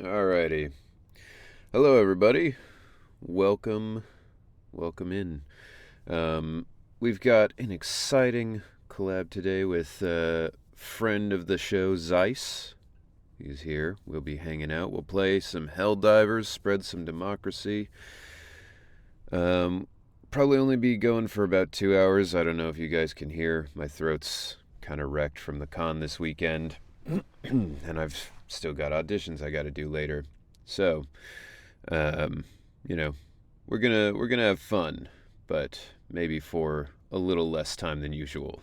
Alrighty. Hello, everybody. Welcome, welcome in. We've got an exciting collab today with friend of the show, Zeis. He's here. We'll be hanging out. We'll play some Helldivers, spread some democracy. Um, Probably only be going for about 2 hours. I don't know if you guys can hear. My throat's kind of wrecked from the con this weekend. And I've still got auditions I got to do later. So, um, you know, we're gonna have fun, but maybe for a little less time than usual.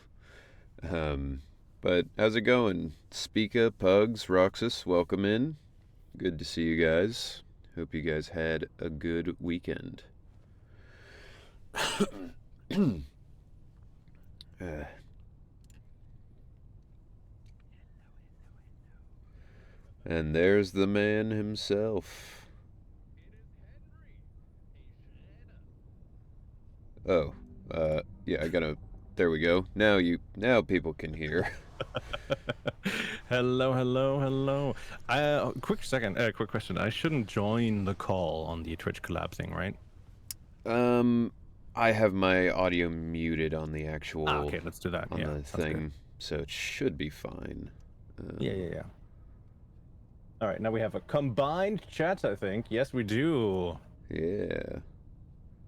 Um, but how's it going? Speaka, Pugs, Roxas, welcome in. Good to see you guys. Hope you guys had a good weekend. uh, and there's the man himself. Oh, yeah, I gotta. There we go. Now people can hear. Hello, hello, hello. Quick question. I shouldn't join the call on the Twitch collab thing, right? Um, I have my audio muted on the actual Okay, let's do that. on Yeah, the sounds good. thing, so it should be fine. Yeah. All right, now we have a combined chat, I think. Yes, we do. Yeah.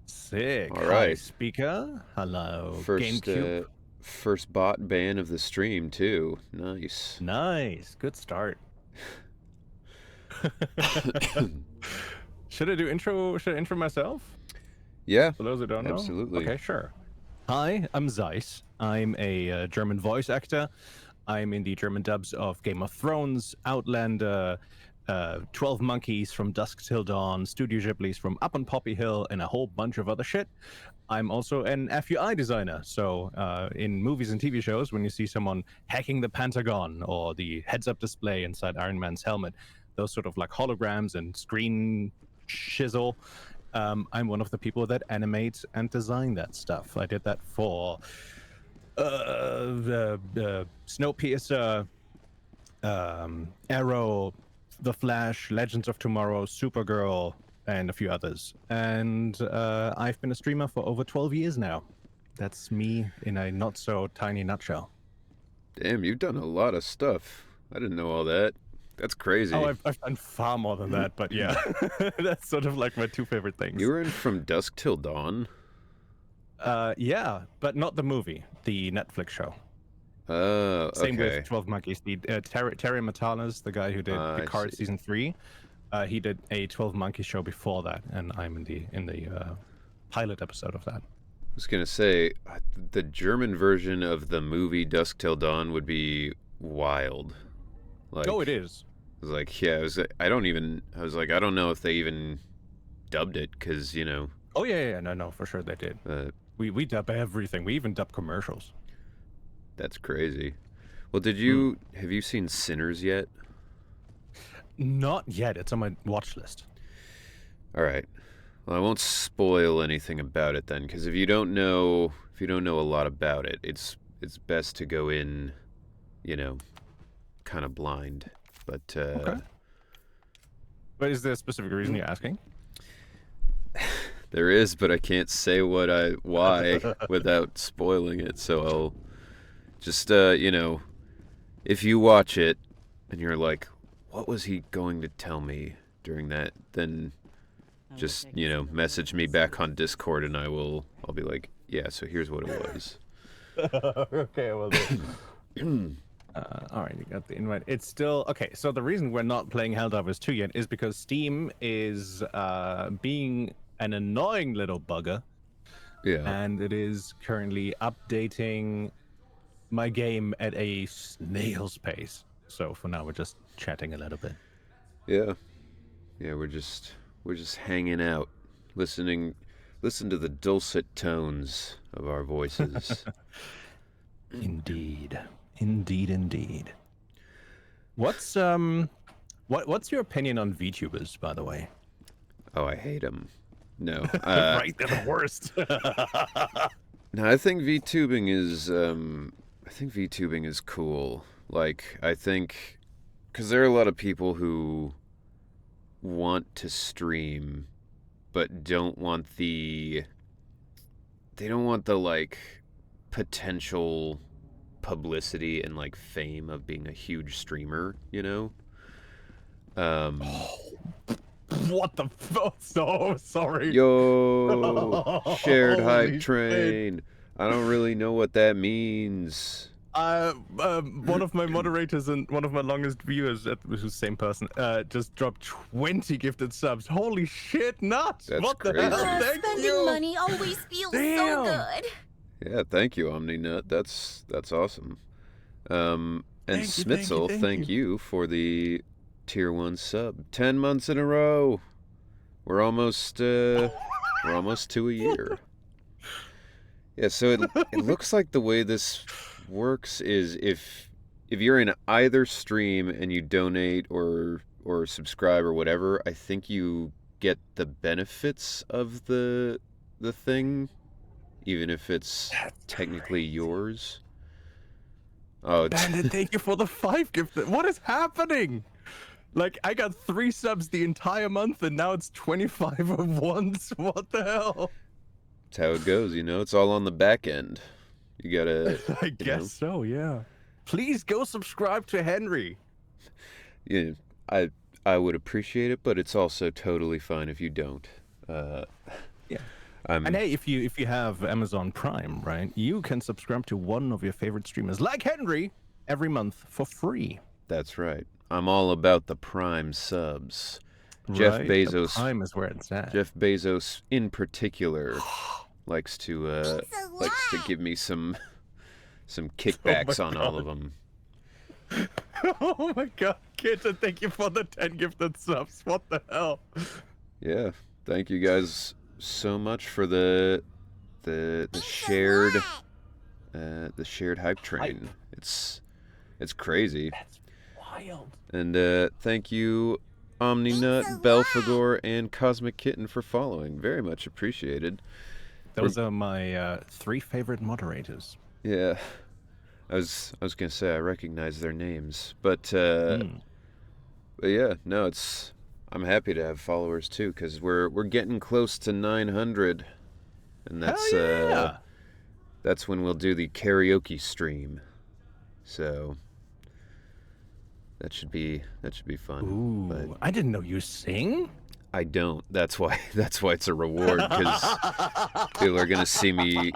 Sick. All Hi, right. speaker. Hello, First, GameCube. first bot ban of the stream too. Nice. Nice. Good start. Should I do intro? Should I intro myself? Yeah. For those who don't know? Absolutely. Okay, sure. Hi, I'm Zeis. I'm a German voice actor. I'm in the German dubs of Game of Thrones, Outlander, 12 Monkeys from Dusk Till Dawn, Studio Ghibli's from Up on Poppy Hill, and a whole bunch of other shit. I'm also an FUI designer. So, in movies and TV shows, when you see someone hacking the Pentagon or the heads up display inside Iron Man's helmet, those sort of like holograms and screen shizzle, I'm one of the people that animate and design that stuff. I did that for Snowpiercer, Arrow, The Flash, Legends of Tomorrow, Supergirl, and a few others. And I've been a streamer for over 12 years now. That's me in a not so tiny nutshell. Damn, you've done a lot of stuff. I didn't know all that. That's Oh, crazy. I've done far more than that, but yeah, that's sort of like my two favorite You things. were in From Dusk Till Dawn. Yeah, but not the movie, the Netflix show. Same with Okay. 12 Monkeys. The Terry Matalas, the guy who did I Picard see. season 3, he did a 12 Monkeys show before that, and I'm in the pilot episode of that. I was gonna say the German version of the movie Dusk Till Dawn would be wild. Oh, it Like, is. I was like, yeah, I don't even. I was like, I don't know if they even dubbed it because Oh yeah, no, for sure they did. uh, We dub everything. We even dub commercials. that's crazy. Well, Hmm. have you seen Sinners yet? Not yet. It's on my watch list. All right. Well, I won't spoil anything about it then, because if you don't know a lot about it, it's best to go in, you know, kind of blind. But Okay. But is there a specific reason you're asking? there is, but I can't say why without spoiling it. So I'll just if you watch it and you're like, what was he going to tell me during that? Then just message me back on Discord and I'll be like, yeah. So here's what it was. Okay, well then. All right, you got the invite. It's still okay. So the reason we're not playing Helldivers 2 yet is because Steam is being an annoying little bugger, Yeah, and it is currently updating my game at a snail's pace. So for now, we're just chatting a little bit. yeah, yeah. We're just hanging out, listen to the dulcet tones of our voices. Indeed, indeed. What's what's your opinion on VTubers, by the way? Oh, I hate them. No, Right, they're the worst. no. I think VTubing is cool. Like, I think because there are a lot of people who want to stream but don't want the like potential publicity and like fame of being a huge streamer, you know? Um What the fuck? So sorry. Yo, shared hype Holy shit. train. I don't really know what that means. One of my moderators and one of my longest viewers, who's the same person, just dropped 20 gifted subs. Holy shit, nuts! That's What the hell? crazy. Yeah, Thank spending you. money always feels so Damn. good. Yeah, thank you, OmniNut. That's awesome. And Thank you, thank you, Smitzel, thank thank you for the tier 1 sub. 10 months in a row. We're almost to a year. Yeah, so it looks like the way this works is if you're in either stream and you donate or subscribe or whatever, I think you get the benefits of the thing, even if it's technically yours. Oh, Bandit, thank you for the 5 gifted. What is happening? Like, I got 3 subs the entire month and now it's 25 at once. What the hell? that's how it goes, you know. It's all on the back end. You gotta. I guess so, yeah. Please go subscribe to Henry. Yeah, I would appreciate it, but it's also totally fine if you don't. Yeah. I'm. And hey, if you have Amazon Prime, right, you can subscribe to one of your favorite streamers, like Henry, every month for free. That's right. I'm all about the Prime subs. Jeff Right? Bezos. The Prime is where it's at. Jeff Bezos, in particular, likes to give me some kickbacks on all of them. Oh my god, Kitten, thank you for the 10 gifted subs. What the hell? Yeah, thank you guys so much for the shared hype train. It's crazy. That's wild. And thank you, OmniNut, Belphegor, and Cosmic Kitten for following. Very much appreciated. Those are my 3 favorite moderators. Yeah, I was gonna say I recognize their names, but yeah, no, I'm happy to have followers too, because we're getting close to 900, and that's when we'll do the karaoke stream. So that should be fun. Ooh, But I didn't know you sing. I don't. That's why it's a reward, because people are gonna see me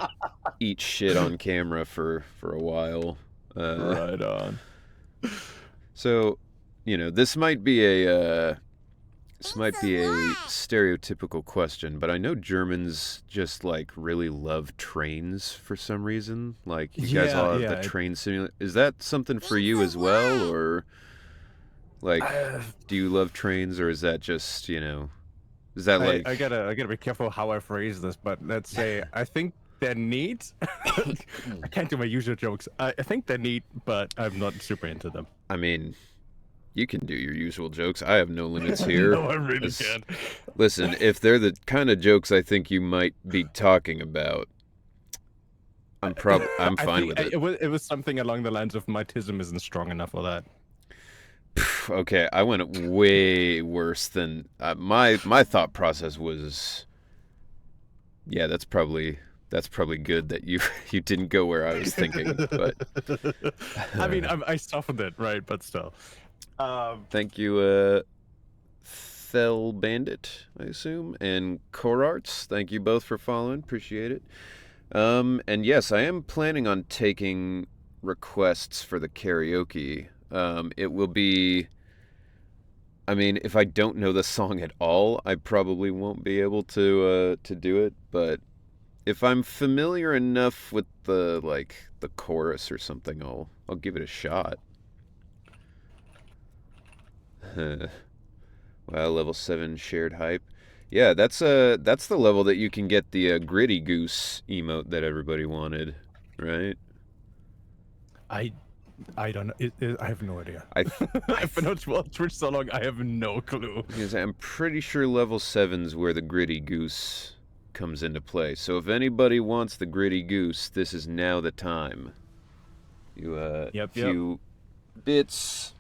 eat shit on camera for a while. Right on. So, you know, this might be a stereotypical question, but I know Germans just like really love trains for some reason. Like, you guys all have the train simulator. Is that something for you as well, or like, do you love trains, or is that just, you know, is that like? I gotta be careful how I phrase this, but let's say I think they're neat. I can't do my usual jokes. I think they're neat, but I'm not super into them. I mean, you can do your usual jokes. I have no limits here. No, I really can't. Listen, if they're the kind of jokes I think you might be talking about, I'm fine with it. It was something along the lines of my tism isn't strong enough for that. Okay, I went way worse than my thought process was. Yeah, that's probably good that you didn't go where I was thinking. But I mean, I softened it, right? But still. Thank you, Thel Bandit, I assume, and Corarts. Thank you both for following. Appreciate it. And yes, I am planning on taking requests for the karaoke. It will be. I mean, if I don't know the song at all, I probably won't be able to do it. But if I'm familiar enough with the chorus or something, I'll give it a shot. Wow, level 7 shared hype. Yeah, that's the level that you can get the gritty goose emote that everybody wanted, right? I don't know. I have no idea. I've been on Twitch so long, I have no clue. Because I'm pretty sure level 7's where the gritty goose comes into play. So if anybody wants the gritty goose, this is now the time. You few bits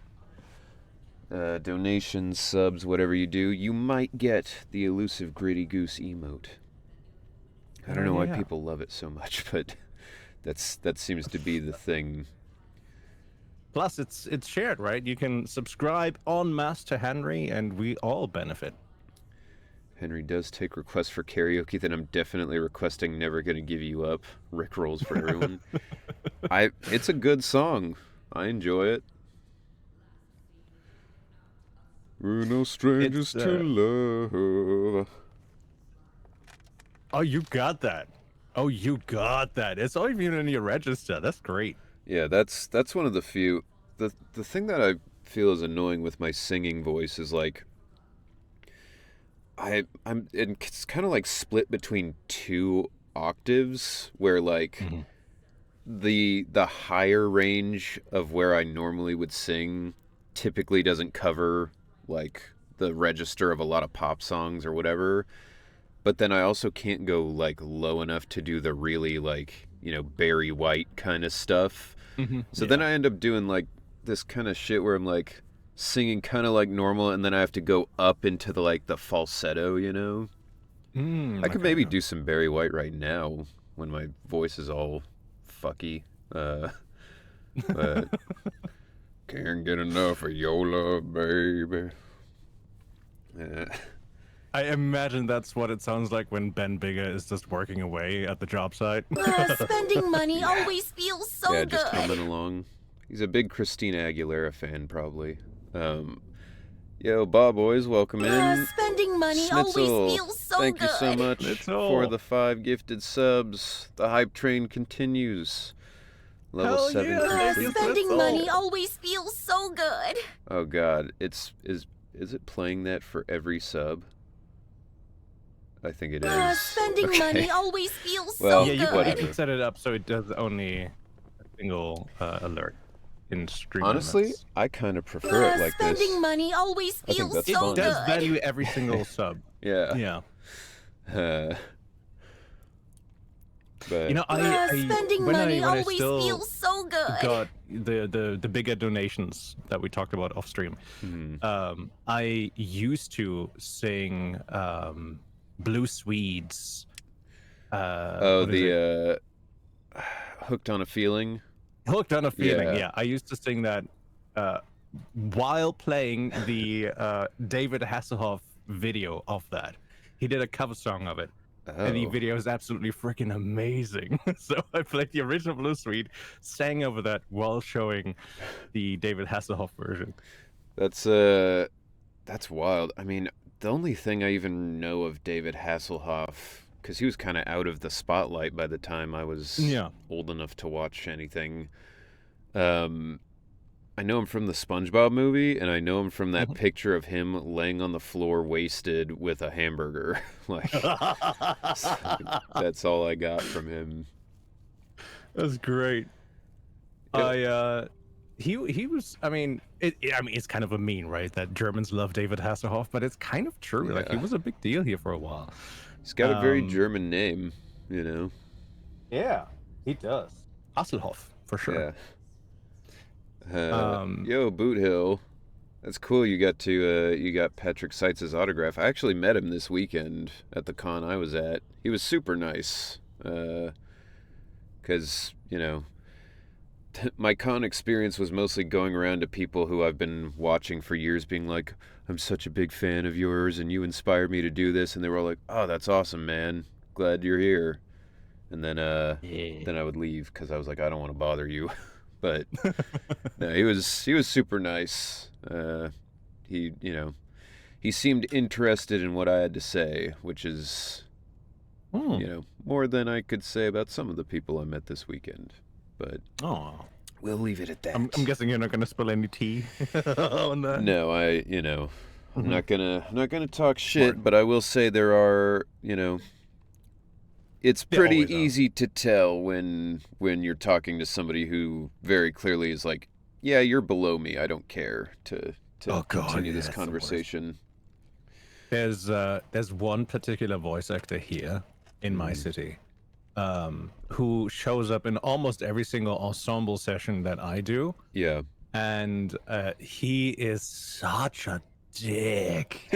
donations, subs, whatever you do, you might get the elusive Gritty Goose emote. I don't know why people love it so much, but that seems to be the thing. Plus, it's shared, right? You can subscribe en masse to Henry, and we all benefit. Henry does take requests for karaoke, then I'm definitely requesting Never Gonna Give You Up. Rick rolls for everyone. It's a good song. I enjoy it. We're no strangers to love. Oh, you got that. Oh, you got that. It's not even in your register. That's great. Yeah, that's one of the few. The thing that I feel is annoying with my singing voice is like it's kind of like split between two octaves where like the higher range of where I normally would sing typically doesn't cover like the register of a lot of pop songs or whatever. But then I also can't go like low enough to do the really like, Barry White kind of stuff. So then I end up doing like this kind of shit where I'm like singing kind of like normal and then I have to go up into the falsetto, I could maybe do some Barry White right now when my voice is all fucky. But can't get enough of your love, baby. I imagine that's what it sounds like when Ben Bigger is just working away at the job site. Spending money always feels so good. Just humming along. He's a big Christina Aguilera fan, probably. Yo, Bob Boys, welcome in. Spending money Schnitzel, always feels so thank good. you so much for the 5 gifted subs. The hype train continues. Level 7 complete. Spending money always feels so good. Oh god, is it playing that for every sub? I think it is. Spending money always feels Well, so Yeah, good. you can set it up so it does only a single alert in stream. Honestly, limits. I kind of prefer it like this. Spending money always I think feels that's It fun. so does good. value every single sub. Yeah. Yeah. But Spending when money I always still feels so good. got the bigger donations that we talked about off stream. I used to sing Blue Swedes. Hooked on a Feeling. Hooked on a Feeling. Yeah. Yeah, I used to sing that while playing the David Hasselhoff video of that. He did a cover song of it. And the video is absolutely freaking amazing. So I played the original Blue Suite, sang over that while showing the David Hasselhoff version. That's wild. I mean, the only thing I even know of David Hasselhoff, because he was kind of out of the spotlight by the time I was old enough to watch anything. I know him from the SpongeBob movie, and I know him from that picture of him laying on the floor wasted with a hamburger. That's all I got from him. That's great. Yeah. He was. I mean, it's kind of a meme, right? That Germans love David Hasselhoff, but it's kind of true. Yeah. Like he was a big deal here for a while. He's got a very German name, Yeah, he does. Hasselhoff for sure. Yeah. Yo, Boot Hill, that's cool. You got Patrick Seitz's autograph. I actually met him this weekend at the con I was at. He was super nice. Because my con experience was mostly going around to people who I've been watching for years, being like, "I'm such a big fan of yours, and you inspired me to do this." And they were all like, "Oh, that's awesome, man. Glad you're here." And then I would leave because I was like, "I don't want to bother you." But no, he was super nice. He seemed interested in what I had to say, which is more than I could say about some of the people I met this weekend. But we'll leave it at that. I'm guessing you're not going to spill any tea on that. No, I'm not gonna talk shit, but I will say there are, it's pretty easy to tell when you're talking to somebody who very clearly is like, yeah, you're below me. I don't care to continue this conversation. There's one particular voice actor here in my city, who shows up in almost every single ensemble session that I do. Yeah. and he is such a dick.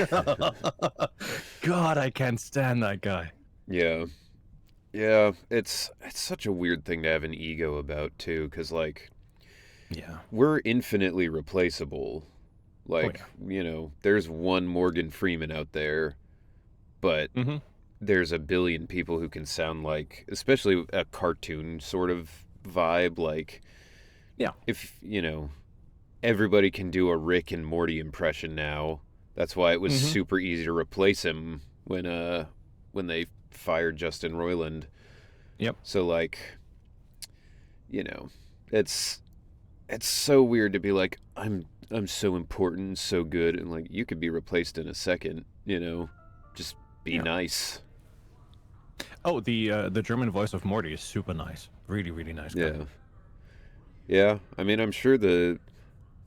God, I can't stand that guy. Yeah. Yeah, it's such a weird thing to have an ego about too, because like Yeah. we're infinitely replaceable. Oh Like, there's one Morgan Freeman out there, but yeah. Mm-hmm. there's a billion people who can sound like, especially a cartoon sort of vibe. Like, Yeah. if, everybody can do a Rick and Morty impression now. That's why it was Mm-hmm. super easy to replace him when they fired Justin Roiland. Yep. So like, you know, it's so weird to be like, I'm so important and so good, and like you could be replaced in a second, just be Yeah. nice. Oh, the German voice of Morty is super nice. Really, really nice guy. Yeah, I mean, I'm sure I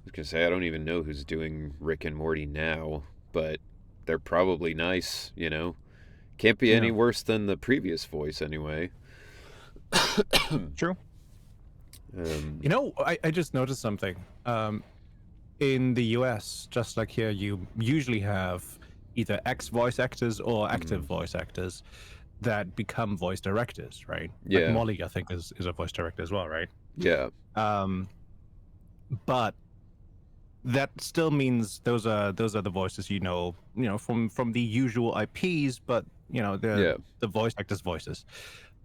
was gonna say, I don't even know who's doing Rick and Morty now, but they're probably nice, can't be any Yeah. worse than the previous voice anyway. True. um, I just noticed something. In the US, just like here, you usually have either ex voice actors or active voice actors that become voice directors, right? Like yeah, Molly, I think, is a voice director as well, right? yeah, Um, but that still means those are the voices from the usual IPs, but yeah, the voice actors' voices.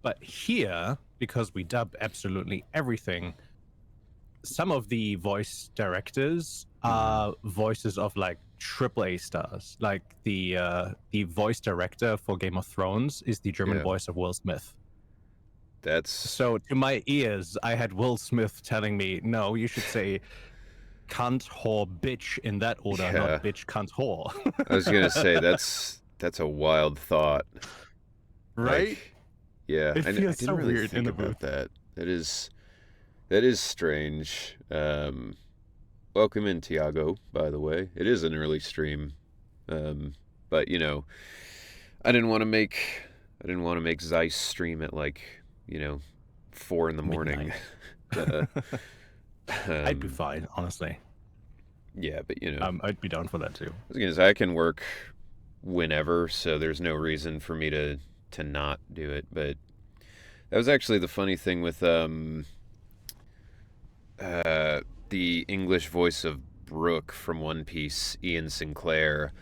But here, because we dub absolutely everything, some of the voice directors are voices of like AAA stars. Like the voice director for Game of Thrones is the German yeah. voice of Will Smith. That's So to my ears, I had Will Smith telling me, "No, you should say cunt, whore, bitch in that order, not yeah. bitch, cunt, whore." I was gonna say that's a wild thought. Right? Like, yeah, It I feels didn't so really weird in think the about booth. that. That is strange. Welcome in, Tiago. By the way, it is an early stream, but I didn't want to make Zeis stream at like 4 in the morning. Midnight. uh, I'd be um, fine, honestly. yeah, but I'd be down for that too. I was gonna say I can work whenever, so there's no reason for me to not do it. But that was actually the funny thing with the English voice of Brooke from One Piece, Ian Sinclair.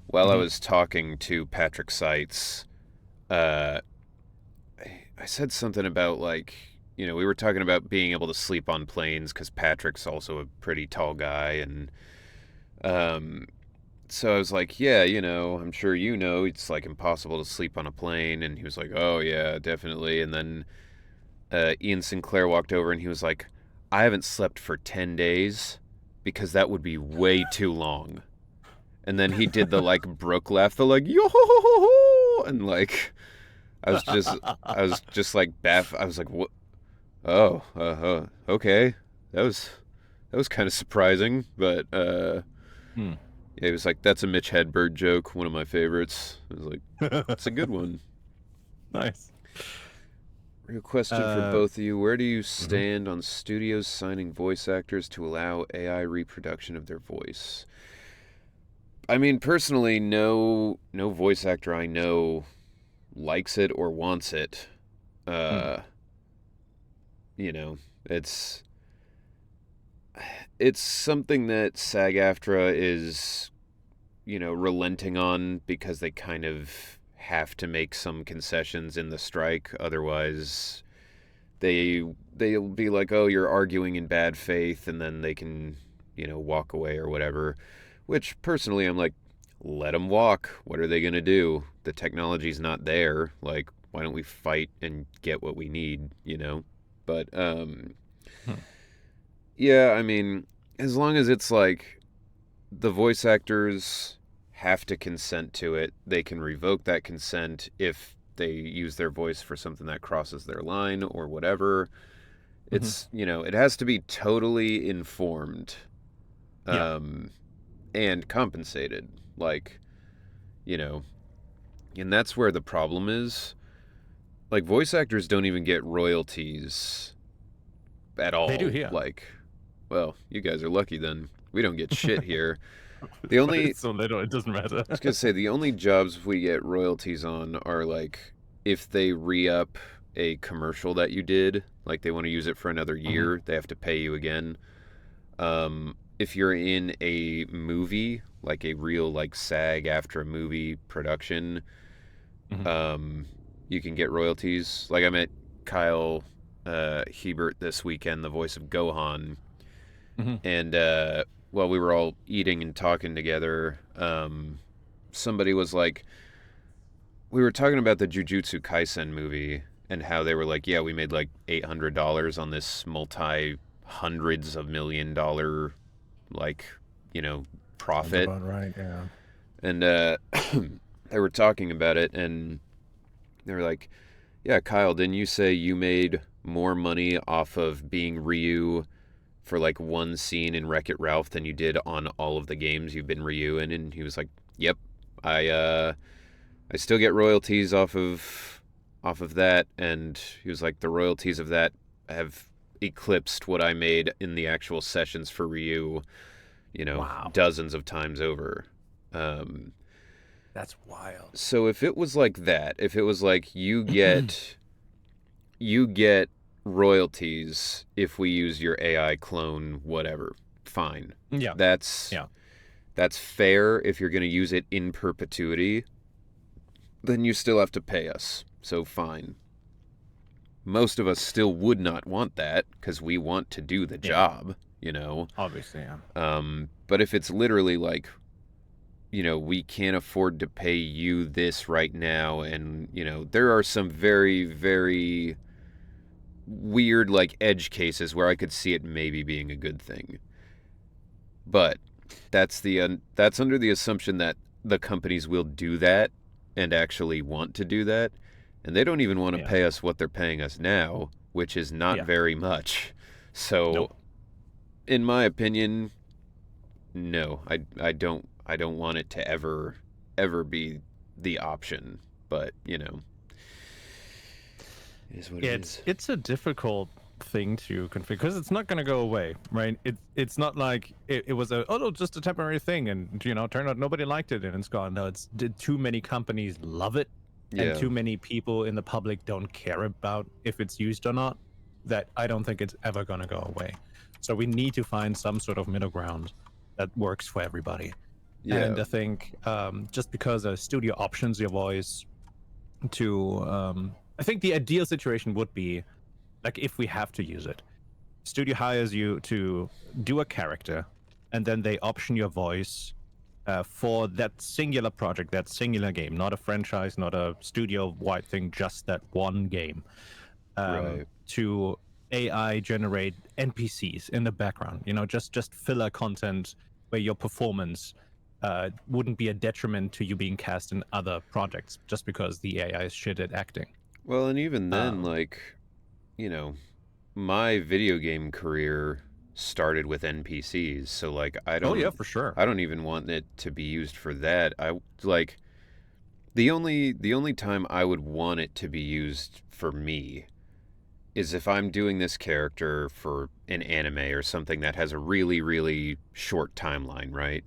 While I Hmm. was talking to Patrick Seitz, uh, I said something about like we were talking about being able to sleep on planes because Patrick's also a pretty tall guy, and um, so I was like, yeah, I'm sure it's like impossible to sleep on a plane, and he was like, oh yeah, definitely, and then Ian Sinclair walked over and he was like, I haven't slept for 10 days because that would be way too long. And then he did the like Brooke laugh, the like yo ho ho ho ho, and like I was just like I was like, what? Oh, okay. That was kind of surprising, but Hmm. yeah, he was like, that's a Mitch Hedberg joke, one of my favorites. I was like, it's a good one. Nice. Real question for Uh, both of you. Where do you mhm. stand on studios signing voice actors to allow AI reproduction of their voice? I mean, personally, no voice actor I know likes it or wants it. Hmm. Uh, you know, it's it's something that SAG-AFTRA is, relenting on because they kind of have to make some concessions in the strike. Otherwise, they'll be like, "Oh, you're arguing in bad faith," and then they can, walk away or whatever. Which personally, I'm like, let them walk. What are they gonna do? The technology's not there. Like, why don't we fight and get what we need? But Hmm. yeah, I mean, as long as it's like the voice actors have to consent to it, they can revoke that consent if they use their voice for something that crosses their line or whatever. Hmm. It has to be totally informed, Yeah. um, and compensated. Like, you know, and that's where the problem is. Like, voice actors don't even get royalties at They do all. here. Like, Well, you guys are lucky then. We don't get shit here. The only It's so little, it doesn't matter. I was gonna say the only jobs we get royalties on are like if they re-up a commercial that you did, like they want to use it for another year, they have to pay you again. If you're in a movie, like a real like SAG after a movie production, you can get royalties. Like I met Kyle Hebert this weekend, the voice of Gohan, and while we were all eating and talking together, somebody was like, we were talking about the Jujutsu Kaisen movie and how they were like, yeah, we made like $800 on this multi-hundreds of $1,000,000 like, profit. Sounds about right, yeah. And they were talking about it, and they were like, yeah, Kyle, didn't you say you made more money off of being Ryu for like one scene in Wreck-It Ralph than you did on all of the games you've been Ryu in? And he was like, yep, I still get royalties off of that. And he was like, the royalties of that have eclipsed what I made in the actual sessions for Ryu, Wow. dozens of times over. That's wild. So if it was like that, if it was like you get royalties if we use your AI clone, whatever, fine. Yeah. That's fair. If you're going to use it in perpetuity, then you still have to pay us. So fine. Most of us still would not want that because we want to do the job, Obviously, yeah. But if it's literally like, we can't afford to pay you this right now, and, there are some very, very weird, like, edge cases where I could see it maybe being a good thing. But that's under the assumption that the companies will do that and actually want to do that, and they don't even want to pay us what they're paying us now, which is not very much. So, in my opinion, no, I don't want it to ever be the option. But it is what it is. It's a difficult thing to configure because it's not going to go away, right? It's not like it was just a temporary thing, and turned out nobody liked it and it's gone. No, too many companies love it, and too many people in the public don't care about if it's used or not. That I don't think it's ever going to go away. So we need to find some sort of middle ground that works for everybody. Yeah. And I think just because a studio options your voice to I think the ideal situation would be like if we have to use it, studio hires you to do a character, and then they option your voice for that singular project, that singular game, not a franchise, not a studio-wide thing, just that one game. Right. To AI generate NPCs in the background, just filler content where your performance wouldn't be a detriment to you being cast in other projects just because the AI is shit at acting. Well, and even then, my video game career started with NPCs, so like I don't. Oh yeah, for sure. I don't even want it to be used for that. I like the only time I would want it to be used for me is if I'm doing this character for an anime or something that has a really, really short timeline, right?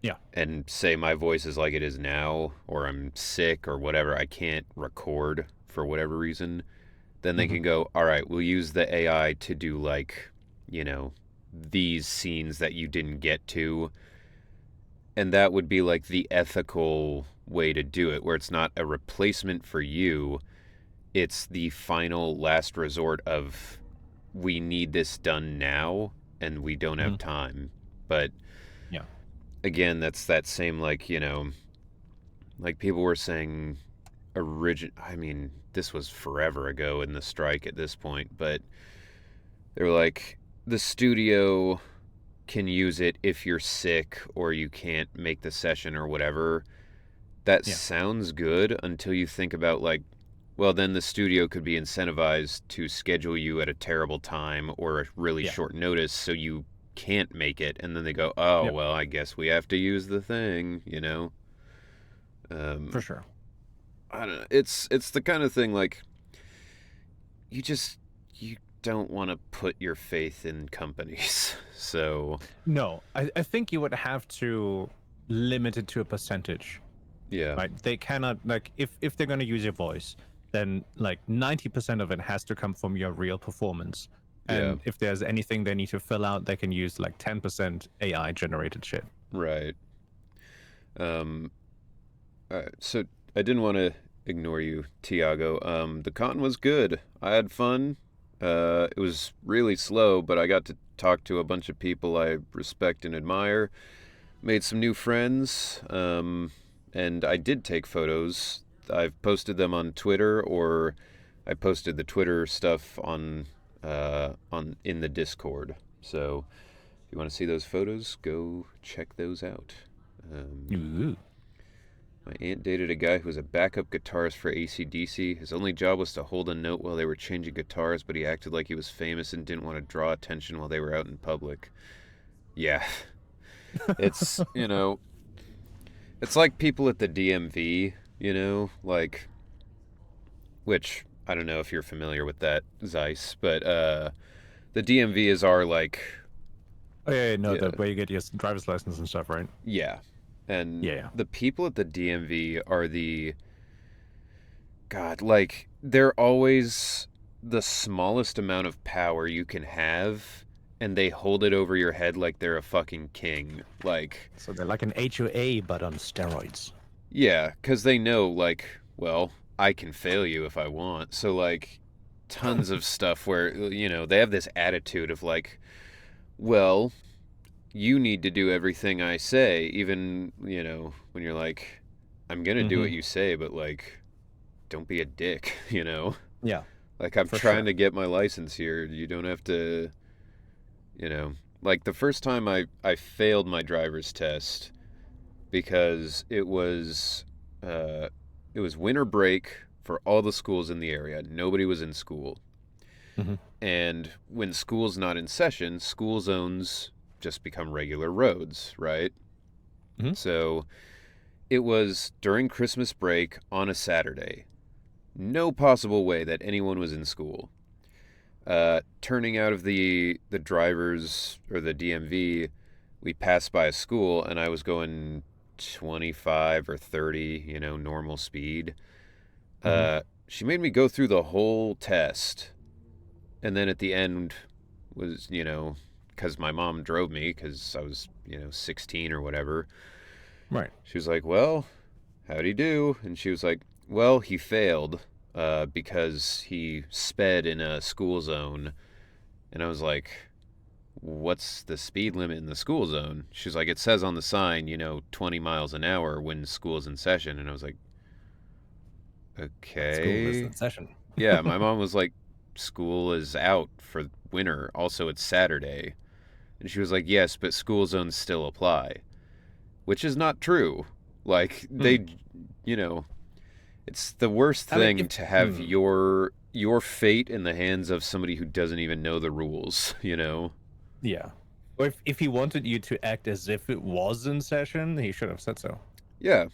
Yeah. And say my voice is like it is now, or I'm sick or whatever, I can't record for whatever reason, then they can go, all right, we'll use the AI to do like, these scenes that you didn't get to. And that would be like the ethical way to do it, where it's not a replacement for you. It's the final last resort of we need this done now and we don't have time. But again, that's that same like people were saying I mean, this was forever ago in the strike at this point, but they were like, the studio can use it if you're sick or you can't make the session or whatever. That sounds good until you think about like, well, then the studio could be incentivized to schedule you at a terrible time or a really short notice so you can't make it, and then they go, oh, well, I guess we have to use the thing, For sure. I don't know. It's the kind of thing like you don't want to put your faith in companies. So, No, I think you would have to limit it to a percentage, yeah. right? They cannot, like, if they're going to use your voice, then like 90% of it has to come from your real performance. Yeah. And if there's anything they need to fill out, they can use like 10% AI generated shit. Right. So I didn't want to ignore you, Tiago. The con was good. I had fun. It was really slow, but I got to talk to a bunch of people I respect and admire. Made some new friends. And I did take photos. I've posted them on Twitter, or I posted the Twitter stuff on in the Discord. So if you want to see those photos, go check those out. Ooh. My aunt dated a guy who was a backup guitarist for AC/DC. His only job was to hold a note while they were changing guitars, but he acted like he was famous and didn't want to draw attention while they were out in public. Yeah. It's, it's like people at the DMV, like, which, I don't know if you're familiar with that, Zeis, but the DMV is our, like... Oh, yeah, no, the where you get your driver's license and stuff, right? Yeah. And Yeah. the people at the DMV are God, like, they're always the smallest amount of power you can have, and they hold it over your head like they're a fucking king. Like... So they're like an HOA, but on steroids. Yeah, because they know, like, well, I can fail you if I want. So, like, tons of stuff where, they have this attitude of, like, well, you need to do everything I say, even, when you're like, I'm gonna do what you say, but, like, don't be a dick, Yeah. Like, I'm trying to get my license here. You don't have to, Like, the first time I failed my driver's test because it was winter break for all the schools in the area. Nobody was in school. Mm-hmm. And when school's not in session, school zones just become regular roads, right? Mm-hmm. So it was during Christmas break on a Saturday. No possible way that anyone was in school. Turning out of the drivers, or the DMV, we passed by a school, and I was going 25 or 30, normal speed. She made me go through the whole test. And then at the end was, because my mom drove me because I was, 16 or whatever. Right. She was like, well, how'd he do? And she was like, well, he failed because he sped in a school zone. And I was like, what's the speed limit in the school zone? She's like, it says on the sign, 20 miles an hour when school's in session. And I was like, okay. School is in session. Yeah, my mom was like, school is out for winter. Also, it's Saturday. And she was like, yes, but school zones still apply. Which is not true. Like, they, it's the worst thing to have your fate in the hands of somebody who doesn't even know the rules, Yeah. Or if he wanted you to act as if it was in session, he should have said so. Yeah,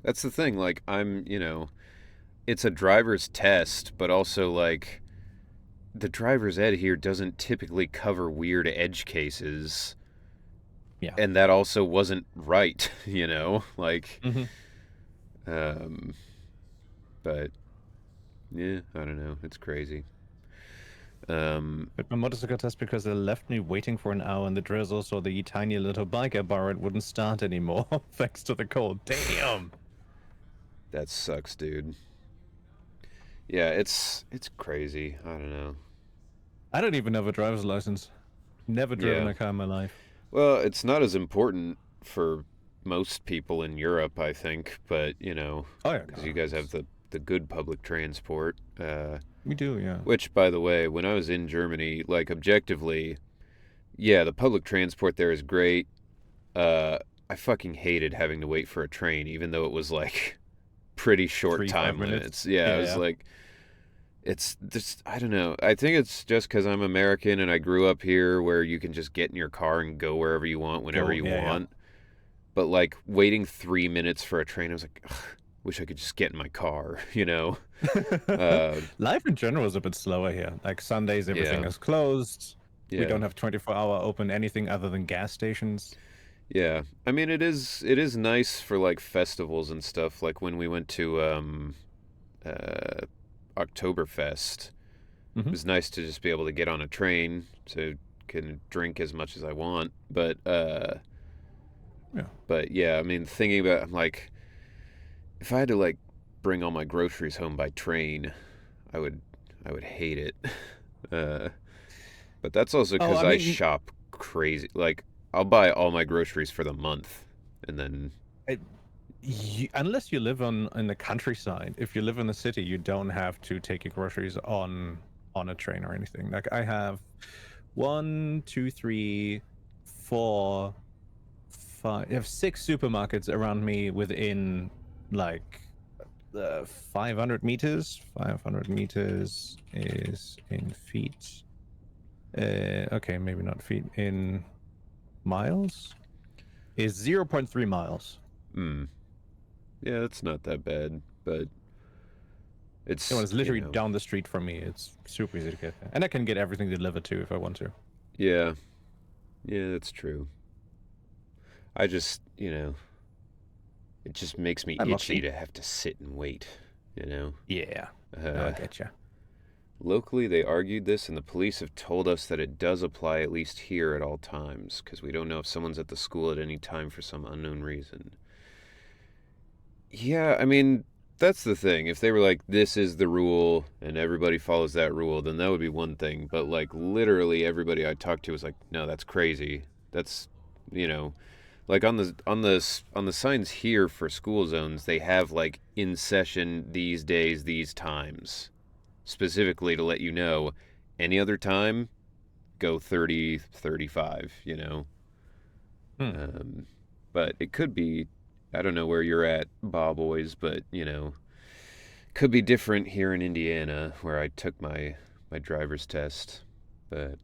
that's the thing. Like, it's a driver's test, but also, like, the driver's ed here doesn't typically cover weird edge cases. Yeah. And that also wasn't right, like, but yeah, I don't know. It's crazy. But my motorcycle test, because they left me waiting for an hour in the drizzle, so the tiny little bike I borrowed wouldn't start anymore, thanks to the cold. Damn! That sucks, dude. Yeah, it's crazy. I don't know. I don't even have a driver's license. Never driven a car in my life. Well, it's not as important for most people in Europe, I think, but, because you guys have the good public transport. We do, yeah. Which, by the way, when I was in Germany, like, objectively, yeah, the public transport there is great. I fucking hated having to wait for a train, even though it was, like, pretty short time limits. Yeah, it was like, it's just, I don't know. I think it's just because I'm American and I grew up here where you can just get in your car and go wherever you want, whenever you want. But, like, waiting 3 minutes for a train, I was like, ugh, wish I could just get in my car, you know. Uh, Life in general is a bit slower here. Like Sundays, everything Yeah. is closed. We yeah. don't have 24-hour open anything other than gas stations. Yeah. I mean, it is nice for like festivals and stuff. Like when we went to uh, Oktoberfest, it Hmm. was nice to just be able to get on a train to can drink as much as I want. Yeah. But yeah, I mean, thinking about I'm like, if I had to like bring all my groceries home by train, I would I would hate it. Uh, but that's also Oh, because I I mean, shop crazy. Like I'll buy all my groceries for the month, and then it, unless you live on in the countryside, if you live in the city, you don't have to take your groceries on a train or anything. Like I have one, two, three, four, five. I have 6 supermarkets around me within like 500 meters. 500 meters is in feet. Okay, maybe not feet. In miles is 0.3 miles. mm, yeah, that's not that bad. But You know, it's it's literally down the street from me. It's super easy to get there. And I can get everything delivered too if I want to. yeah, yeah, that's true. I just it just makes me I'm not itchy cheap. to have to sit and wait. You know. Yeah, no, I Uh, get you. Locally, they argued this, and the police have told us that it does apply at least here at all times, because we don't know if someone's at the school at any time for some unknown reason. Yeah, I mean, that's the thing. If they were like, this is the rule, and everybody follows that rule, then that would be one thing. But, like, literally everybody I talked to was like, no, that's crazy. That's, you know, like on the signs here for school zones, they have, like, in session these days, these times specifically to let you know any other time go 30 35, you know. Hmm. But it could be, I don't know where you're at, Bob boys, but could be different here in Indiana where I took my driver's test. But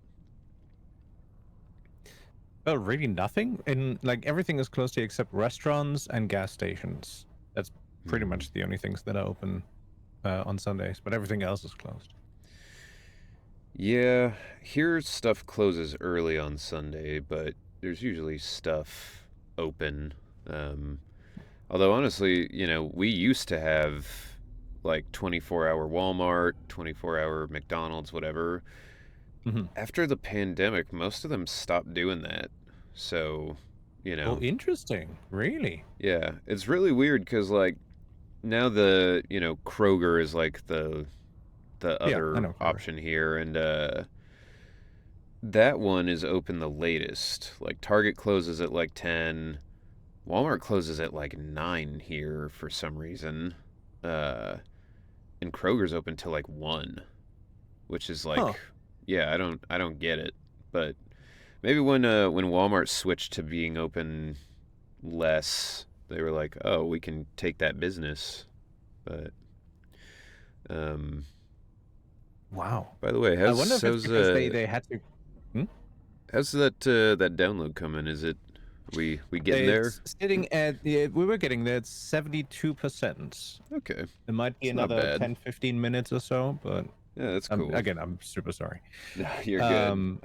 Oh, really nothing? And like everything is closed here except restaurants and gas stations. That's pretty hmm, much the only things that are open on Sundays, but everything else is closed. yeah, here stuff closes early on Sunday, but there's usually stuff open. um Although honestly, we used to have like 24-hour Walmart, 24-hour McDonald's, whatever. Hmm. After the pandemic, most of them stopped doing that. So, you Oh, know, interesting. Really? yeah, it's really weird because like now the Kroger is like the Yeah, I other know. Kroger. option here, and that one is open the latest. Like Target closes at like 10. Walmart closes at like 9 here for some reason. Uh, and Kroger's open till like 1, which is Huh. like, yeah, I don't get it. But maybe when Walmart switched to being open less, they were like, oh, we can take that business. But um, Wow. by the way, I wonder if it's because they had to. Hmm? how's that download coming? Is it we getting there? It's sitting at. Yeah, we were getting there. It's 72%. Okay, It might be it's not another bad. 10, 15 minutes or so, but Yeah, that's cool. again, I'm super sorry. You're good. Um,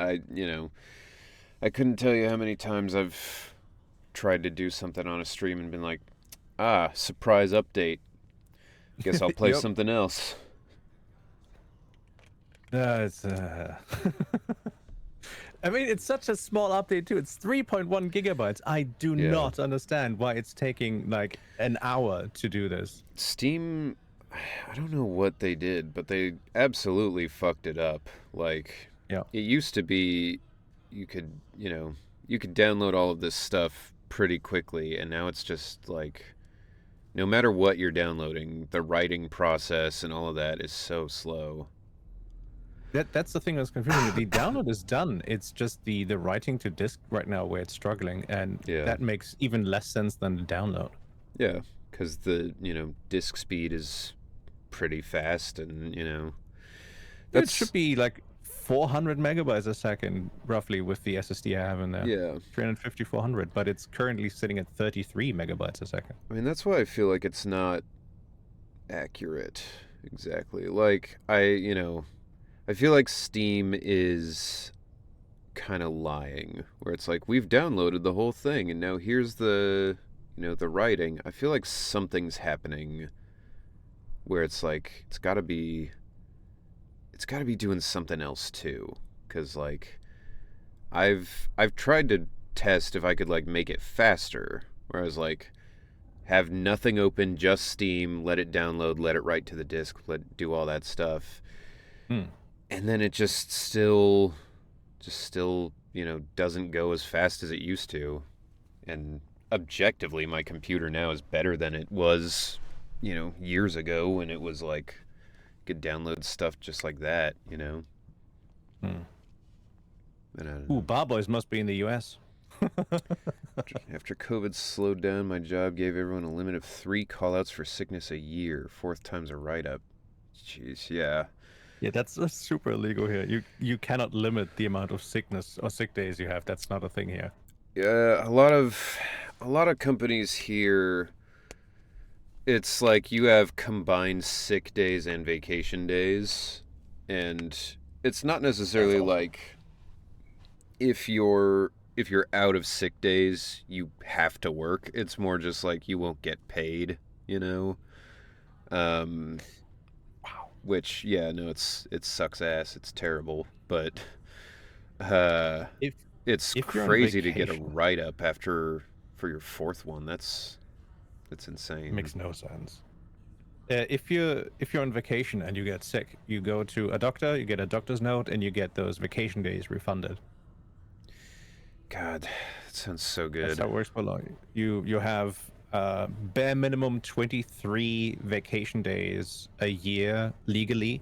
I couldn't tell you how many times I've tried to do something on a stream and been like, ah, surprise update. Guess I'll play yep. something else. It's. I mean, it's such a small update too. It's 3.1 gigabytes. I do Yeah. not understand why it's taking like an hour to do this. Steam, I don't know what they did, but they absolutely fucked it up. Like, Yeah. it used to be you could, you could download all of this stuff pretty quickly, and now it's just like no matter what you're downloading, the writing process and all of that is so slow. That's the thing that's confusing me. The download is done. It's just the writing to disk right now where it's struggling, and Yeah. that makes even less sense than the download. Yeah, because the disk speed is pretty fast, and It should that's be like 400 megabytes a second, roughly, with the SSD I have in there. yeah. 350, 400, but it's currently sitting at 33 megabytes a second. I mean, that's why I feel like it's not accurate. Exactly. Like, I feel like Steam is kind of lying, where it's like, we've downloaded the whole thing, and now here's the writing. I feel like something's happening where it's like, it's gotta be doing something else too. Because, like, I've tried to test if I could, like, make it faster, where I was like, have nothing open, just Steam, let it download, let it write to the disk, let it do all that stuff. Hmm. And then it just still, doesn't go as fast as it used to. And objectively, my computer now is better than it was, years ago when it was like, could download stuff just like that. Hmm. And I don't Ooh, know. Bar Boys must be in the US. After COVID slowed down, my job gave everyone a limit of 3 callouts for sickness a year. Fourth time's a write-up. Jeez, yeah. Yeah, that's super illegal here. You cannot limit the amount of sickness or sick days you have. That's not a thing here. Yeah, a lot of companies here, it's like you have combined sick days and vacation days, and it's not necessarily like if you're out of sick days, you have to work. It's more just like you won't get paid, you know. Um, Wow. which yeah, no, it sucks ass. It's terrible, but uh, If it's if you're on crazy to get a vacation, write up for your fourth one. That's insane. makes no sense. If you're on vacation and you get sick, you go to a doctor, you get a doctor's note, and you get those vacation days refunded. God, that sounds so That's good. how it works for law. You have bare minimum 23 vacation days a year legally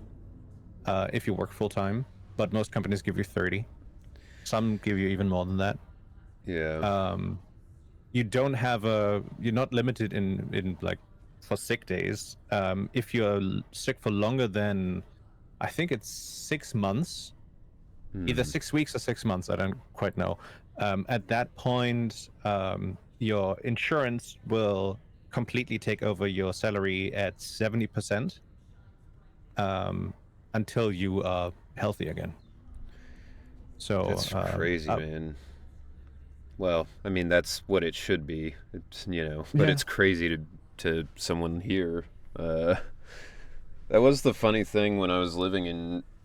if you work full time, but most companies give you 30. Some give you even more than that. Yeah. You don't have you're not limited in like for sick days. If you're sick for longer than, I think it's 6 months, either Hmm. 6 weeks or 6 months, I don't quite know. At that point, your insurance will completely take over your salary at 70% until you are healthy again. So, That's crazy, man. Well, I mean, that's what it should be. But yeah. it's crazy to someone here. Uh, that was the funny thing when I was living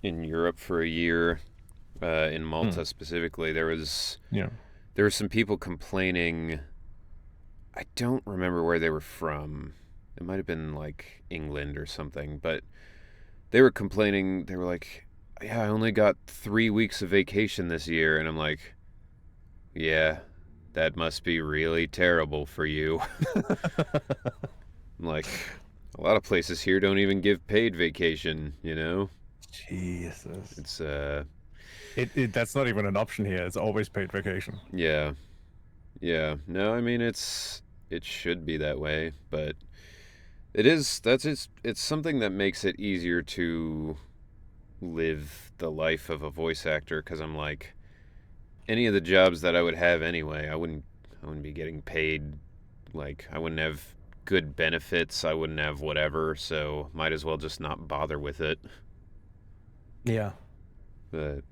in Europe for a year, in Hmm. Malta specifically. Yeah. There were some people complaining. I don't remember where they were from. It might have been like England or something, but they were complaining. They were like, "Yeah, I only got 3 weeks of vacation this year," and I'm like, "Yeah, that must be really terrible for you." I'm like, a lot of places here don't even give paid vacation. Jesus. It's That's not even an option here. It's always paid vacation. yeah, yeah. No, I mean it should be that way, but it's something that makes it easier to live the life of a voice actor because I'm like, any of the jobs that I would have anyway, I wouldn't be getting paid. Like, I wouldn't have good benefits, I wouldn't have whatever, so might as well just not bother with it. Yeah. But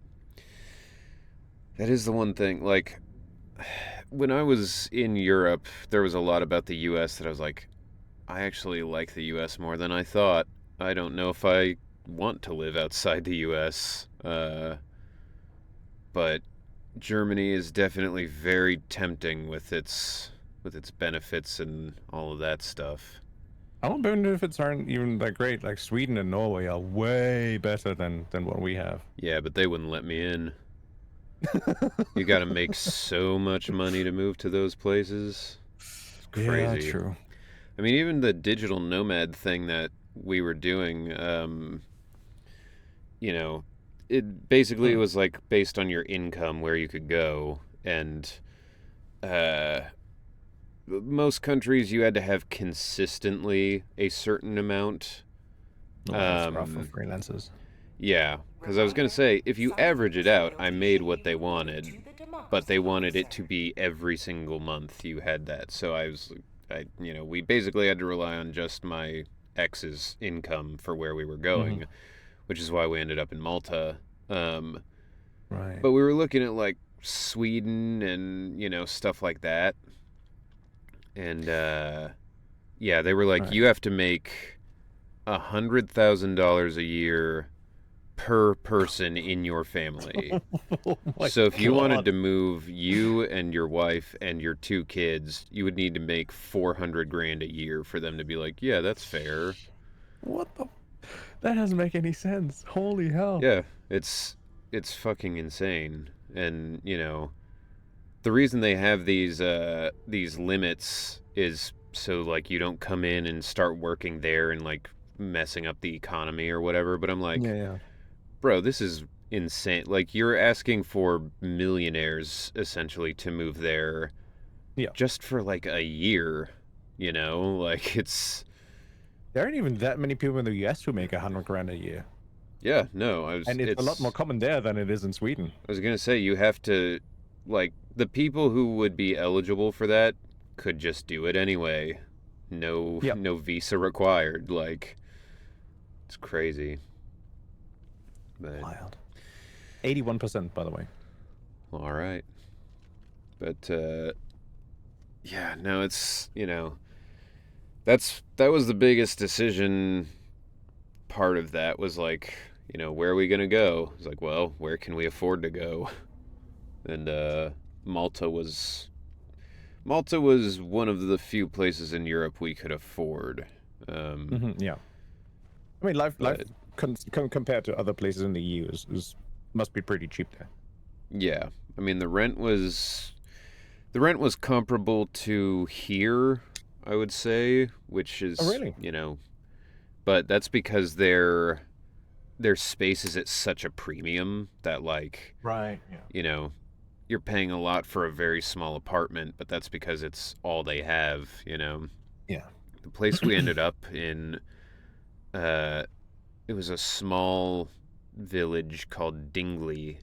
that is the one thing, like, when I was in Europe, there was a lot about the US that I was like, I actually like the US more than I thought. I don't know if I want to live outside the US. But Germany is definitely very tempting with its benefits and all of that stuff. Our benefits aren't even that great. Like Sweden and Norway are way better than what we have. Yeah, but they wouldn't let me in. You got to make so much money to move to those places. It's Yeah, crazy. true. I mean, even the digital nomad thing that we were doing, you know, it basically Hmm. was like based on your income where you could go, and uh, most countries you had to have consistently a certain amount. Oh, that's rough for Um, freelancers. yeah, because I was gonna say if you average it out, I made what they wanted, but they wanted it to be every single month you had that. So we basically had to rely on just my X's income for where we were going, which is why we ended up in Malta. Right. But we were looking at like Sweden and stuff like that, and yeah, they were like, Right. you have to make $100,000 a year per person in your family. Oh my So if you wanted God. to move you and your wife and your 2 kids, you would need to make 400 grand a year for them to be like, yeah, that's fair. What the? That doesn't make any sense. Holy hell. Yeah, it's fucking insane. And, the reason they have these limits is so like you don't come in and start working there and like messing up the economy or whatever, but I'm like, Yeah. bro, this is insane. Like, you're asking for millionaires essentially to move there, Yeah. just for like a year. Like There aren't even that many people in the US who make 100 grand a year, yeah, no, and it's a lot more common there than it is in Sweden. I was gonna say you have to, like, the people who would be eligible for that could just do it anyway. No, Yep. no visa required. Like, it's crazy. But Wild. 81%, by the way. all right. But yeah, no, it's that was the biggest decision. Part of that was like, where are we gonna go? It's like, well, where can we afford to go? And Malta was one of the few places in Europe we could afford. Yeah. I mean, life But- compared to other places in the EU is must be pretty cheap there. Yeah, I mean the rent was comparable to here, I would say, which is Oh, really? but that's because their space is at such a premium that, like, Right. Yeah. you're paying a lot for a very small apartment, but that's because it's all they have. Yeah. The place we ended up in, it was a small village called Dingley,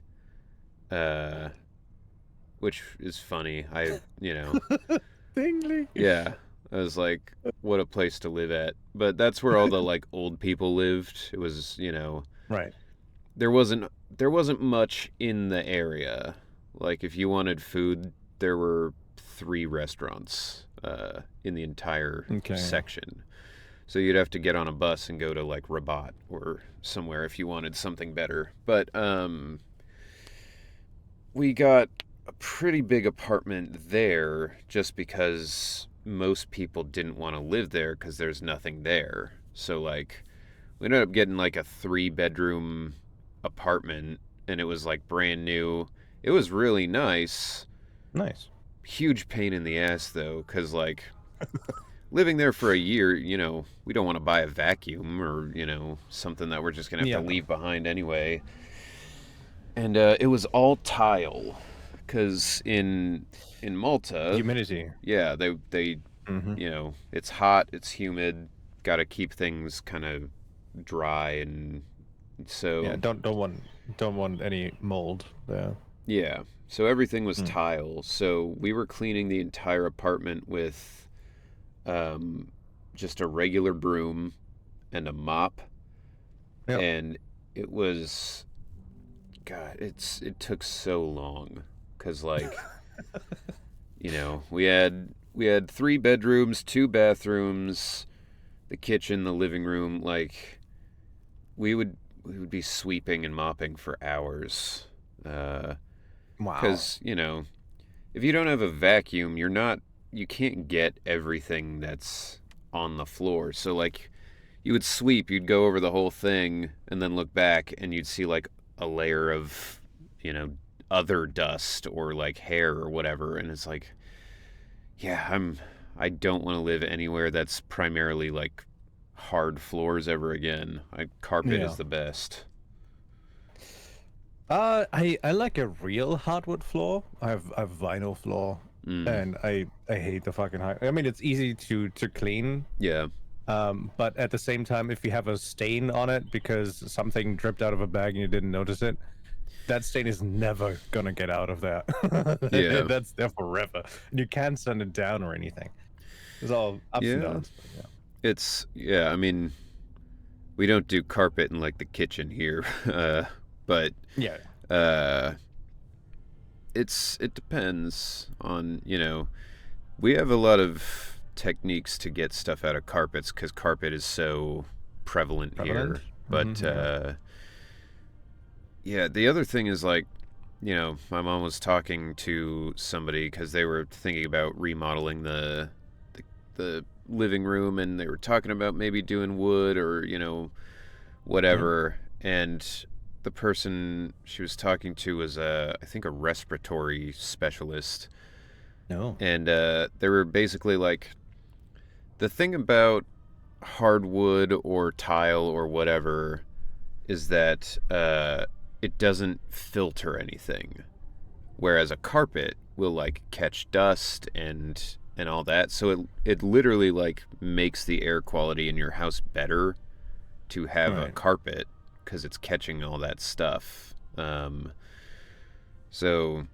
which is funny. Dingley. Yeah, I was like, what a place to live at. But that's where all the like old people lived. It was, Right. there wasn't much in the area. Like, if you wanted food, there were 3 restaurants in the entire Okay. section. So you'd have to get on a bus and go to like Rabat or somewhere if you wanted something better. But we got a pretty big apartment there just because most people didn't want to live there because there's nothing there. So like we ended up getting like a 3-bedroom apartment, and it was like brand new. It was really nice. Nice. Huge pain in the ass though, because like living there for a year, we don't want to buy a vacuum or something that we're just gonna have to leave behind anyway. And it was all tile, because in Malta, Humidity. yeah, they it's hot, it's humid, got to keep things kind of dry, and so Yeah. Don't want any mold there. yeah, so everything was tile. So we were cleaning the entire apartment with just a regular broom and a mop. Yep. And it was, God, it took so long because like we had 3 bedrooms, 2 bathrooms, the kitchen, the living room. Like we would be sweeping and mopping for hours. Wow. Because if you don't have a vacuum, you can't get everything that's on the floor. So like you would sweep, you'd go over the whole thing and then look back and you'd see like a layer of other dust or like hair or whatever, and it's like, yeah, I don't want to live anywhere that's primarily like hard floors ever again. Carpet Yeah. is the best. I like a real hardwood floor. I have vinyl floor, and I hate the fucking high. I mean, it's easy to clean, Yeah. but at the same time, if you have a stain on it because something dripped out of a bag and you didn't notice it, that stain is never gonna get out of there. Yeah. That's there forever, and you can't sand it down or anything. It's all ups and Yeah. downs. But yeah. Yeah, I mean, we don't do carpet in like the kitchen here, but Yeah. uh, it depends on, we have a lot of techniques to get stuff out of carpets because carpet is so prevalent Prevalent. here. But Yeah. yeah, the other thing is like, my mom was talking to somebody because they were thinking about remodeling the living room, and they were talking about maybe doing wood or Yeah. whatever. And the person she was talking to was I think a respiratory specialist, No. and they were basically like, the thing about hardwood or tile or whatever is that it doesn't filter anything, whereas a carpet will like catch dust and all that. So it literally like makes the air quality in your house better to have a Right. carpet because it's catching all that stuff. So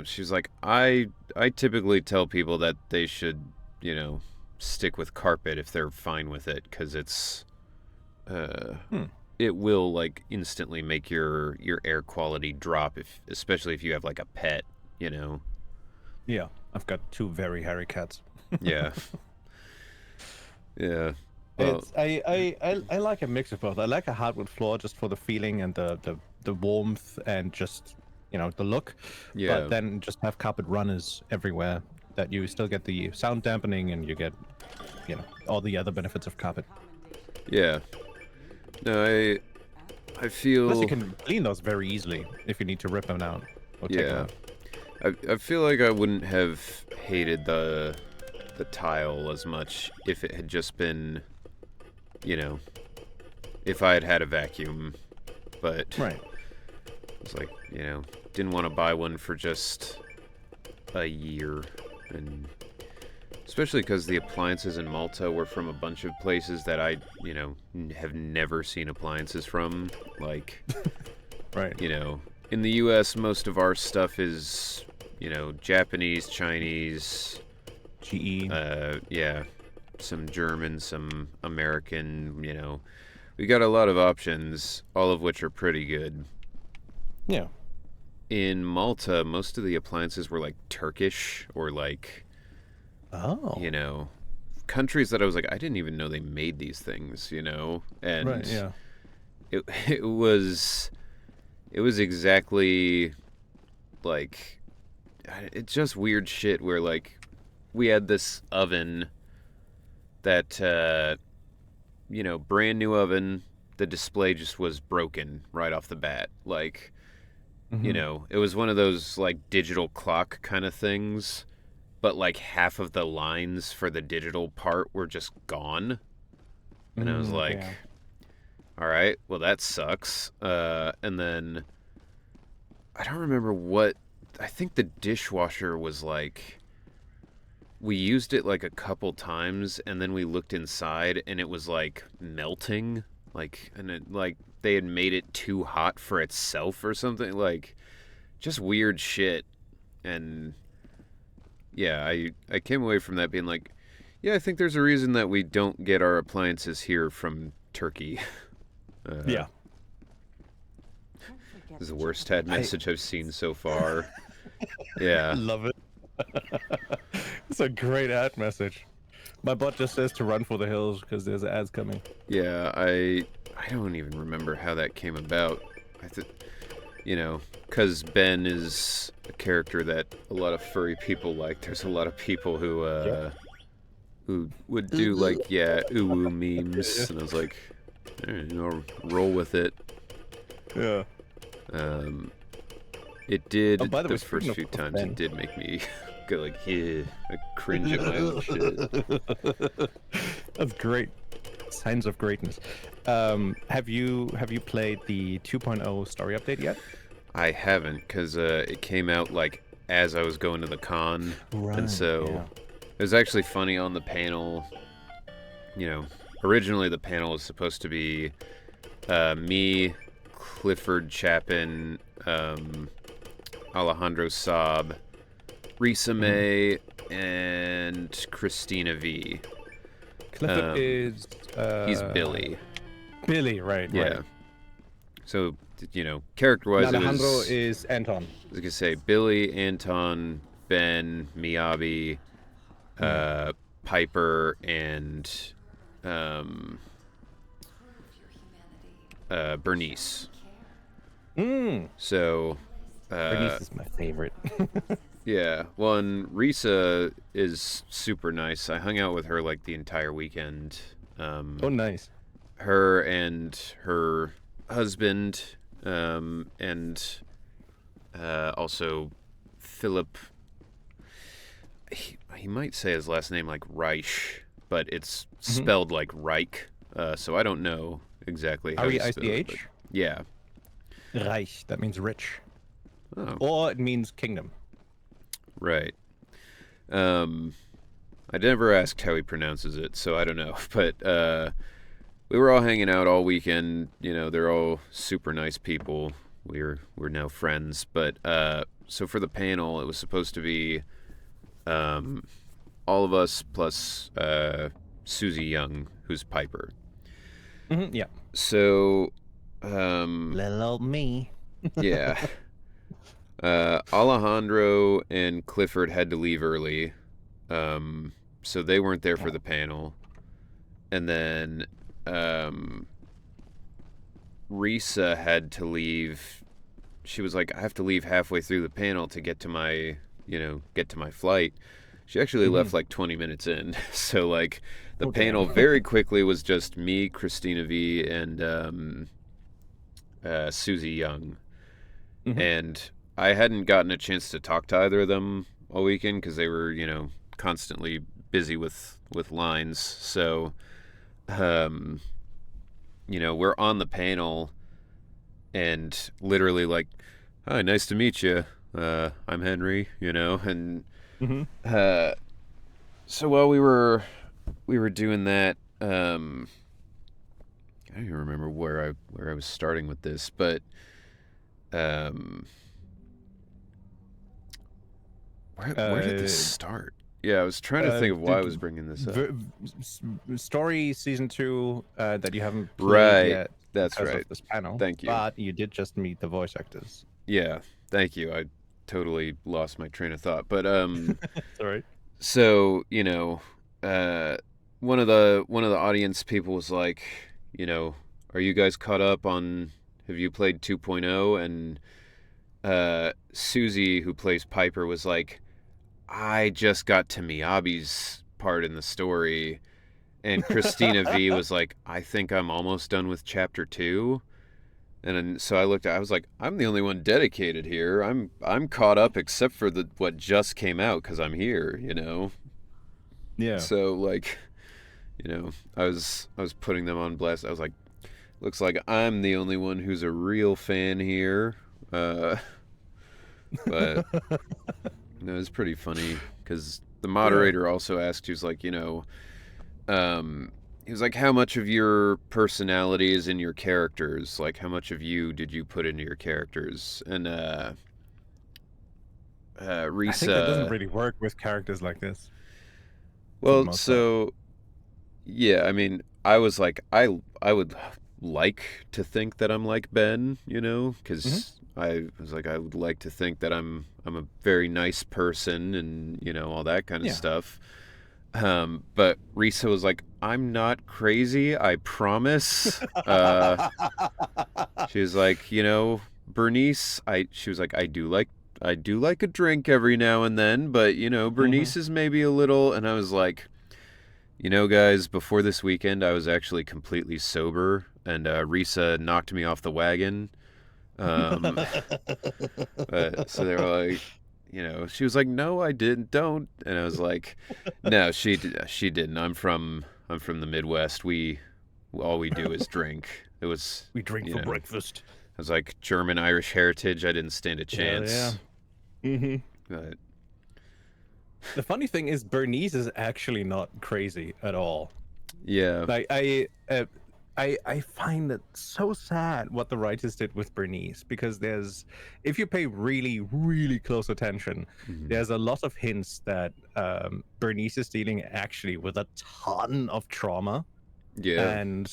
she was like, I typically tell people that they should stick with carpet if they're fine with it, because uh, Hmm. it will like instantly make your air quality drop, especially if you have like a pet, you know. Yeah. I've got two very hairy cats. Yeah. Yeah. Well, It's I like a mix of both. I like a hardwood floor just for the feeling and the warmth and just the look. yeah. But then just have carpet runners everywhere that you still get the sound dampening and you get all the other benefits of carpet. Yeah. No, I Plus feel you can clean those very easily if you need to rip them out or take them yeah. out. I feel like I wouldn't have hated the tile as much if it had just been, if I had had a vacuum, but Right. it's like, didn't want to buy one for just a year, and especially because the appliances in Malta were from a bunch of places that I, have never seen appliances from. Like, Right. in the U.S., most of our stuff is, Japanese, Chinese, GE. yeah, some German, some American, We got a lot of options, all of which are pretty good. Yeah. In Malta, most of the appliances were like Turkish or like, Oh. Countries that I was like, I didn't even know they made these things, and Right. Yeah. it it was exactly like, it's just weird shit where like we had this oven that brand new oven, the display just was broken right off the bat, like, it was one of those like digital clock kind of things, but like half of the lines for the digital part were just gone. And I was like, Yeah. all right, well, that sucks. And then I don't remember what, I think the dishwasher was like, we used it like a couple times, and then we looked inside and it was like melting, like, and it like they had made it too hot for itself or something, like just weird shit. And yeah, I came away from that being like, yeah, I think there's a reason that we don't get our appliances here from Turkey. Yeah. This is the worst ad message I've seen so far. Yeah. Love it. It's a great ad message. My bot just says to run for the hills because there's ads coming. Yeah, I don't even remember how that came about. Because Ben is a character that a lot of furry people like. There's a lot of people who would do like, ooh memes, and I was like, roll with it. Yeah. It did, Oh, by the way, the first speaking few of times, Ben. it did make me go like, yeah, I cringe at my own shit. That's great. Signs of greatness. Have you played the 2.0 story update yet? I haven't, because it came out like as I was going to the con, and so it was actually funny on the panel. Originally the panel was supposed to be me, Clifford Chapin, Alejandro Saab, Risa May, and Christina V. Clifford Um, is He's Billy. Billy, right? Yeah. Right. So, character-wise, And it Alejandro was, is Anton. I was gonna say Billy, Anton, Ben, Miyabi, Piper, and um, Bernice. Mm. So, Bernice is my favorite. yeah. Well, and Risa is super nice. I hung out with her like the entire weekend. Oh, nice. Her and her husband, and also Philip. He might say his last name like Reich, but it's spelled like Reich. So I don't know exactly how to spell it. R-E-I-C-H? Yeah. Reich. That means rich. Oh, Or it means kingdom. right. I never asked how he pronounces it, so I don't know. But we were all hanging out all weekend. They're all super nice people. We're now friends. But so for the panel, it was supposed to be all of us plus Susie Young, who's Piper. Yeah. So Little old me. yeah. Alejandro and Clifford had to leave early, so they weren't there for the panel. And then Risa had to leave. She was like, I have to leave halfway through the panel to get to my flight. She actually left like 20 minutes in. So like the panel very quickly was just me, Christina V, and Susie Young. And I hadn't gotten a chance to talk to either of them all weekend because they were, constantly busy with lines. So, we're on the panel and literally like, hi, nice to meet you. I'm Henry, and so while we were doing that, I don't even remember where I was starting with this, but where did this start? Yeah, I was trying to think of why I was bringing this up. Story season 2 that you haven't played Right, yet. that's because right. Of this panel. Thank you. But you did just meet the voice actors. Yeah, thank you. I totally lost my train of thought, but That's all right. so one of the audience people was like, are you guys caught up on? Have you played 2.0? And Susie, who plays Piper, was like, I just got to Miyabi's part in the story. And Christina V was like, I think I'm almost done with chapter 2. And then, so I was like, I'm the only one dedicated here. I'm caught up except for what just came out because I'm here, Yeah. So like, I was putting them on blast. I was like, looks like I'm the only one who's a real fan here. But it's pretty funny because the moderator also asked, he was like, he was like, how much of your personality is in your characters? Like, how much of you did you put into your characters? And Risa, I think that doesn't really work with characters like this. Well, so yeah, I mean, I was like, I would like to think that I'm like Ben, because I was like, I would like to think that I'm a very nice person and all that kind of stuff. But Risa was like, I'm not crazy, I promise. She was like, Bernice, she was like, I do like a drink every now and then, but Bernice is maybe a little. And I was like, guys, before this weekend I was actually completely sober, and Risa knocked me off the wagon. So they were like, she was like, no, I don't. And I was like, no, she didn't. I'm from the Midwest. All we do is drink. It was, we drink for breakfast. I was like, German Irish heritage. I didn't stand a chance. Yeah. But the funny thing is, Bernice is actually not crazy at all. yeah, Like I find it so sad what the writers did with Bernice, because if you pay really, really close attention, Mhm. there's a lot of hints that Bernice is dealing actually with a ton of trauma, Yeah. and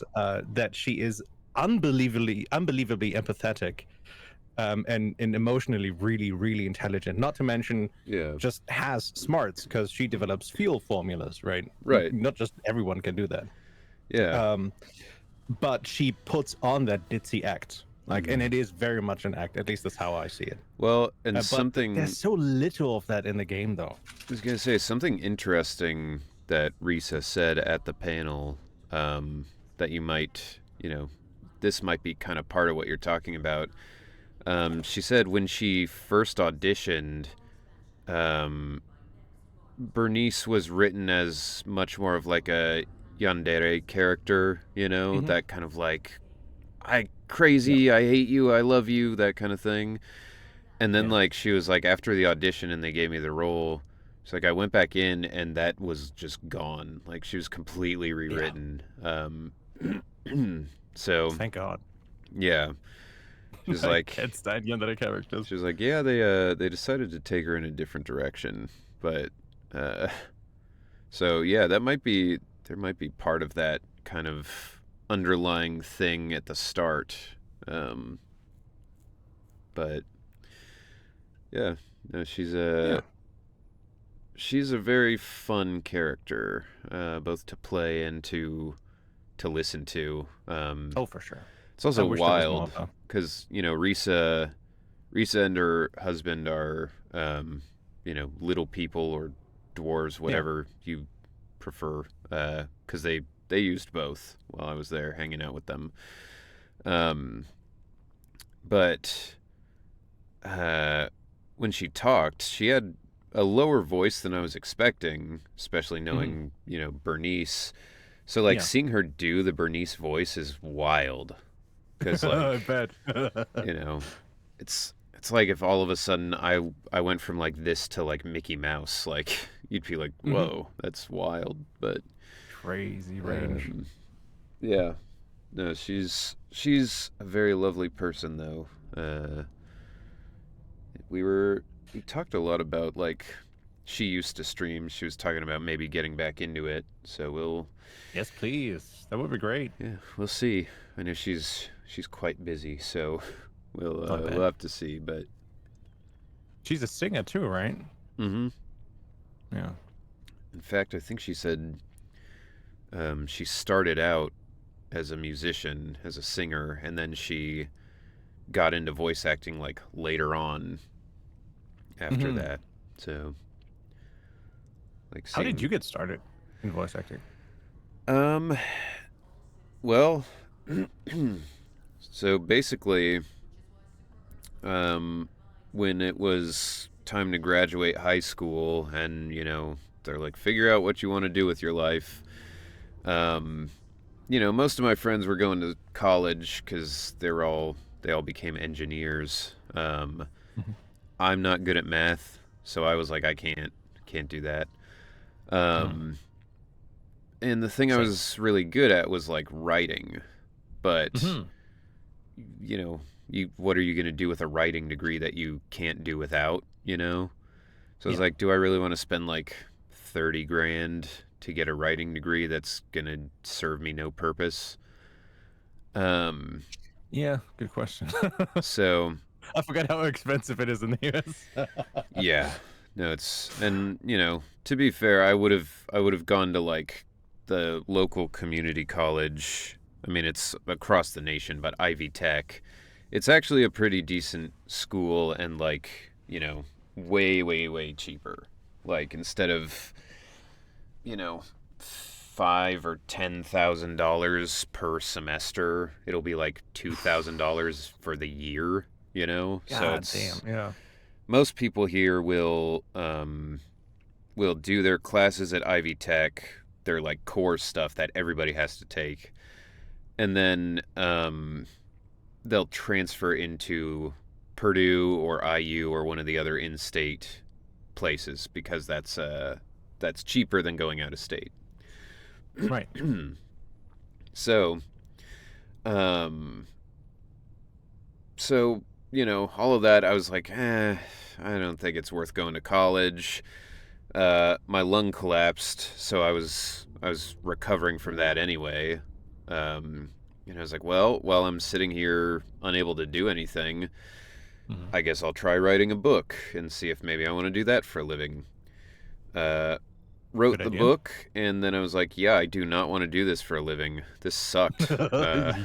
that she is unbelievably empathetic, and emotionally really, really intelligent. Not to mention, Yeah. just has smarts because she develops fuel formulas, right? Right. Not just everyone can do that. Yeah. Um, but she puts on that ditzy act, and Mhm. it is very much an act. At least that's how I see it. Well, and But something there's so little of that in the game, though. I was gonna say something interesting that Risa said at the panel, that you might, this might be kind of part of what you're talking about. She said when she first auditioned, um, Bernice was written as much more of like a yandere character, Hmm. that kind of like, I Yeah, crazy, I hate you, I love you, that kind of thing. And then yeah, like she was like after the audition and they gave me the role, she's like I went back in and that was just gone. Like she was completely yeah. rewritten. So Thank God. yeah, she was I like can't stand younger characters. yeah they decided to take her in a different direction, but uh, so yeah that might be there might be part of that kind of underlying thing at the start, um, but yeah no Yeah. she's a very fun character, both to play and to listen to. Oh, for sure. It's I also wish there was more wild of her. because Risa and her husband are little people or dwarves, Yeah. whatever you prefer, because they used both while I was there hanging out with them. Um, but when she talked, she had a lower voice than I was expecting, especially Hmm. knowing, Bernice. So like Yeah. seeing her do the Bernice voice is wild cuz like, I bet. you know, it's like if all of a sudden I went from like this to like Mickey Mouse, like you'd be like, Hmm. "Whoa, that's wild." But Crazy range. um yeah. No, she's a very lovely person though. We talked a lot about like she used to stream. She was talking about maybe getting back into it. So Yes, please. That would be great. we'll see. I know she's quite busy, so I we'll bet. have to see. But She's a singer too, right? hmm Yeah. in fact, I think she said she started out as a musician, as a singer, and then she got into voice acting like later on after Hmm. that. So like How did you seeing get started in voice acting? um well so basically, um, when it was time to graduate high school, and they're like, figure out what you want to do with your life. Um, most of my friends were going to college because they all became engineers. Mhm. I'm not good at math, so I was like, I can't do that. Mm. Um, and the thing I Same. was really good at was like writing, but Hmm. you know, what are you going to do with a writing degree that you can't do without, So I was Yeah. like, do I really want to spend like 30 grand to get a writing degree that's going to serve me no purpose? Um, Yeah. Good question. so I forgot how expensive it is in the US. yeah, no, and to be fair, I would have gone to like the local community college. I mean, it's across the nation, but Ivy Tech. It's actually a pretty decent school and like, way, way, way cheaper. Like instead of, $5,000 or $10,000 per semester, it'll be like $2,000 for the year, So God it's damn. Yeah. most people here will do their classes at Ivy Tech, their like core stuff that everybody has to take, and then they'll transfer into Purdue or IU or one of the other in-state places because that's cheaper than going out of state. Right. So Um, so, all of that, I was like, I don't think it's worth going to college. My lung collapsed, so I was recovering from that anyway. And I was like, well, while I'm sitting here unable to do anything, Mhm. I guess I'll try writing a book and see if maybe I want to do that for a living. Uh, Wrote Good the idea. book, and then I was like, yeah, I do not want to do this for a living. This sucked. Because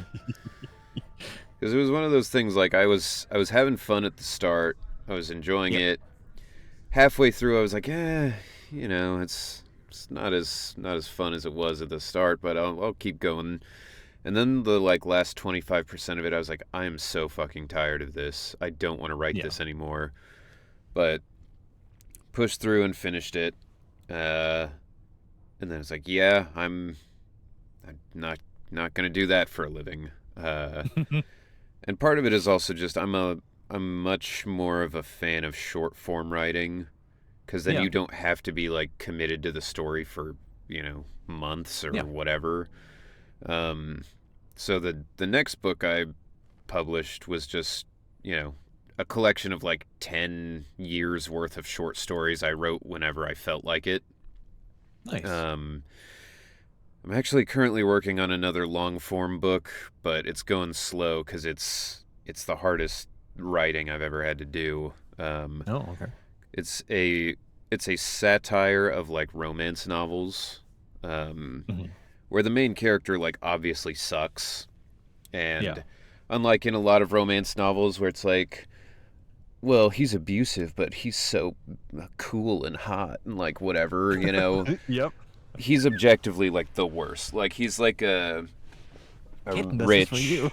it was one of those things, like, I was having fun at the start. I was enjoying Yep. it. Halfway through, I was like, it's not as fun as it was at the start, but I'll keep going. And then the like last 25% of it, I was like, I am so fucking tired of this. I don't want to write Yeah. this anymore. But pushed through and finished it. Uh, and then it's like, yeah, I'm not gonna do that for a living. And part of it is also just I'm much more of a fan of short form writing, because then Yeah. you don't have to be like committed to the story for months or Yeah. whatever. Um, so the next book I published was just a collection of like 10 years worth of short stories I wrote whenever I felt like it. Nice. Um, I'm actually currently working on another long form book, but it's going slow because it's the hardest writing I've ever had to do. Oh, okay. It's a satire of like romance novels, um, Mhm. where the main character like obviously sucks, Yeah. and unlike in a lot of romance novels where it's like, well, he's abusive, but he's so cool and hot and like whatever, Yep. he's objectively like the worst. Like he's like a Kitten, this is for you.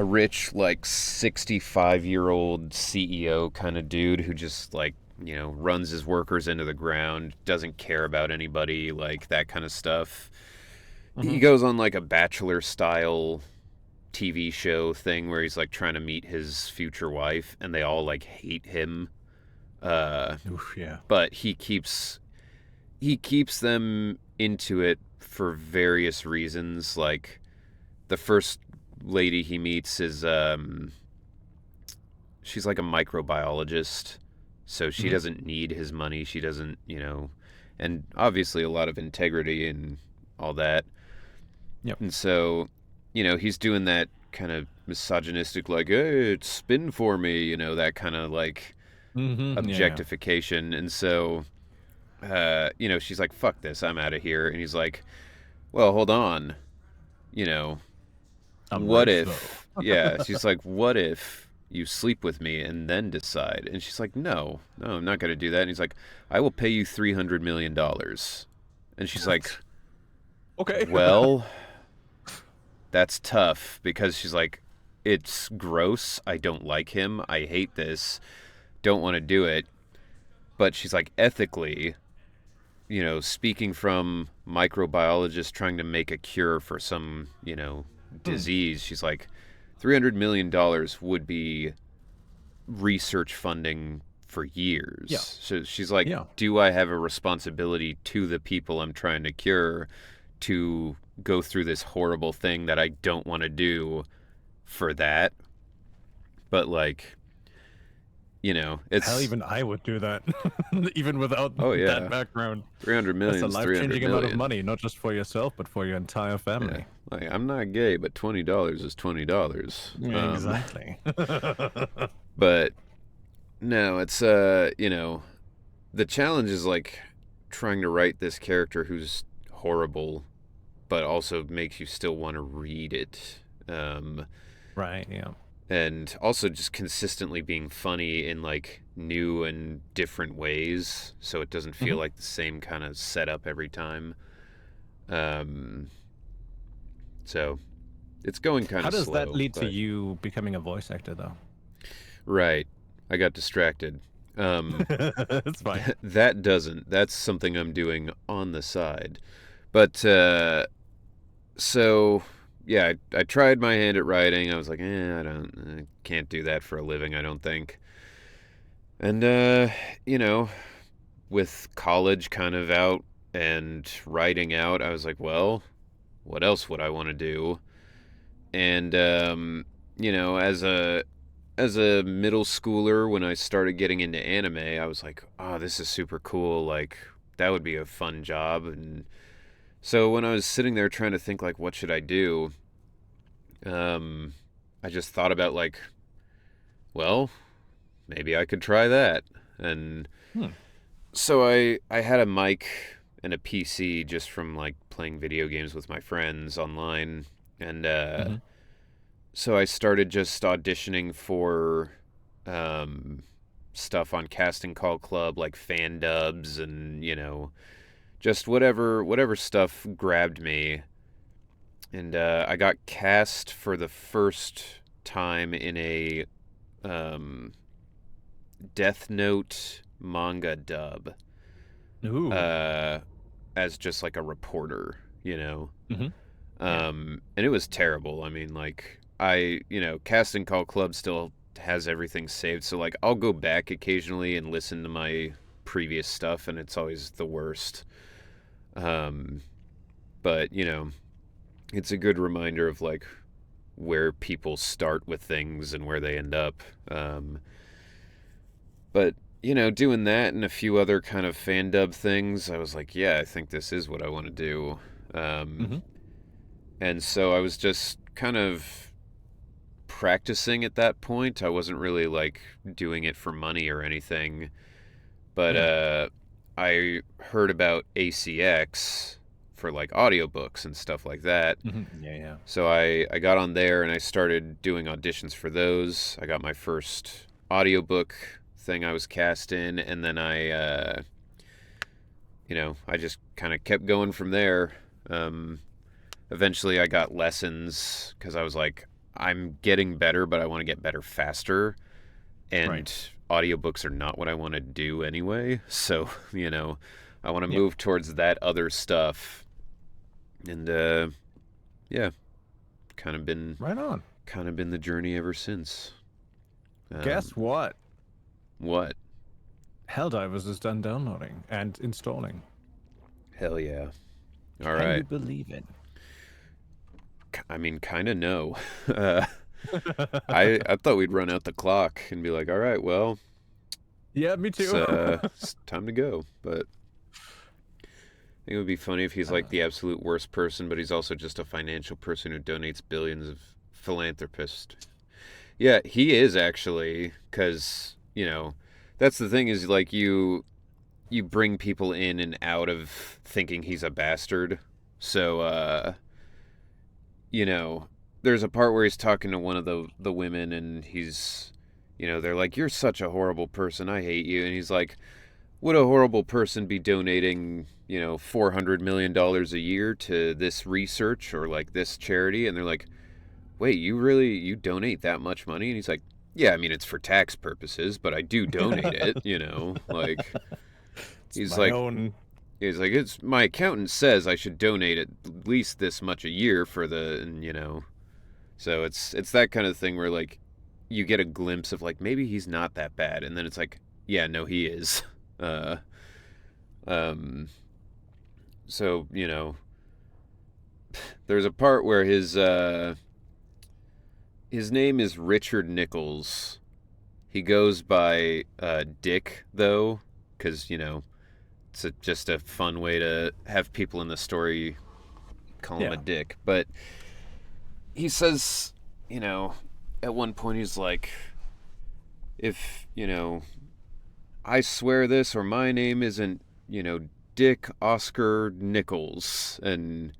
rich like 65-year-old CEO kind of dude who just like runs his workers into the ground, doesn't care about anybody, like that kind of stuff. He Mhm. goes on like a bachelor style TV show thing where he's like trying to meet his future wife, and they all like hate him. Oof, yeah. But he keeps them into it for various reasons. Like the first lady he meets is she's like a microbiologist, so she Mhm. doesn't need his money. She doesn't, and obviously a lot of integrity and all that. Yep. And so, he's doing that kind of misogynistic, like, hey, it's spin for me, that kind of like Mhm. Yeah, yeah. objectification. And so, she's like, fuck this, I'm out of here. And he's like, well, hold on, you know, I'm what rich though. if, yeah, she's like, what if you sleep with me and then decide? And she's like, no, I'm not going to do that. And he's like, I will pay you $300 million. And she's like, What? Okay. well, that's tough, because she's like, it's gross. I don't like him. I hate this. Don't want to do it. But she's like, ethically, speaking from microbiologists trying to make a cure for some, Hmm. disease, she's like, $300 million would be research funding for Yeah. years. So she's like, Yeah. do I have a responsibility to the people I'm trying to cure to go through this horrible thing that I don't want to do for that? But like, Hell, it's even I would do that, even without oh that yeah, background. 300 That's a million is 300 life-changing amount of million. money, not just for yourself, but for your entire Yeah, family. like I'm not gay, but $20 is $20. Exactly. But no, it's the challenge is like trying to write this character who's horrible, but also makes you still want to read it. Right. Yeah. And also just consistently being funny in like new and different ways, so it doesn't feel Mhm. like the same kind of setup every time. Um, so it's going kind How of does that slow, lead to but you becoming a voice actor, though? right, I got distracted. It's fine. That doesn't. That's something I'm doing on the side. But so yeah, I tried my hand at writing. I was like, I can't do that for a living, I don't think. And you know, with college kind of out and writing out, I was like, well, what else would I want to do? And as a middle schooler, when I started getting into anime, I was like, oh, this is super cool. Like, that would be a fun job. And so when I was sitting there trying to think, like, what should I do? I just thought about, like, well, maybe I could try that. And Hmm. so I had a mic and a PC just from, like, playing video games with my friends online. And, Mm-hmm. so I started just auditioning for um, stuff on Casting Call Club, like fan dubs and just whatever stuff grabbed me. And I got cast for the first time in a um, Death Note manga dub Ooh. uh, as just like a reporter. Mm-hmm. Yeah. And it was terrible. I mean, like, Casting Call Club still has everything saved, so, like, I'll go back occasionally and listen to my previous stuff, and it's always the worst. Um, but, it's a good reminder of, like, where people start with things and where they end up. But, doing that and a few other kind of fan dub things, I was like, yeah, I think this is what I want to do. Mm-hmm. And so I was just kind of practicing at that point. I wasn't really like doing it for money or anything. But Yeah. I heard about ACX for like audiobooks and stuff like that. Mm-hmm. Yeah. Yeah. So I got on there and I started doing auditions for those. I got my first audiobook thing I was cast in, and then I just kind of kept going from there. Eventually I got lessons because I was like, I'm getting better, but I want to get better faster. And Right. audiobooks are not what I want to do anyway. So, I want to Yeah. move towards that other stuff. And yeah, kind of been Right on. the journey ever since. Guess what? What? Helldivers is done downloading and installing. Hell yeah. All Can you right. believe it? I mean, kind of no. uh, I thought we'd run out the clock and be like, all right, well, Yeah, me it's, too. it's time to go. But I think it would be funny if he's like the absolute worst person, but he's also just a financial person who donates billions of philanthropist. Yeah, he is actually, because, that's the thing is like you bring people in and out of thinking he's a bastard. So, there's a part where he's talking to one of the women and they're like, you're such a horrible person. I hate you. And he's like, would a horrible person be donating, $400 million a year to this research or like this charity? And they're like, wait, you donate that much money? And he's like, yeah, I mean, it's for tax purposes, but I do donate it, like, he's My like, own. it's my accountant says I should donate at least this much a year for so it's that kind of thing where like you get a glimpse of like maybe he's not that bad, and then it's like, yeah, no, he is. Uh, um, so there's a part where his name is Richard Nichols. He goes by Dick though, because it's just a fun way to have people in the story call him a dick. But he says, at one point he's like, if, I swear this or my name isn't, Dick Oscar Nichols. And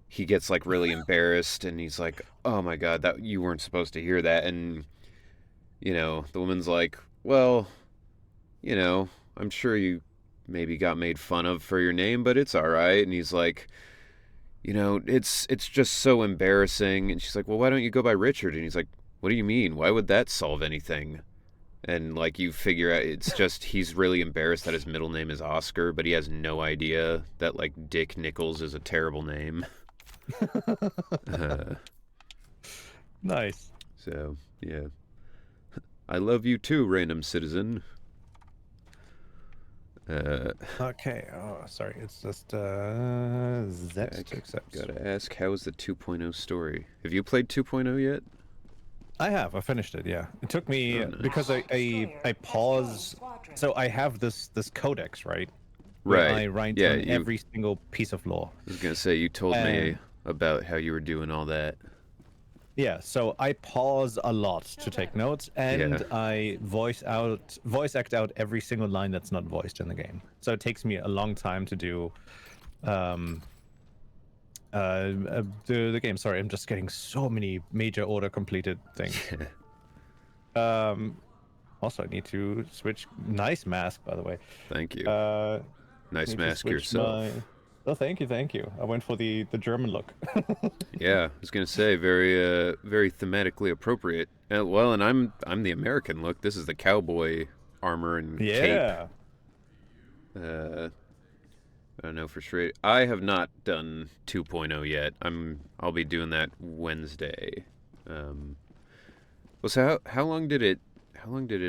he gets like really embarrassed and he's like, oh my God, that you weren't supposed to hear that. And, the woman's like, well, I'm sure you maybe got made fun of for your name, but it's all right. And he's like, it's just so embarrassing. And she's like, well, why don't you go by Richard? And he's like, what do you mean? Why would that solve anything? And like you figure out it's just he's really embarrassed that his middle name is Oscar, but he has no idea that like Dick Nichols is a terrible name. Nice. So yeah, I love you too, random citizen. Okay. Oh, sorry. It's just Z to accept. Gotta ask, how is the 2.0 story? Have you played 2.0 yet? I have. I finished it. Yeah. It took me Oh, nice. because I pause. So I have this codex, right? Where Right. I write Yeah, down every single piece of lore. I was gonna say, you told me And about how you were doing all that. yeah, so I pause a lot to take notes, and Yeah. I voice act out every single line that's not voiced in the game. So it takes me a long time to do the game. Sorry, I'm just getting so many major order completed things. Also, I need to switch. Nice mask, by the way. Thank you. Nice Need to mask switch yourself. my. Oh, thank you, thank you. I went for the German look. Yeah, I was gonna say very thematically appropriate. Well, and I'm the American look. This is the cowboy armor and cape. Yeah. I don't know for sure. I have not done 2.0 yet. I'll be doing that Wednesday. Well, so how long did it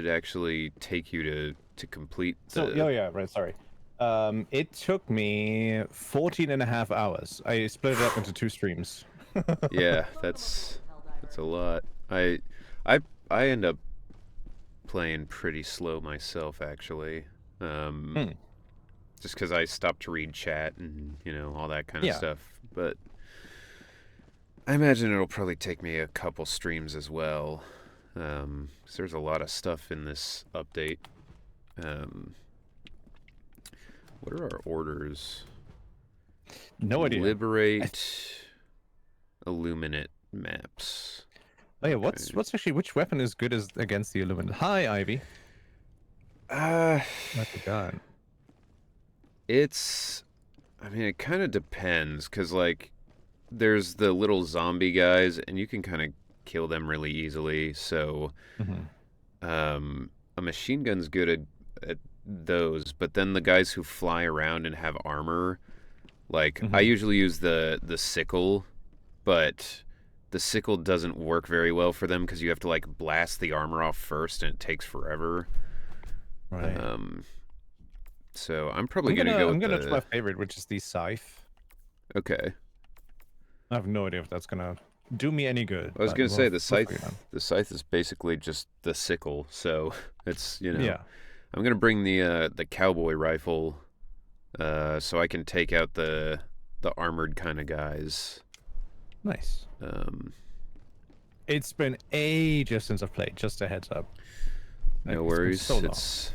actually take you to complete the? So, oh yeah, right. Sorry. It took me 14 and a half hours. I split it up into 2 streams. Yeah, that's a lot. I end up playing pretty slow myself, actually. Just because I stopped to read chat and all that kind of Yeah. stuff. But I imagine it'll probably take me a couple streams as well. 'Cause there's a lot of stuff in this update. What are our orders? No idea. Liberate Illuminate maps. Oh yeah, Okay. what's actually which weapon is good as against the Illuminate? Hi, Ivy. Uh, I forgot. I mean, it kind of depends, because, like, there's the little zombie guys, and you can kind of kill them really easily, so, a machine gun's good at those, but then the guys who fly around and have armor, like, I usually use the sickle, but the sickle doesn't work very well for them, because you have to, like, blast the armor off first, and it takes forever. Right. So I'm probably gonna go with I'm gonna try my favorite, which is the scythe. Okay. I have no idea if that's gonna do me any good. I was but gonna say we'll figure it out. the scythe is basically just the sickle, so it's Yeah. I'm gonna bring the cowboy rifle, so I can take out the armored kind of guys. Nice. It's been ages since I've played. Just a heads up. No It's been worries. so long. It's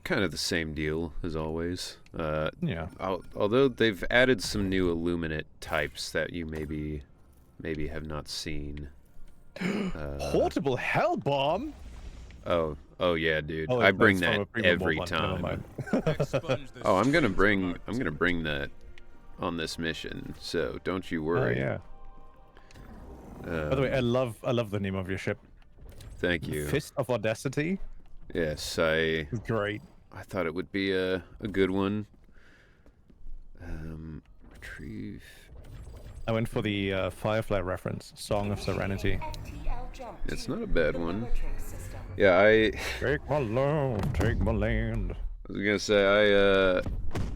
kind of the same deal as always. Yeah. Although they've added some new Illuminate types that you maybe have not seen. Portable hell bomb. Oh yeah, dude. Oh, I bring that's from that a pre-mobile every one. Never time. mind. Oh, I'm gonna bring that on this mission, so don't you Oh worry. yeah. By the way, I love the name of your ship. Thank you. Fist of Audacity. Yes, I Great. thought it would be a good one. Retrieve. I went for the Firefly reference, Song of Serenity. It's not a bad one. Yeah, I Take my love, take my land. was gonna say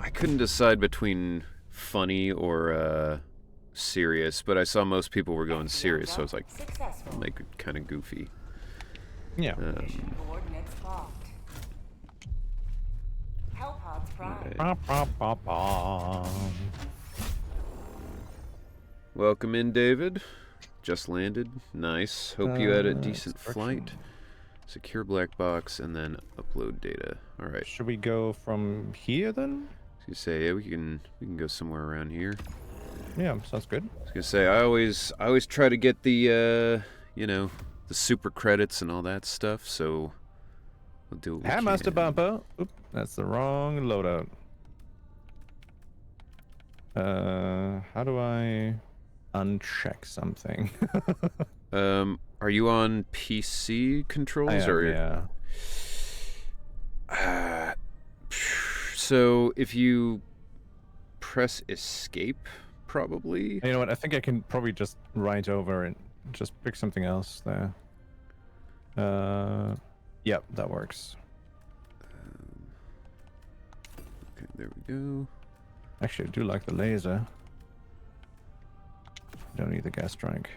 I couldn't decide between funny or serious, but I saw most people were going serious, so I was like, I'll make it kind of goofy. Yeah. Alright. Ba, ba, ba, ba. Welcome in, David. Just landed. Nice. Hope you had a decent instruction. flight. Secure black box and then upload data. All right. Should we go from here then? So you say, yeah, we can go somewhere around here. Yeah, sounds good. I was gonna say, I always try to get the the super credits and all that stuff. So we'll do what we Master can. Bumper. Oop, that's the wrong loadout. How do I uncheck something? Are you on PC controls I am, or? yeah. So if you press escape, probably. You know what? I think I can probably just write over and just pick something else there. Yep, that works. There we go. Actually, I do like the laser. Don't need the gas strike.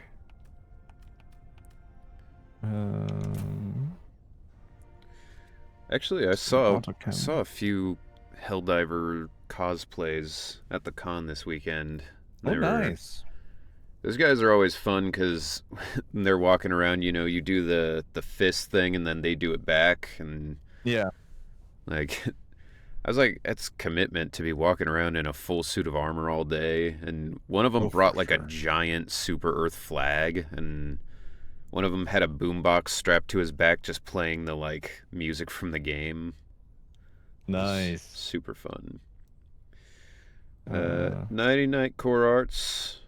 Actually, I saw autocannon. a few Helldiver cosplays at the con this weekend. Oh, nice. Those guys are always fun because they're walking around. You know, you do the fist thing, and then they do it back, and Yeah. like. I was like, that's commitment to be walking around in a full suit of armor all day. And one of them brought like a giant super Earth flag, and one of them had a boombox strapped to his back, just playing the like music from the game. Nice. Super fun. Nighty night, Core Arts.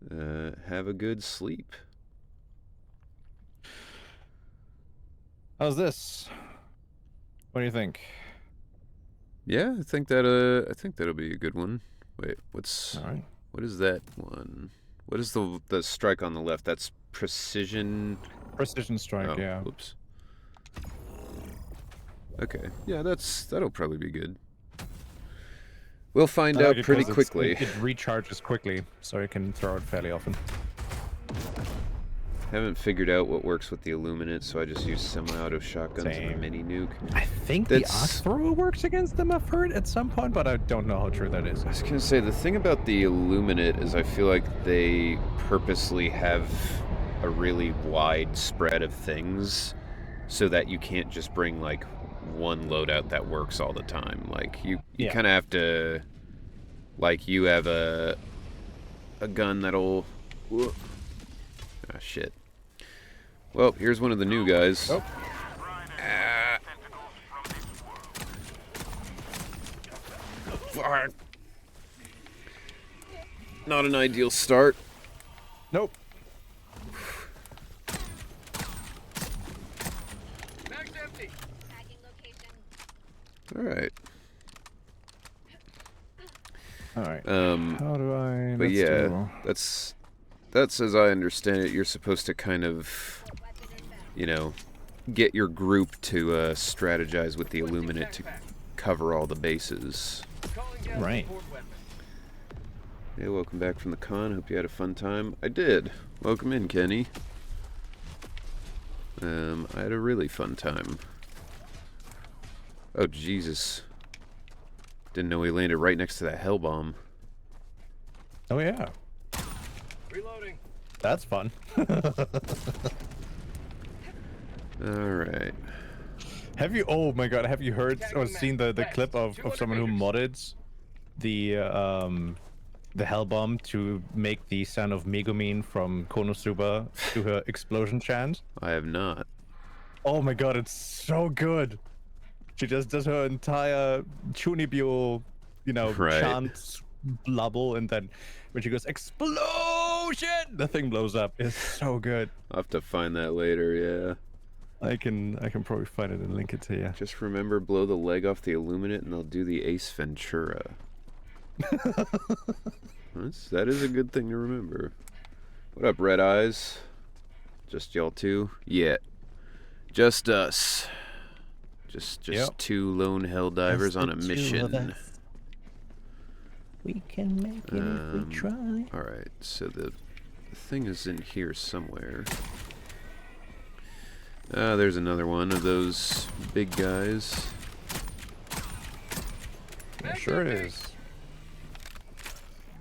Have a good sleep. How's this? What do you think? Yeah, I think that'll be a good one. Wait, All right. what is that one? What is the strike on the left? That's precision. Precision strike. Oh, Yeah. Whoops. Okay. Yeah, that'll probably be good. We'll find out pretty quickly. It recharges quickly, so you can throw it fairly often. Haven't figured out what works with the Illuminate, so I just use semi-auto shotguns and a mini nuke. I think the arc thrower works against them, I've heard at some point, but I don't know how true that is. I was gonna say, the thing about the Illuminate is I feel like they purposely have a really wide spread of things so that you can't just bring like one loadout that works all the time. Like you kind of have to, like, you have a gun that'll. Ah, shit. Well, here's one of the new guys. Oh. Fuck. Not an ideal start. Nope. Alright. Alright. How do I... But yeah, that's as I understand it, you're supposed to kind of, you know, get your group to strategize with the Illuminate to cover all the bases. Right. Hey, welcome back from the con. Hope you had a fun time. I did. Welcome in, Kenny. I had a really fun time. Oh, Jesus. Didn't know he landed right next to that hell bomb. Oh, yeah. Reloading. That's fun. Alright. Have you... Oh, my God. Have you heard or seen the clip of someone who modded the hell bomb to make the sound of Megumin from Konosuba to her explosion chant? I have not. Oh, my God. It's so good. She just does her entire Chunibyo, you know, chant blubble, and then when she goes explosion, the thing blows up. It's so good. I'll have to find that later, yeah. I can probably find it and link it to you. Just remember, blow the leg off the Illuminate and they'll do the Ace Ventura. That is a good thing to remember. What up, Red Eyes? Just y'all two? Yeah. Just us. Just two lone Helldivers on a mission. We can make it if we try. Alright, so the thing is in here somewhere. There's another one of those big guys. Yeah, sure it is.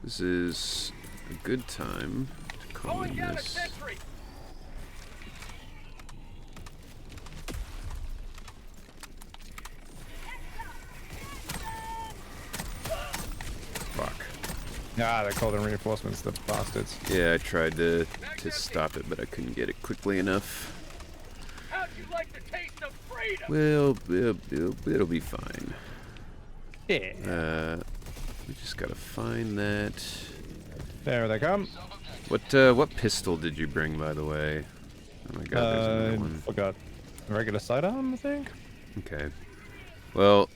This is a good time to call in this. Fuck. Ah, they called in reinforcements, the bastards. Yeah, I tried to stop it, but I couldn't get it quickly enough. How'd you like the taste of freedom? Well, it'll be fine. Yeah. We just gotta find that. There they come. What pistol did you bring, by the way? Oh my God, there's another one. Forgot. A regular sidearm, I think. Okay. Well,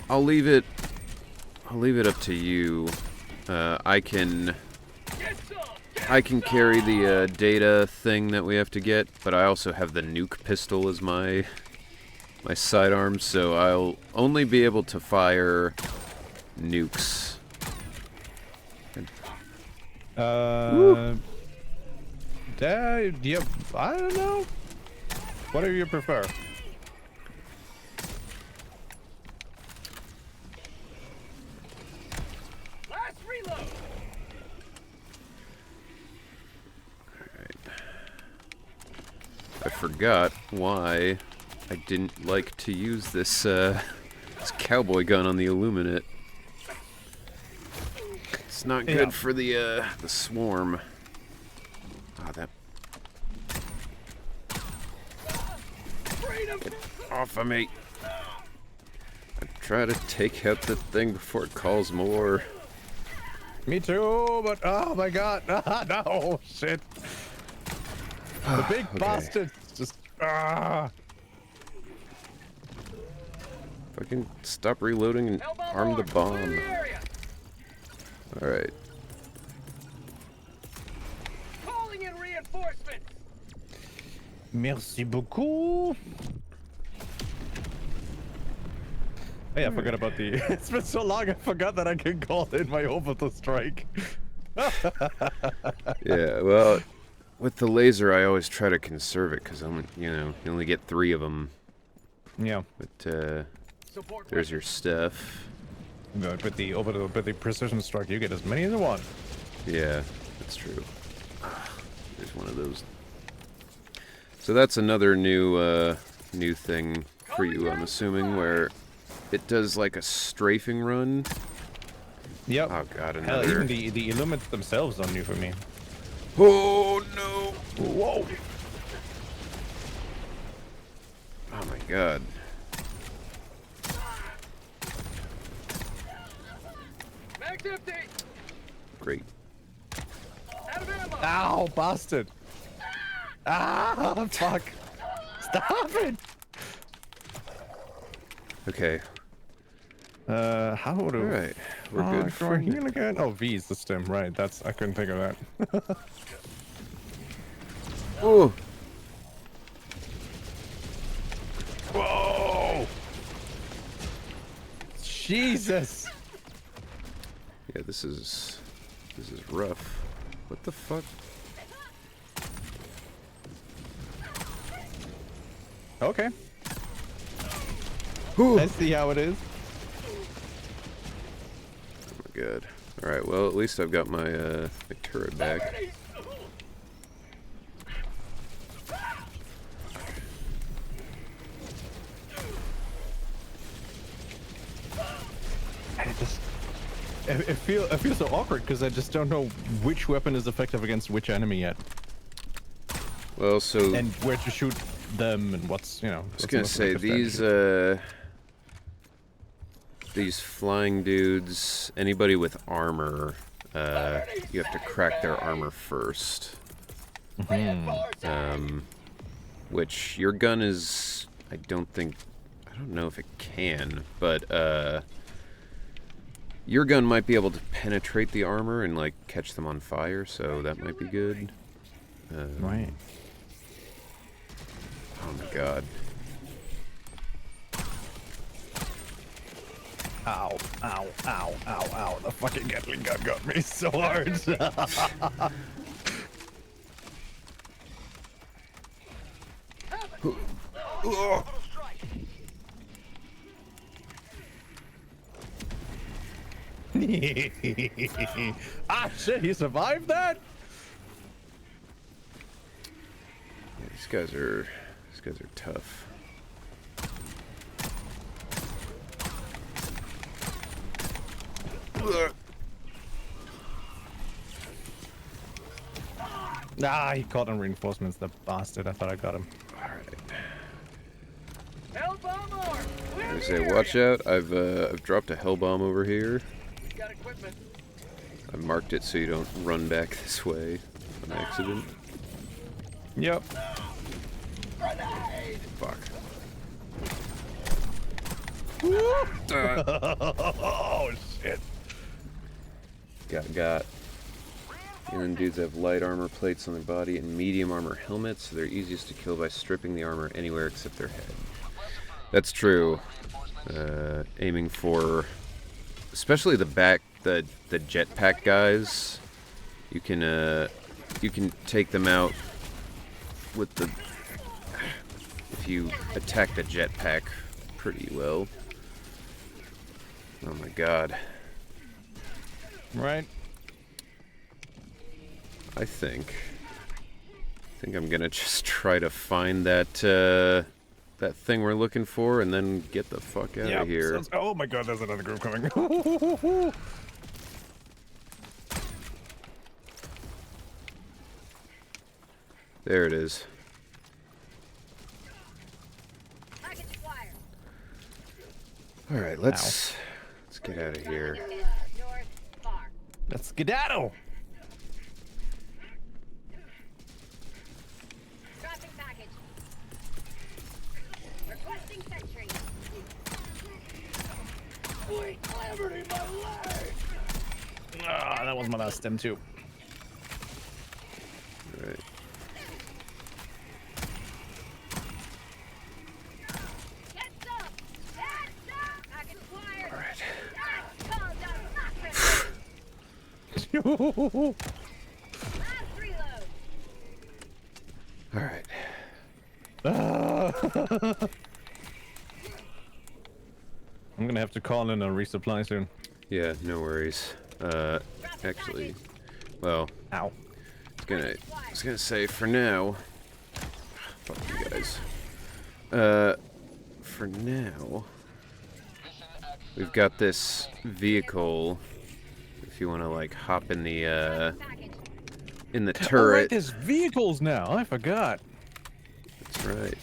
I'll leave it up to you. I can carry the data thing that we have to get, but I also have the nuke pistol as my my sidearms, so I'll only be able to fire nukes. Yeah, I don't know. Whatever you prefer. Last reload. I forgot why I didn't like to use this this cowboy gun on the Illuminate. It's not good for the swarm. Ah, that. Freedom. Get off of me! I try to take out the thing before it calls more. Me too, but oh my god. No, shit. The big bastard just If I can stop reloading and arm the bomb. Alright. Calling in reinforcements. Merci beaucoup. Hey, I forgot about the. It's been so long, I forgot that I can call in my orbital strike. Yeah, well, with the laser, I always try to conserve it because you only get 3 of them. Yeah. But there's your stuff. But with the orbital, with the precision strike, you get as many as you want. Yeah, that's true. There's one of those. So that's another new thing for you, I'm assuming, where it does like a strafing run. Yep. Oh god, Hell, another. even the Illumines themselves are new for me. Oh no! Whoa! Oh my god. Mag's empty. Great. Out of ammo. Ow, bastard! Ah, fuck! Stop it! Okay. How would All right. We're good for heal again. Oh, V is the stem, right? That's I couldn't think of that. Oh. Whoa! Jesus! Yeah, this is rough. What the fuck? Okay. Ooh. Let's see how it is. Oh my god. Alright, well, at least I've got my, my turret back. It feels so awkward because I just don't know which weapon is effective against which enemy yet, Well, so... and where to shoot them, and what's I was gonna say, these flying dudes, anybody with armor, you have to crack their armor first. Which your gun is, I don't know if it can, but your gun might be able to penetrate the armor and like catch them on fire, so that might be good. Right. Oh my god. Ow, ow, ow, ow, ow. The fucking Gatling gun got me so hard. Ah, shit, he survived that? Yeah, these guys are tough. Ah, he caught on reinforcements, the bastard. I thought I got him. Alright. Hell bomb arm. Clear I the say, area. watch out. I've dropped a hell bomb over here. We got equipment. I've marked it so you don't run back this way on accident. Yep. Fuck. Oh, shit. Got. Alien dudes have light armor plates on their body and medium armor helmets, so they're easiest to kill by stripping the armor anywhere except their head. That's true. Aiming for, especially the jetpack guys. You can take them out with the, if you attack the jetpack pretty well. Oh my god. Right. I think I'm gonna just try to find that that thing we're looking for and then get the fuck out of here. Oh my god, there's another group coming. There it is. All right, let's get out of here. Let's skedaddle. Dropping package. Requesting sentry. Fleet Liberty, my leg! Ah, that was my last stem too. All right. Get some! Get some! Package acquired! All right. Last reload! All right. I'm gonna have to call in a resupply soon. Yeah, no worries. Actually, well, Ow. I was gonna say for now. Fuck you guys. For now, we've got this vehicle. If you want to like hop in the Package. in the Oh, right, turret. there's vehicles now. I forgot. That's right.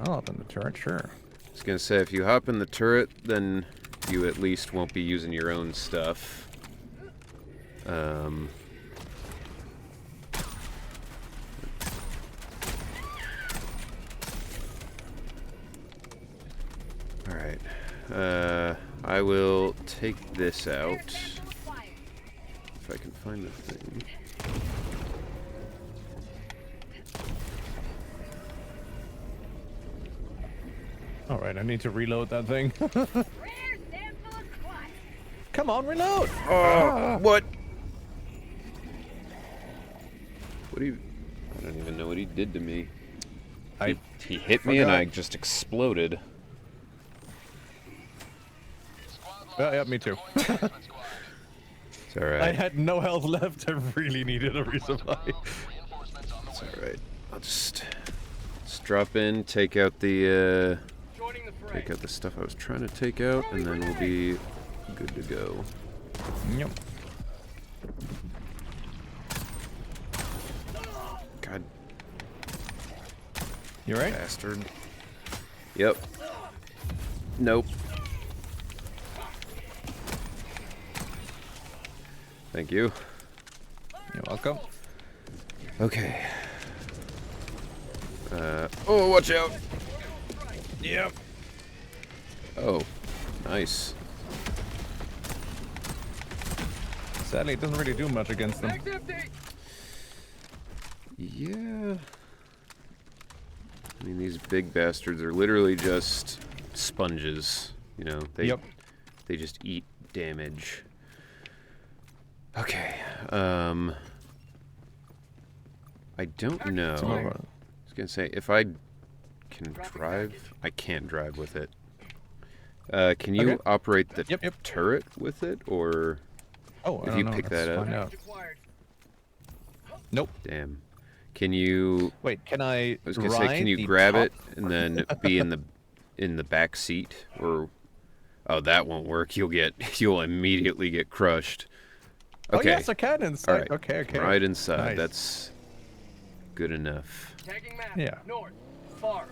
I'll hop in the turret, sure. I was gonna say if you hop in the turret, then you at least won't be using your own stuff. All right. I will take this out if I can find the thing. All right, I need to reload that thing. Rare sample of squat. Come on, reload. Oh, what? What do you? I don't even know what he did to me. He hit me and I just exploded. Yeah, me too. It's all right. I had no health left. I really needed a resupply. It's all right. I'll just drop in, take out the Joining the fray. stuff I was trying to take out, and then we'll be good to go. Yep. God You right? bastard. Yep. Nope. Thank you. You're welcome. Okay. Oh, watch out! Yep. Oh, nice. Sadly, it doesn't really do much against them. Mag's empty! Yeah. I mean, these big bastards are literally just sponges. You know, they just eat damage. Okay. I don't know. I was gonna say if I can drive, I can't drive with it. Can you operate the turret with it, or Oh, I if don't you know. pick Let's that up? find out. Acquired. Nope. Damn. Can you? Wait, can I? I was gonna say, can you grab it and then be in the back seat, or? Oh, that won't work. You'll immediately get crushed. Okay. Oh yes, I can inside. All right. Okay. Right inside. Nice. That's good enough. Tagging map. Yeah. North. Far.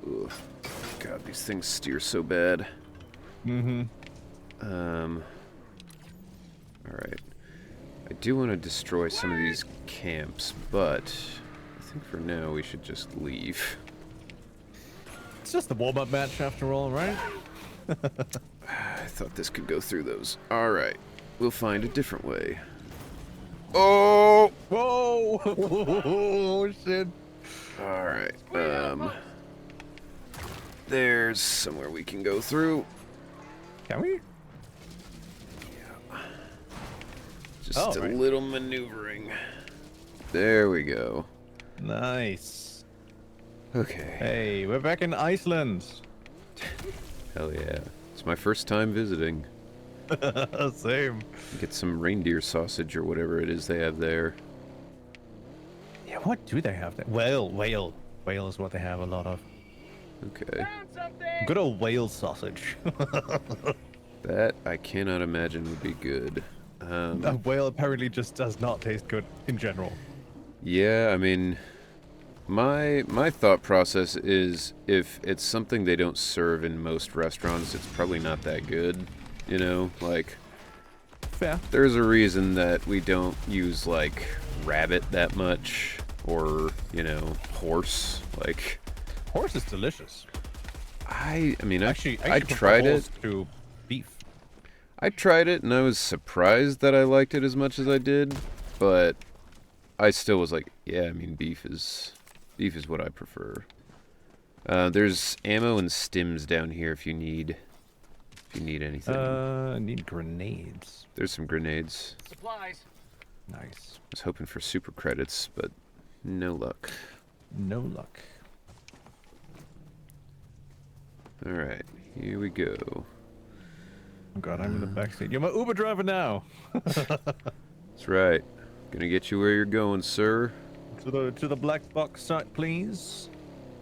Ugh. God, these things steer so bad. Mm-hmm. All right. I do want to destroy some of these camps, but I think for now we should just leave. It's just the warm-up match after all, right? I thought this could go through those. All right. We'll find a different way. Oh! Whoa! Oh shit! Alright, there's somewhere we can go through. Can we? Just a right. little maneuvering. There we go. Nice. Okay. Hey, we're back in Iceland. Hell yeah. It's my first time visiting. Same. Get some reindeer sausage or whatever it is they have there. Yeah, what do they have there? Whale. Whale is what they have a lot of. Okay. Found something. Good old whale sausage. That I cannot imagine would be good. A whale apparently just does not taste good in general. Yeah, I mean, my thought process is if it's something they don't serve in most restaurants, it's probably not that good. You know, like, Fair. there's a reason that we don't use, like, rabbit that much, or, you know, horse. Like, Horse is delicious. I mean, Actually, I prefer tried it. horse to beef. I tried it, and I was surprised that I liked it as much as I did, but I still was like, yeah, I mean, beef is what I prefer. There's ammo and stims down here if you need anything. I need grenades. There's some grenades. Supplies. Nice. I was hoping for super credits, but no luck. No luck. Alright, here we go. Oh god, I'm in the backseat. You're my Uber driver now. That's right. Gonna get you where you're going, sir. To the black box site, please.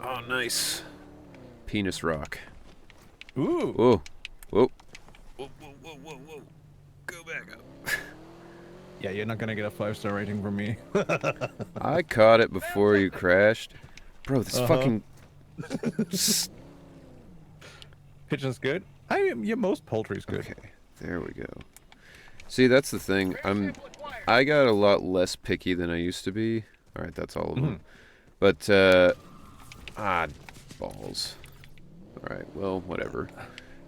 Oh, nice. Penis rock. Ooh. Whoa. Whoa. Whoa, whoa, whoa, whoa, whoa. Go back up. Yeah, you're not gonna get a 5-star rating from me. I caught it before you crashed. Bro, this fucking... Pigeon's good. Yeah, most poultry's good. Okay, there we go. See, that's the thing. Sample acquired. I got a lot less picky than I used to be. Alright, that's all of them. But, balls. Alright, well, whatever.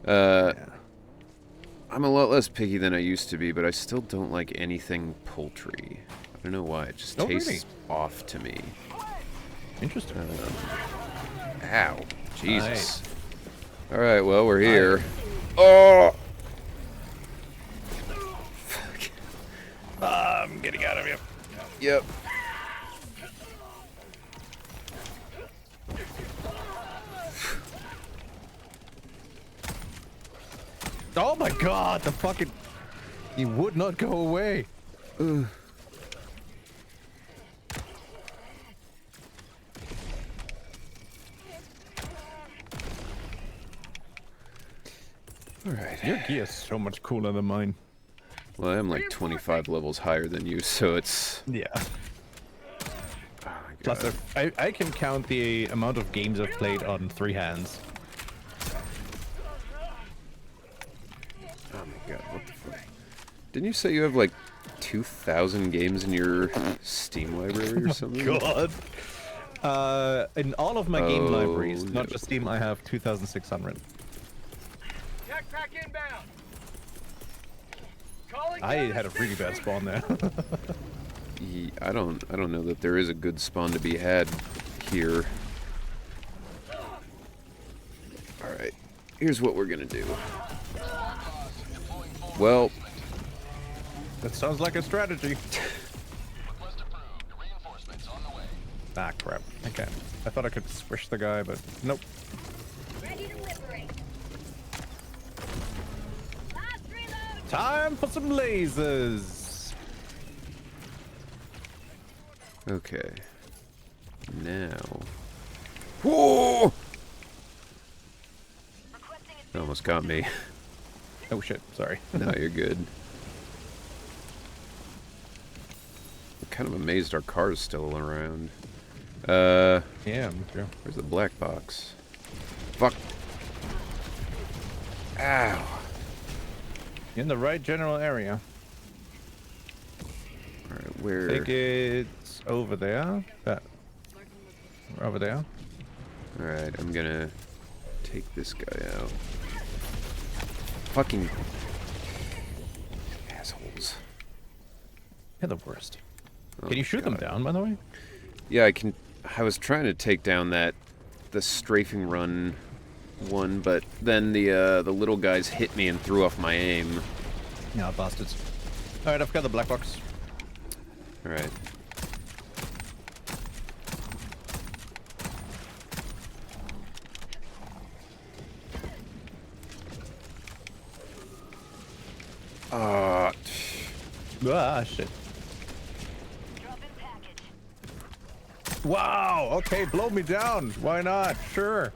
Yeah. I'm a lot less picky than I used to be, but I still don't like anything poultry. I don't know why. It just Oh, tastes really? off to me. Interesting. Ow. Jesus. Nice. Alright, well, we're here. Oh! Fuck. I'm getting out of here. Yep. Oh my god, the fucking... He would not go away. Alright. Your gear is so much cooler than mine. Well, I'm like 25 levels higher than you, so it's... Yeah. Oh my Plus, god. I can count the amount of games I've played on 3 hands. Oh my god, what the fuck? Didn't you say you have like 2,000 games in your Steam library or something? God. In all of my game Oh, libraries, not no. just Steam, I have 2,600. Jetpack inbound. Calling I down had a the really bad sentry. spawn there. I don't know that there is a good spawn to be had here. Alright, here's what we're gonna do. Well, That sounds like a strategy. Ah, crap. Okay. I thought I could squish the guy, but nope. Ready to liberate. Last reload. Time for some lasers. okay. Now. Whoa! That almost got me. Oh shit, sorry. No, you're good. I'm kind of amazed our car's still around. Yeah, me too. Where's the black box? Fuck. Ow. In the right general area. Alright, I where? think it's over there. Over there. Alright, I'm gonna take this guy out. Fucking assholes. They're the worst. Oh Can you shoot them God. down, by the way? Yeah, I can I was trying to take down the strafing run one, but then the little guys hit me and threw off my aim. Yeah, bastards. Alright, I've got the black box. All right. Ah, Ah, shit. Wow, okay, blow me down. Why not? Sure.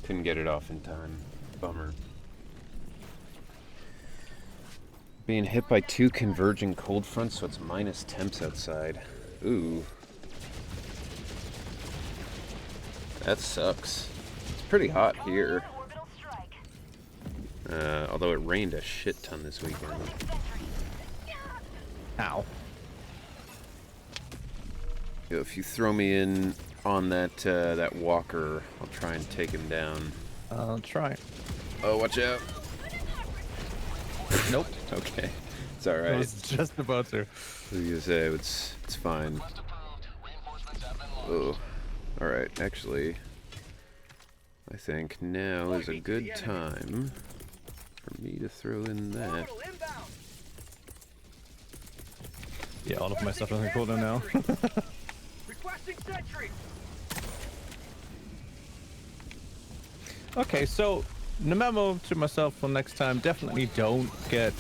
couldn't get it off in time. Bummer. Being hit by 2 converging cold fronts, so it's minus temps outside. Ooh. That sucks. It's pretty hot here. Although it rained a shit ton this weekend. Ow. If you throw me in on that walker, I'll try and take him down. I'll try. Oh, watch out. Nope. Okay. It's alright. I was just about to. I was gonna say, it's fine. Oh. Alright, actually, I think now is a good time for me to throw in that. Yeah, all of my stuff doesn't cool down now. Requesting sentry. Okay, so the memo to myself for next time, definitely don't get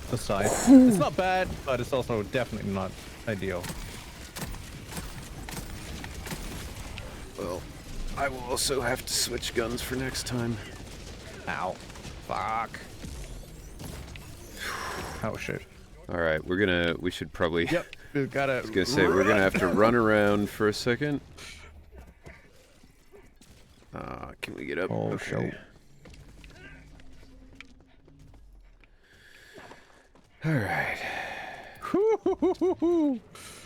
the scythe. It's not bad, but it's also definitely not ideal. Well, I will also have to switch guns for next time. Ow. Fuck. Oh shit. Alright, we should probably... Yep, we've gotta... I was gonna say, we're gonna have to run around for a second. Can we get up? Oh, okay. Alright.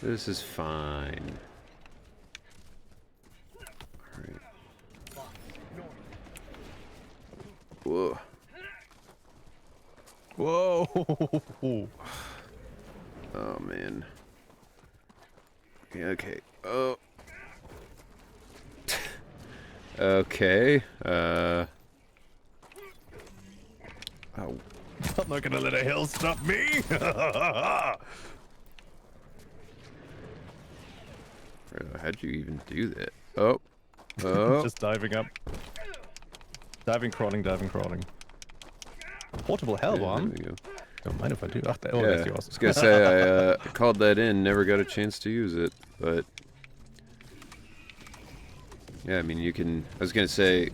This is fine. Alright. Whoa. Whoa. Oh, man. Okay. Oh. Okay. Oh. I'm not gonna let a hill stop me. How'd you even do that? Oh. Oh. Just diving up. Diving, crawling, diving, crawling. Portable hell Yeah, bomb. there we go. Don't mind if I do. Oh, Yeah, that's I yours. was gonna say I called that in, never got a chance to use it, but yeah, I mean you can. I was gonna say,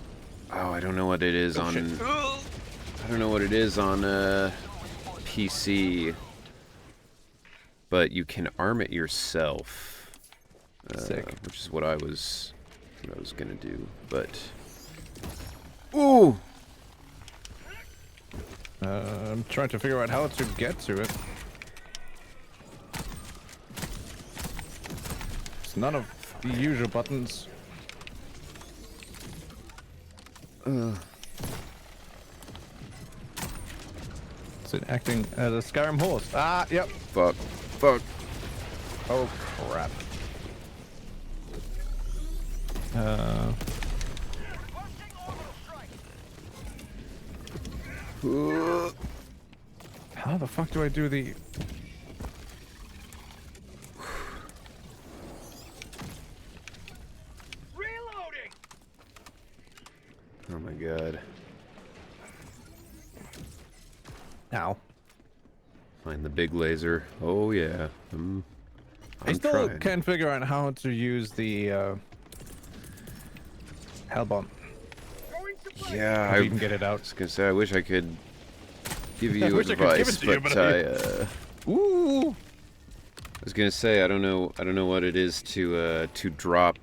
oh, I don't know what it is on. Shit. I don't know what it is on PC, but you can arm it yourself. Sick. Which is what I was gonna do, but ooh. I'm trying to figure out how to get to it. It's none of the usual buttons. Is it acting as a Skyrim horse? Ah, yep. Fuck. Oh, crap. How the fuck do I do the... Reloading. Oh my god. Ow. Find the big laser. Oh yeah. I I'm still trying. can't figure out how to use the hell bomb. Going to Yeah, How I to even get it out. was gonna say I wish I could give I you wish I could give advice, it to you, but but I Ooh. was gonna say I don't know what it is to drop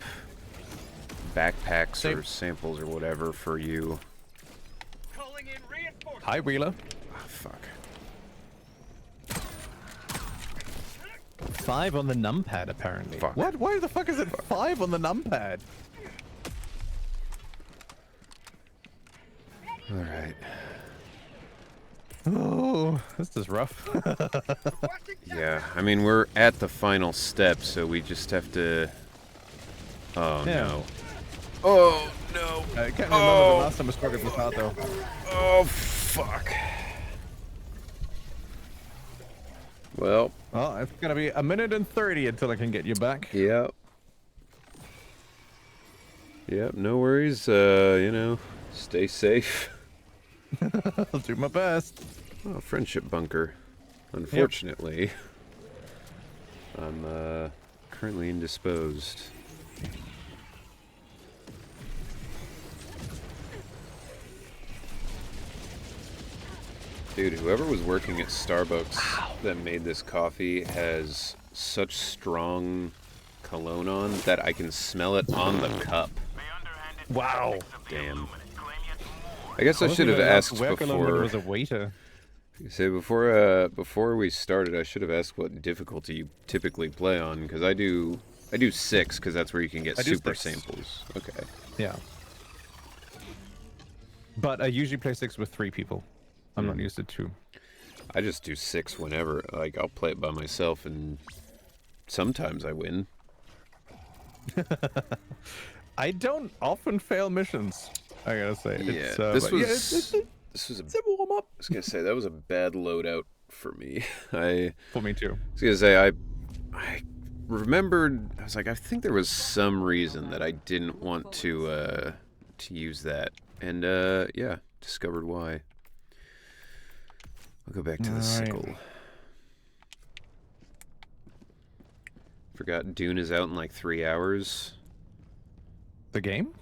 backpacks Same. or samples or whatever for you. calling in reinforcements. Hi, Wheeler. Oh, fuck. 5 on the numpad, apparently. Fuck. What? Why the fuck is it 5 on the numpad? All right. Oh, this is rough. Requesting Yeah, I mean, we're at the final step, so we just have to... Oh, Yeah. no. Oh, no. I can't remember the last time I struggled this out though. Oh, fuck. Well, Well, it's gonna be 1:30 until I can get you back. yep. Yep, no worries. Stay safe. I'll do my best. Oh, friendship bunker. Unfortunately, I'm currently indisposed. Dude, whoever was working at Starbucks that made this coffee has such strong cologne on that I can smell it on the cup. Wow. Damn. I guess I should have asked When before. was a waiter. Say before we started, I should have asked what difficulty you typically play on, because I do 6, because that's where you can get I do super 6. samples. Okay. Yeah. But I usually play 6 with 3 people. I'm not used to 2. I just do 6 whenever. Like, I'll play it by myself, and sometimes I win. I don't often fail missions, I gotta say. Yeah, It's, this but was yeah, it's a warm up. I was gonna say that was a bad loadout for me. I For me too. was gonna say I remembered. I was like, I think there was some reason that I didn't want to use that, and yeah, discovered why. I'll go back to the sickle. Forgot Dune is out in like 3 hours. The game?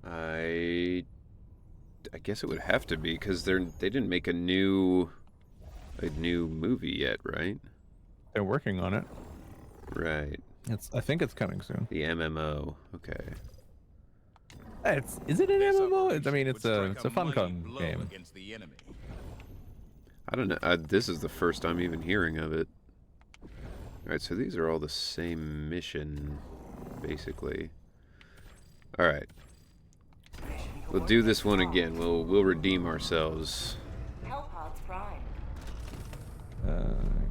I guess it would have to be, because they didn't make a new movie yet, right? They're working on it. Right. I think it's coming soon. The MMO. Okay. Is it an MMO? I mean, it's a FunCon game. I don't know. This is the first I'm even hearing of it. Alright, so these are all the same mission, basically. Alright. We'll do this one again. We'll redeem ourselves.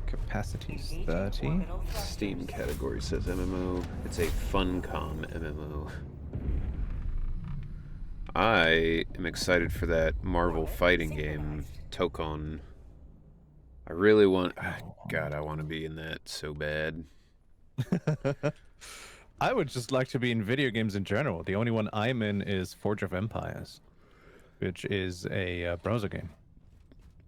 Capacity's 30. Steam category says MMO. It's a Funcom MMO. I am excited for that Marvel fighting game, Tokon. I really want... God, I want to be in that so bad. I would just like to be in video games in general. The only one I'm in is Forge of Empires, which is a browser game.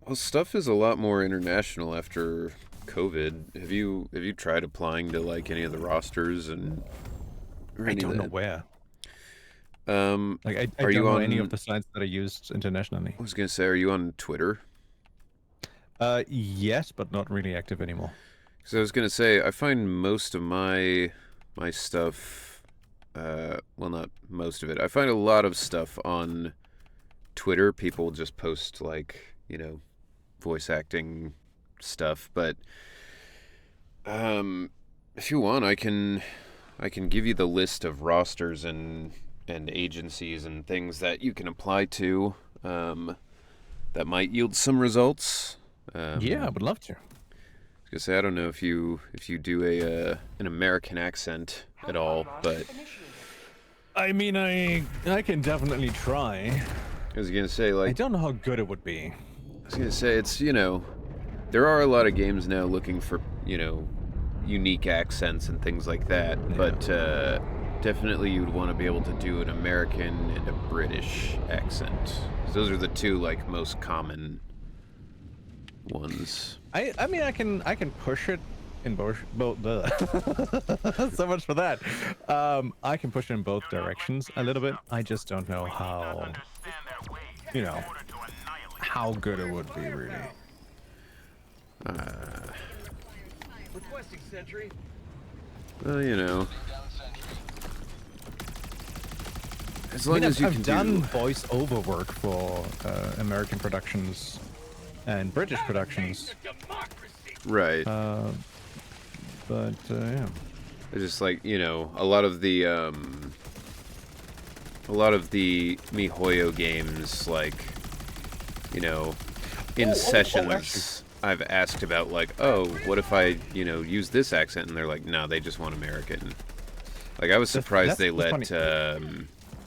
Well, stuff is a lot more international after COVID. Have you tried applying to like any of the rosters and? I don't know where. Like I are don't you know on any of the sites that are used internationally. I was gonna say, are you on Twitter? Yes, but not really active anymore. Because I was gonna say, I find most of my stuff, well, not most of it. I find a lot of stuff on Twitter. People just post like, voice acting stuff. But if you want, I can give you the list of rosters and agencies and things that you can apply to that might yield some results. Yeah, I would love to. I was gonna say, I don't know if you do an American accent at all, but I mean, I can definitely try. I was gonna say, like, I don't know how good it would be. I was gonna say, it's there are a lot of games now looking for unique accents and things like that, but definitely you'd want to be able to do an American and a British accent. Those are the two like most common ones. I mean, I can push it in both so much for that. I can push it in both directions a little bit. I just don't know how how good it would be, really. Requesting sentry. Well, as long as you I've can done do... voice-over work for American productions and British productions. Right. But yeah. It's just like, a lot of the a lot of the MiHoYo games, like, you know, in sessions, actually. I've asked about, like, oh, what if I, use this accent? And they're like, no, they just want American. Like, I was surprised That's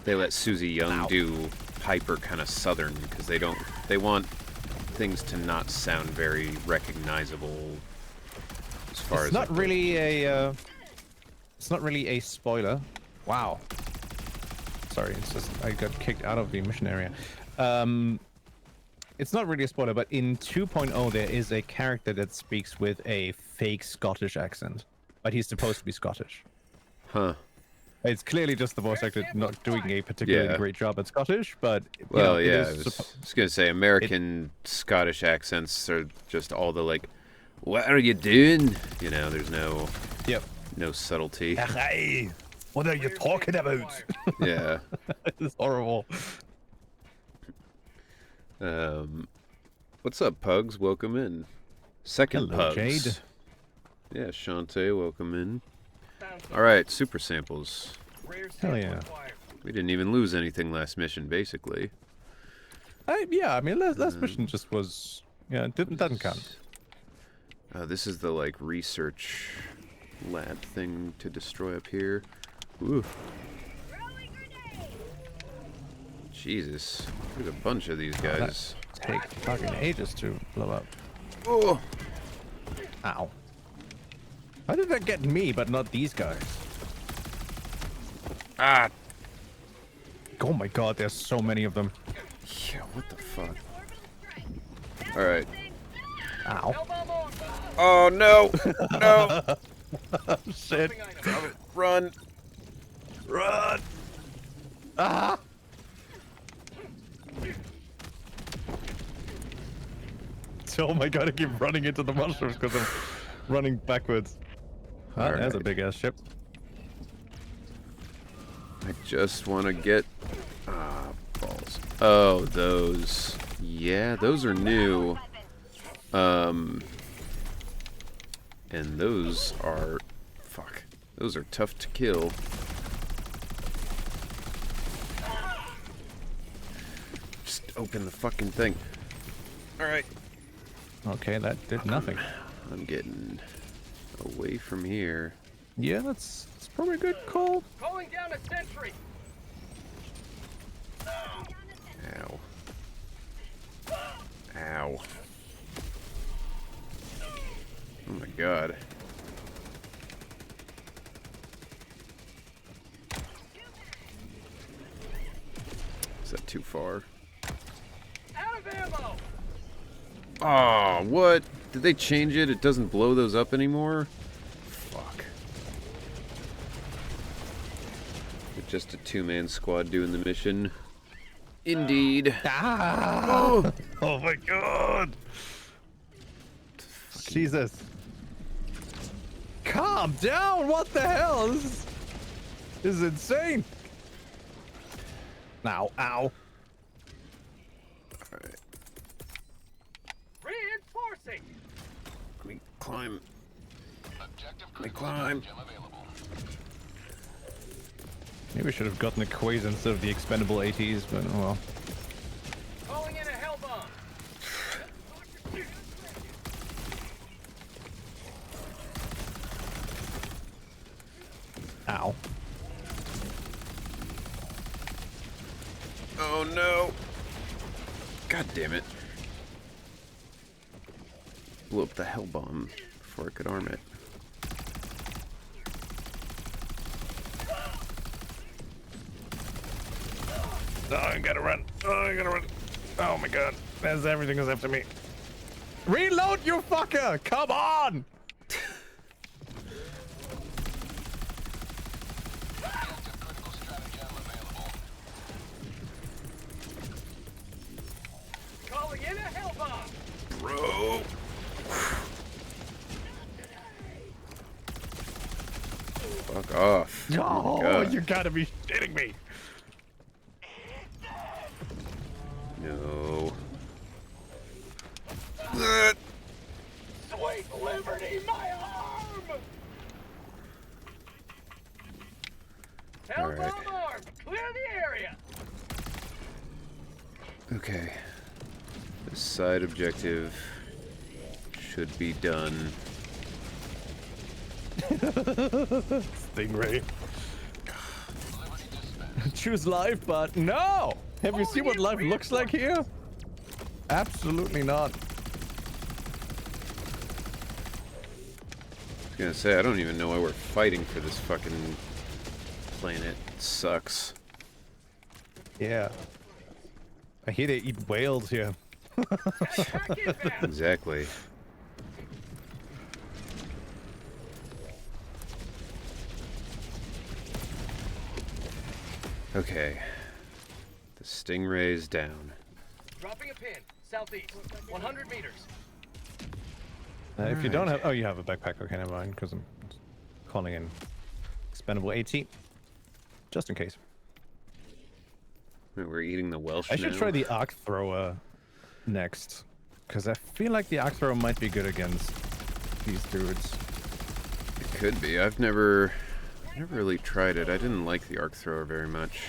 they let Susie Young do hyper kind of Southern, because they want things to not sound very recognizable as far as It's not like, really a. It's not really a spoiler. Wow. Sorry, it's just I got kicked out of the mission area. It's not really a spoiler, but in 2.0 there is a character that speaks with a fake Scottish accent, but he's supposed to be Scottish. Huh. It's clearly just the voice actor not doing a particularly Yeah. great job at Scottish, but Well, it yeah, is I was gonna say American Scottish accents are just all the like, what are you doing? There's Yep. no subtlety. Hey, what are you talking about? Yeah. It's horrible. What's up, Pugs? Welcome in. Second Hello, Pugs. Jade. Yeah, Shantae, welcome in. Found some. All right, super samples. Rare Hell sample yeah. acquired. We didn't even lose anything last mission, basically. Yeah, I mean, last mission just was, doesn't count. This is the like research lab thing to destroy up here. Ooh, Throwing grenade. Jesus! There's a bunch of these guys. Take fucking ages to blow up. Oh, Ow. How did that get me, but not these guys? ah! Oh my god, there's so many of them. Yeah, what the fuck? Orbital strike. All right. Ow. Hellbomb on. Oh no! No! Shit. Dropping item. Run! Run! Ah! Oh my god, I keep running into the mushrooms because I'm running backwards. Ah, there's a Alright. big ass ship. I just want to get balls. Oh, those. Yeah, those are new. And those are fuck. Those are tough to kill. Just open the fucking thing. All right. Okay, that did nothing. I'm getting away from here. Yeah, that's probably a good call. Calling down a sentry. Ow. Ow. Oh my god. Is that too far? Out of ammo. Oh, what? Did they change it? It doesn't blow those up anymore? Fuck. With just a two-man squad doing the mission. Indeed. Ah! Oh! Oh my god! Jesus. Calm down! What the hell? This is insane! Ow, ow. Alright, Reinforcing. let me climb. Let me climb. Maybe I should have gotten a Quaze instead of the expendable ATs, but oh well. Calling in a hellbomb. Ow. Oh no! God damn it. Blew up the hell bomb before I could arm it. Oh, I gotta run. Oh, I gotta run. Oh my god. There's everything is after me. Reload, you fucker! Come on! Calling in a hellbomb. Bro! Fuck off. Oh, my Oh, God. you gotta be shitting me. No. Sweet liberty, my arm. Hellbomb Alright. armed. Clear the area. area. Okay. The side objective should be done. Stingray. Choose life, but no! Have you seen what life looks like here? Absolutely not. I was gonna say, I don't even know why we're fighting for this fucking planet. It sucks. Yeah. I hear they eat whales here. Attack inbound. Exactly. Okay. The Stingray's down. Dropping a pin. Southeast. 100 meters. If you don't have... Oh, you have a backpack. Okay, never mind, because I'm calling in expendable 80. Just in case. We're eating the Welsh I should now. try the arc thrower next, because I feel like the arc thrower might be good against these dudes. It could be. I've never really tried it. I didn't like the arc thrower very much.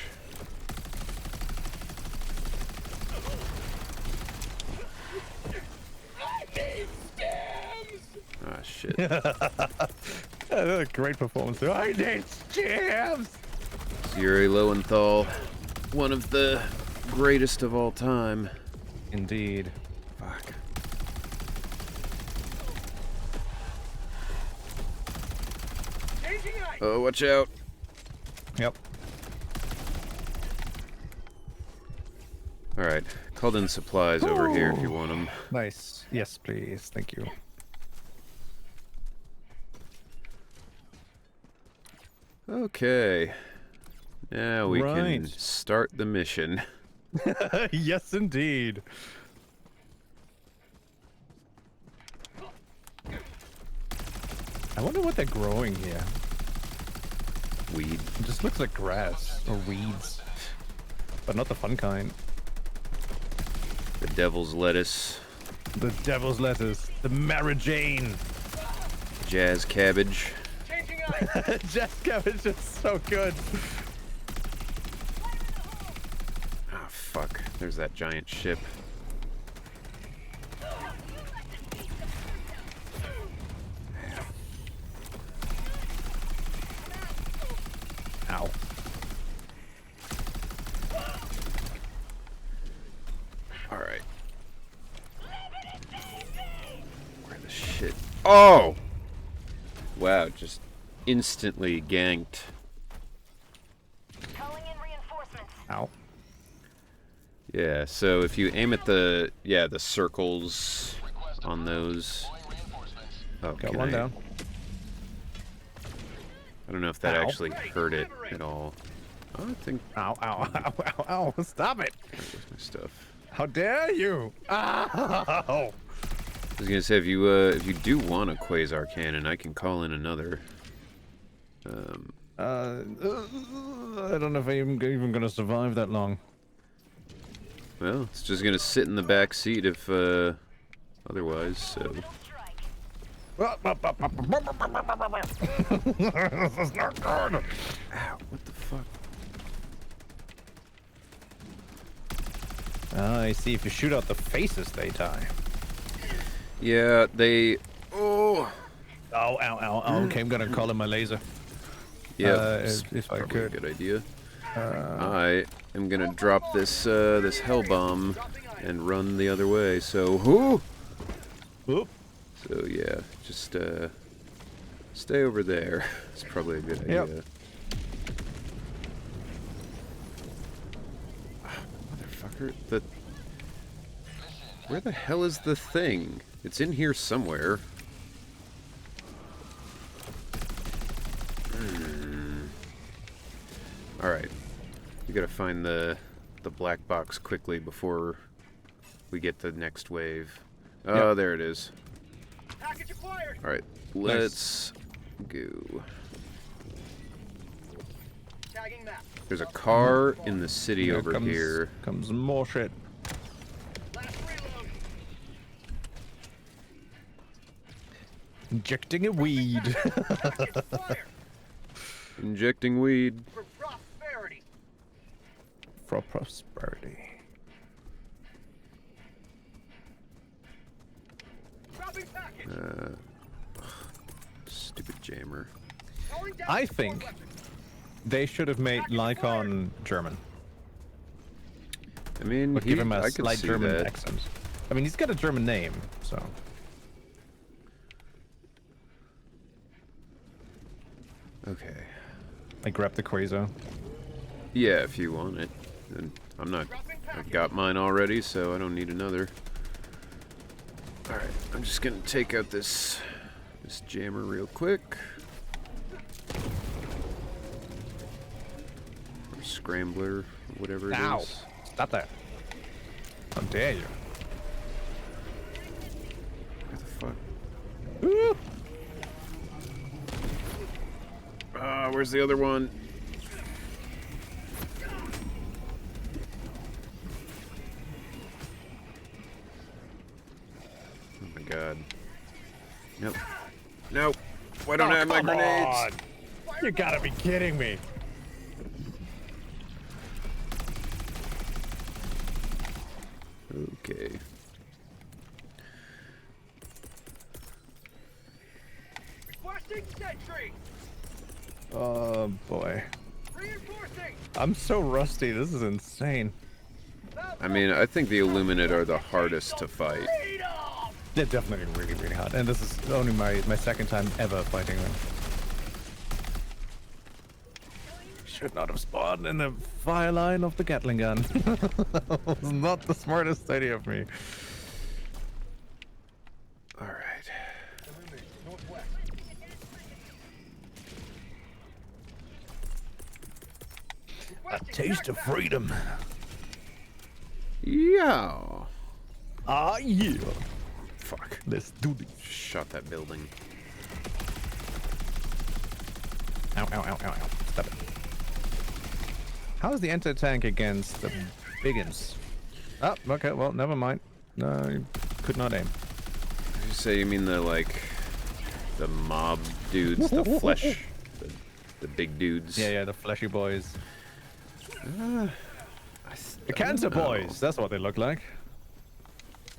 Ah, shit. Great performance there. I need jams! Yuri Lowenthal, one of the greatest of all time. Indeed. Fuck. Changing ice. Oh, watch out. Yep. Alright, called in supplies over here if you want them. Nice. Yes, please. Thank you. Okay. Now we can Right. start the mission. Yes, indeed. I wonder what they're growing here. Weed. It just looks like grass or weeds, but not the fun kind. The devil's lettuce. The devil's lettuce, the Marajane. Jazz cabbage. Changing ice. Jazz cabbage is so good. Ah, fuck. There's that giant ship. Ow. Alright. Where the shit? Oh! Wow, just instantly ganked. Calling in reinforcements. Ow. Yeah, so if you aim at the circles on those. Oh, Got can one I- down. I don't know if that Ow. actually hurt it at all. Oh, I think Ow, ow, ow, ow, ow. Stop it. that was my stuff. How dare you? Ow. I was gonna say if you do want a quasar cannon, I can call in another. I don't know if I'm even gonna survive that long. Well, it's just gonna sit in the back seat if otherwise. So This is not good. ow, what the fuck? I see. If you shoot out the faces, they die. Yeah, they. Oh. Oh, ow, ow, ow. Okay, I'm gonna call in my laser. Yeah, if I probably a could. good idea. I am gonna drop this this hell bomb and run the other way. So whoo. Oop. So yeah, just stay over there. It's probably a good Yep. idea. Ah, motherfucker, where the hell is the thing? It's in here somewhere. All right, we gotta find the black box quickly before we get the next wave. Oh, Yep. there it is. Package acquired. All right, let's go. Tagging map. There's a car in the city Here over here. comes more shit. Last reload. Injecting a weed. Package acquired. Injecting weed. For prosperity. for prosperity. Dropping package. Stupid jammer. Calling down I support think weapons. they should have made Lycon German, I mean, but give him a I could slight see German that. accent. I mean, he's got a German name, so. Okay. I grabbed the Quasar. Yeah, if you want it. And I've got mine already, so I don't need another. Alright, I'm just gonna take out this jammer real quick. Or scrambler, or whatever it is. Ow! Stop that! How dare you? What the fuck? Woo! Where's the other one? Oh my god. Nope. Nope. Why don't I have my grenades? You gotta be kidding me! Okay. Requesting sentry. Oh boy. Reinforcing. I'm so rusty, this is insane. I mean, I think the Illuminate are the hardest to fight. Freedom. They're definitely really, really hard. And this is only my second time ever fighting them. Should not have spawned in the fire line of the Gatling gun. That was not the smartest idea of me. Alright. Illuminate northwest. A taste of freedom. Yeah. Ah, yeah. Fuck. Let's do this. Shot that building. Ow, ow, ow, ow, ow. Stop it. How is the anti-tank against the biggins? Oh, okay, well, never mind. No, you could not aim. You say you mean the mob dudes, the flesh, the big dudes? Yeah, the fleshy boys. I The cancer don't know. boys, that's what they look like.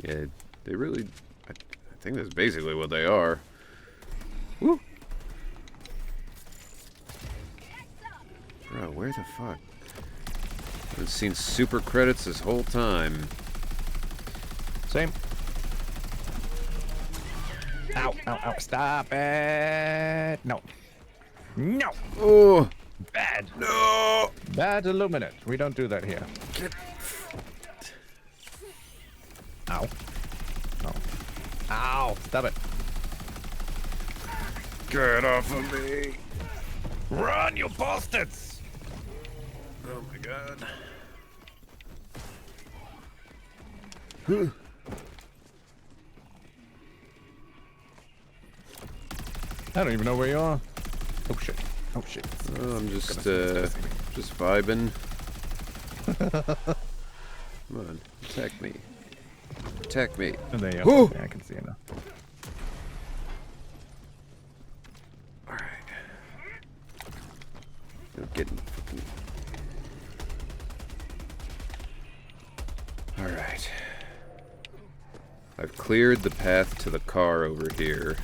Yeah, they really. I think that's basically what they are. Woo. Bro, where the fuck? I've seen super credits this whole time. Same. Ow, ow, ow, stop it! No. No! Oh Bad. no! Bad Illuminate. We don't do that here. Ow. No. Ow! Stop it. Get off of me! Run, you bastards! Oh my god. I don't even know where you are. Oh shit. Oh shit. Oh, I'm just Gonna see me. just vibing. Come on, attack me. Attack me. Oh, there you Woo! go. Yeah, I can see it now. Alright. You're getting fucking... Alright. I've cleared the path to the car over here.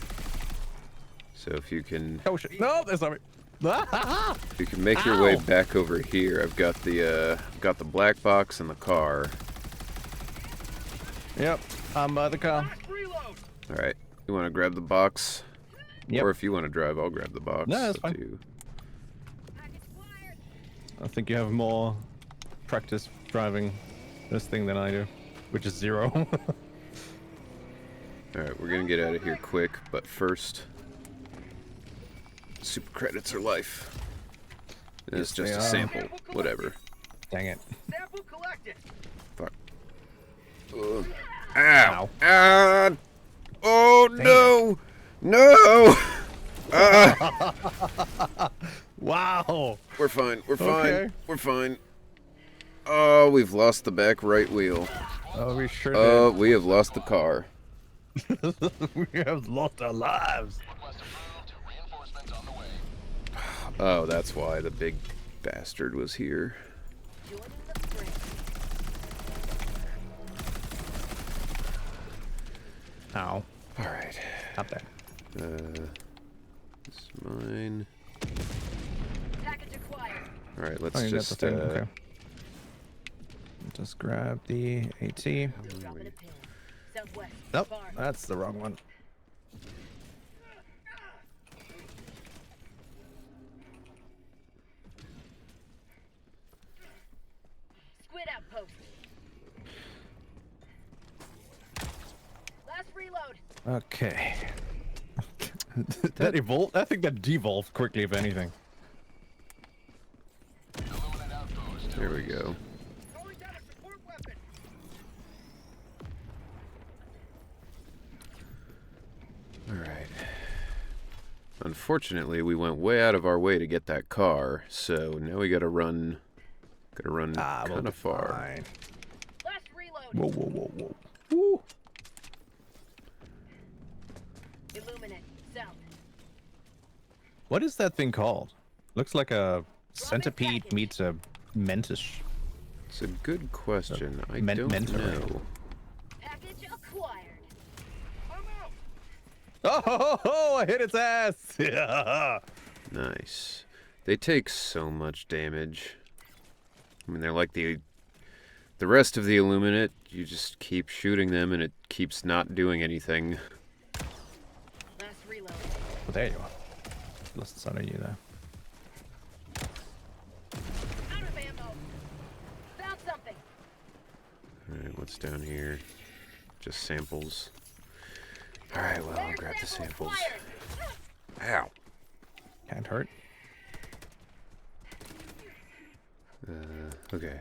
So if you can No, there's something. if you can make your way back over here, I've got the black box and the car. Yep, I'm by the car. Last reload. Alright. You wanna grab the box? Yep. Or if you wanna drive, I'll grab the box. No, that's Up to fine. you. I think you have more practice driving this thing than I do, which is 0. Alright, we're gonna get out of here quick, but first... Super credits are life. And it's Yes, just they a are. sample. Whatever. Dang it. Sample collected. Fuck. Ugh. Ow! Ow. Ah! Oh no! No! Ah! Wow. We're fine. We're fine. Okay. We're fine. Oh, we've lost the back right wheel. Oh, we sure Oh, we have lost the car. did. We have lost our lives. Oh, that's why the big bastard was here. Joining the fray. Ow. All right. Not there. This is mine. Package acquired. All right, let's Oh, you got just. the thing. Okay. Just grab the AT. Dropping a pin. Southwest. Nope, Far. that's the wrong one. Squid outpost. Last reload. Okay. That evolved? I think that devolved quickly, if anything. There we go. Calling down a support weapon. All right. Unfortunately, we went way out of our way to get that car, so now we gotta run. Gotta run we'll kind be of far. fine. Last reload. Whoa, whoa, whoa, whoa. Woo. Illuminate. South. What is that thing called? Looks like a centipede meets a mantis. It's a good question. I Men- don't mentor. know. Package acquired. I'm out. Oh, I hit its ass! Yeah. Nice. They take so much damage. I mean, they're like the rest of the Illuminate. You just keep shooting them, and it keeps not doing anything. Last reload. Well, there you are. Lost the sight of you there. Out of ammo. Found something. All right, what's down here? Just samples. All right, well, I'll Rare grab the sample samples. acquired. Ow. Can't hurt. Okay.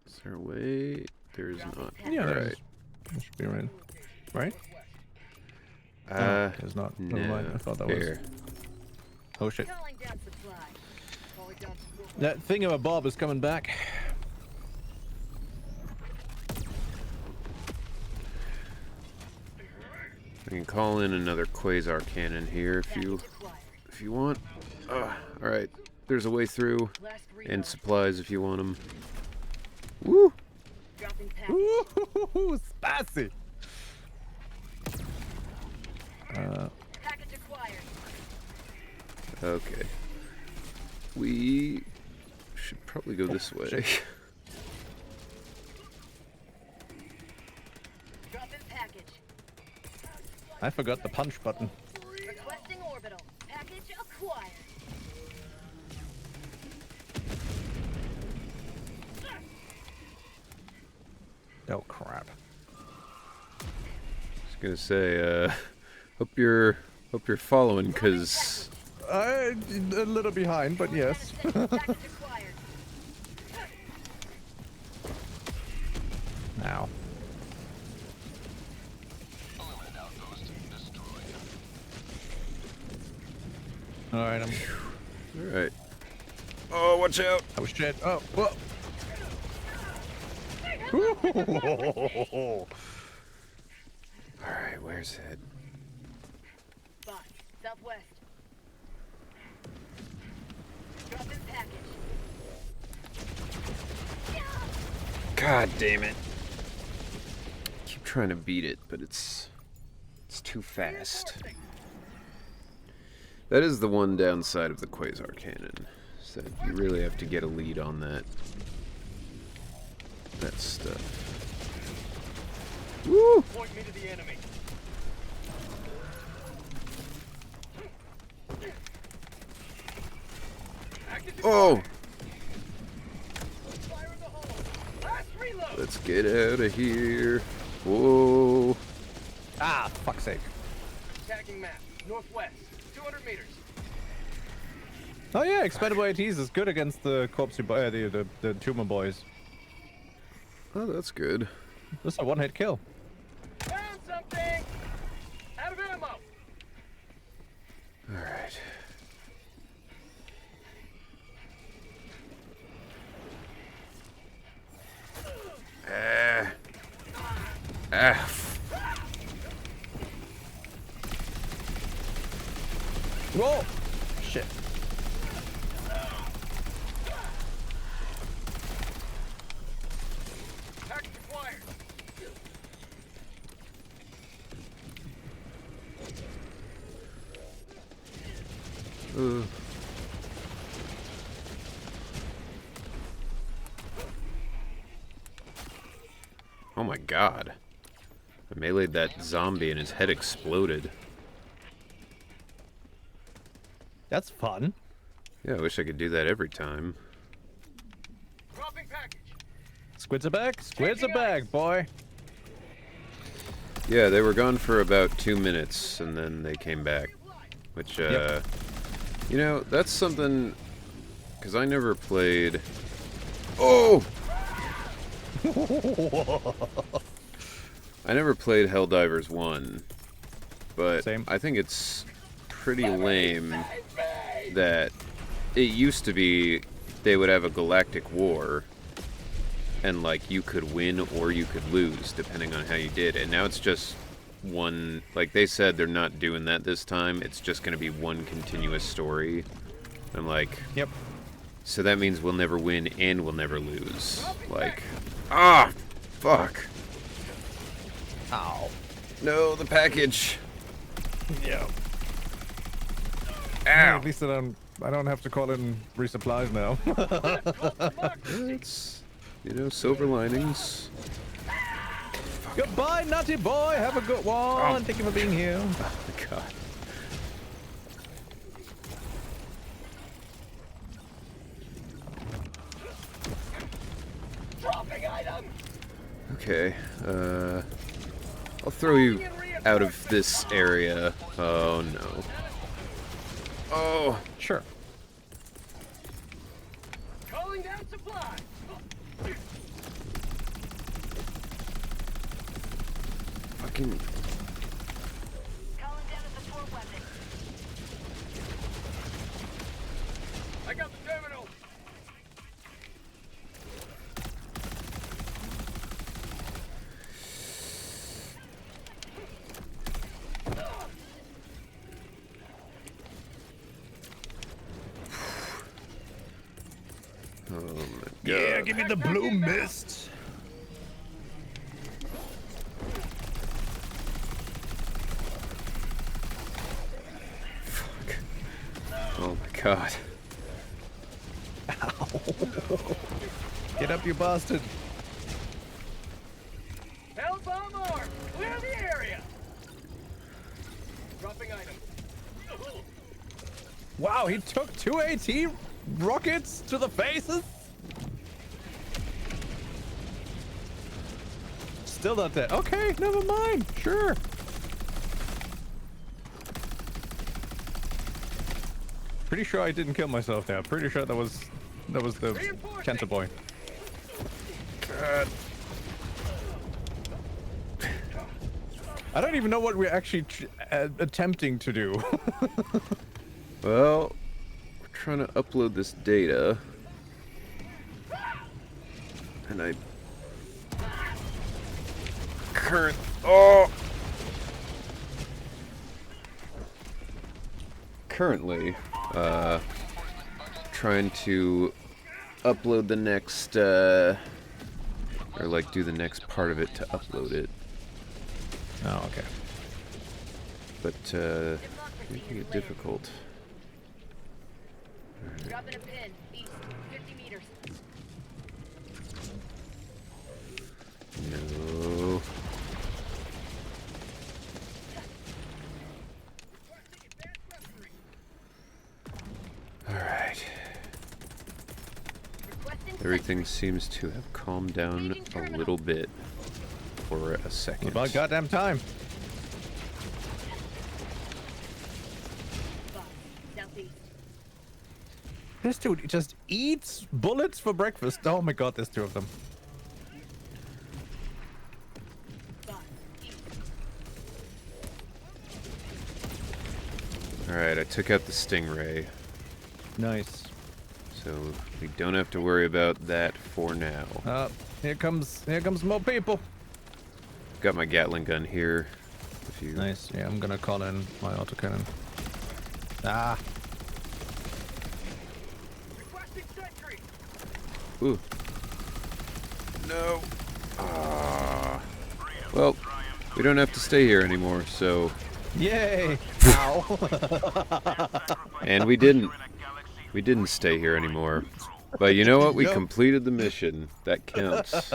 Is there a way? There is not. Yeah, All there right. is. That should be right. Right? There's not. Never No. mind. I thought that was. Here. Oh shit. Calling down supply. Calling down support. That thingamabob is coming back. I can call in another quasar cannon here if you want. All right. There's a way through, Last reload. and supplies if you want them. Woo! Dropping package. Ooh, spicy. Package acquired. Okay. We should probably go this way. Dropping package. I forgot the punch button. Requesting orbital. Package acquired. Oh crap. Just gonna say, hope you're following, cause A little behind, but yes. Package acquired. Now. All right, I'm. all right. Oh, watch out! Oh shit! Oh, whoa! All right, where's it? Box. Southwest. Dropping package. God damn it! Keep trying to beat it, but it's too fast. That is the one downside of the quasar cannon. Is that you really have to get a lead on that stuff. Woo! Point me to the enemy. Oh! Fire in the hole. Last reload. Let's get out of here. Whoa! Ah, fuck's sake! Tagging map. Northwest. 200 meters. Oh yeah, expendable ATs is good against the corpsey boy, the tumor boys. Oh, that's good. Just a one-hit kill. Found something. Out of ammo. All right. Ah. Whoa! Shit. Uh. Oh my god. I meleeed that zombie and his head exploded. That's fun. Yeah, I wish I could do that every time. Dropping package. Squids are back. Squids are back, boy. Yeah, they were gone for about 2 minutes, and then they came back. Which, Yep. you know, that's something... Because I never played... Oh! I never played Helldivers 1, but Same. I think it's pretty lame that it used to be they would have a galactic war, and like you could win or you could lose depending on how you did, and now it's just one, like they said they're not doing that this time, it's just going to be one continuous story. I'm like, Yep. so that means we'll never win and we'll never lose. Like, ah, fuck. Ow. No, the package. Yeah. Ow. At least I don't have to call in resupplies now. It's, you know, silver linings. Goodbye, nutty boy. Have a good one. Thank you for being here. Oh my god. Dropping item. Okay, I'll throw you out of this area. Oh no. Oh, Sure. Calling down supply. fucking. Calling down a support weapon. I got the terminal. Oh my god. Yeah, give me the blue mist. Fuck. Oh my god. Get up, you bastard. Hell bomb arm. Clear the area. Dropping item. Wow, he took 2 AT rockets to the faces? Still not dead. Okay, never mind. Sure. Pretty sure I didn't kill myself there. Pretty sure that was the cancer boy. God. I don't even know what we're actually attempting to do. Well, we're trying to upload this data. And I... Currently, trying to upload the next, or like do the next part of it to upload it. Oh, okay. But, making it difficult. Dropping a pin. East. 50 meters. No. Alright. Requesting Everything seems to have calmed down a little bit for a second. About goddamn time. spot. Southeast. This dude just eats bullets for breakfast. Oh my god, there's 2 of them. Spot. East. Alright, I took out the stingray, Nice. so we don't have to worry about that for now. Here comes more people. Got my Gatling gun here. If you Nice. Yeah, I'm gonna call in my autocannon. Ah. Requesting sentry. Ooh. No. Ah. Well, we don't have to stay here anymore, so Yay! Ow! And we didn't. We didn't stay here anymore. But you know what? We Yep. completed the mission. That counts.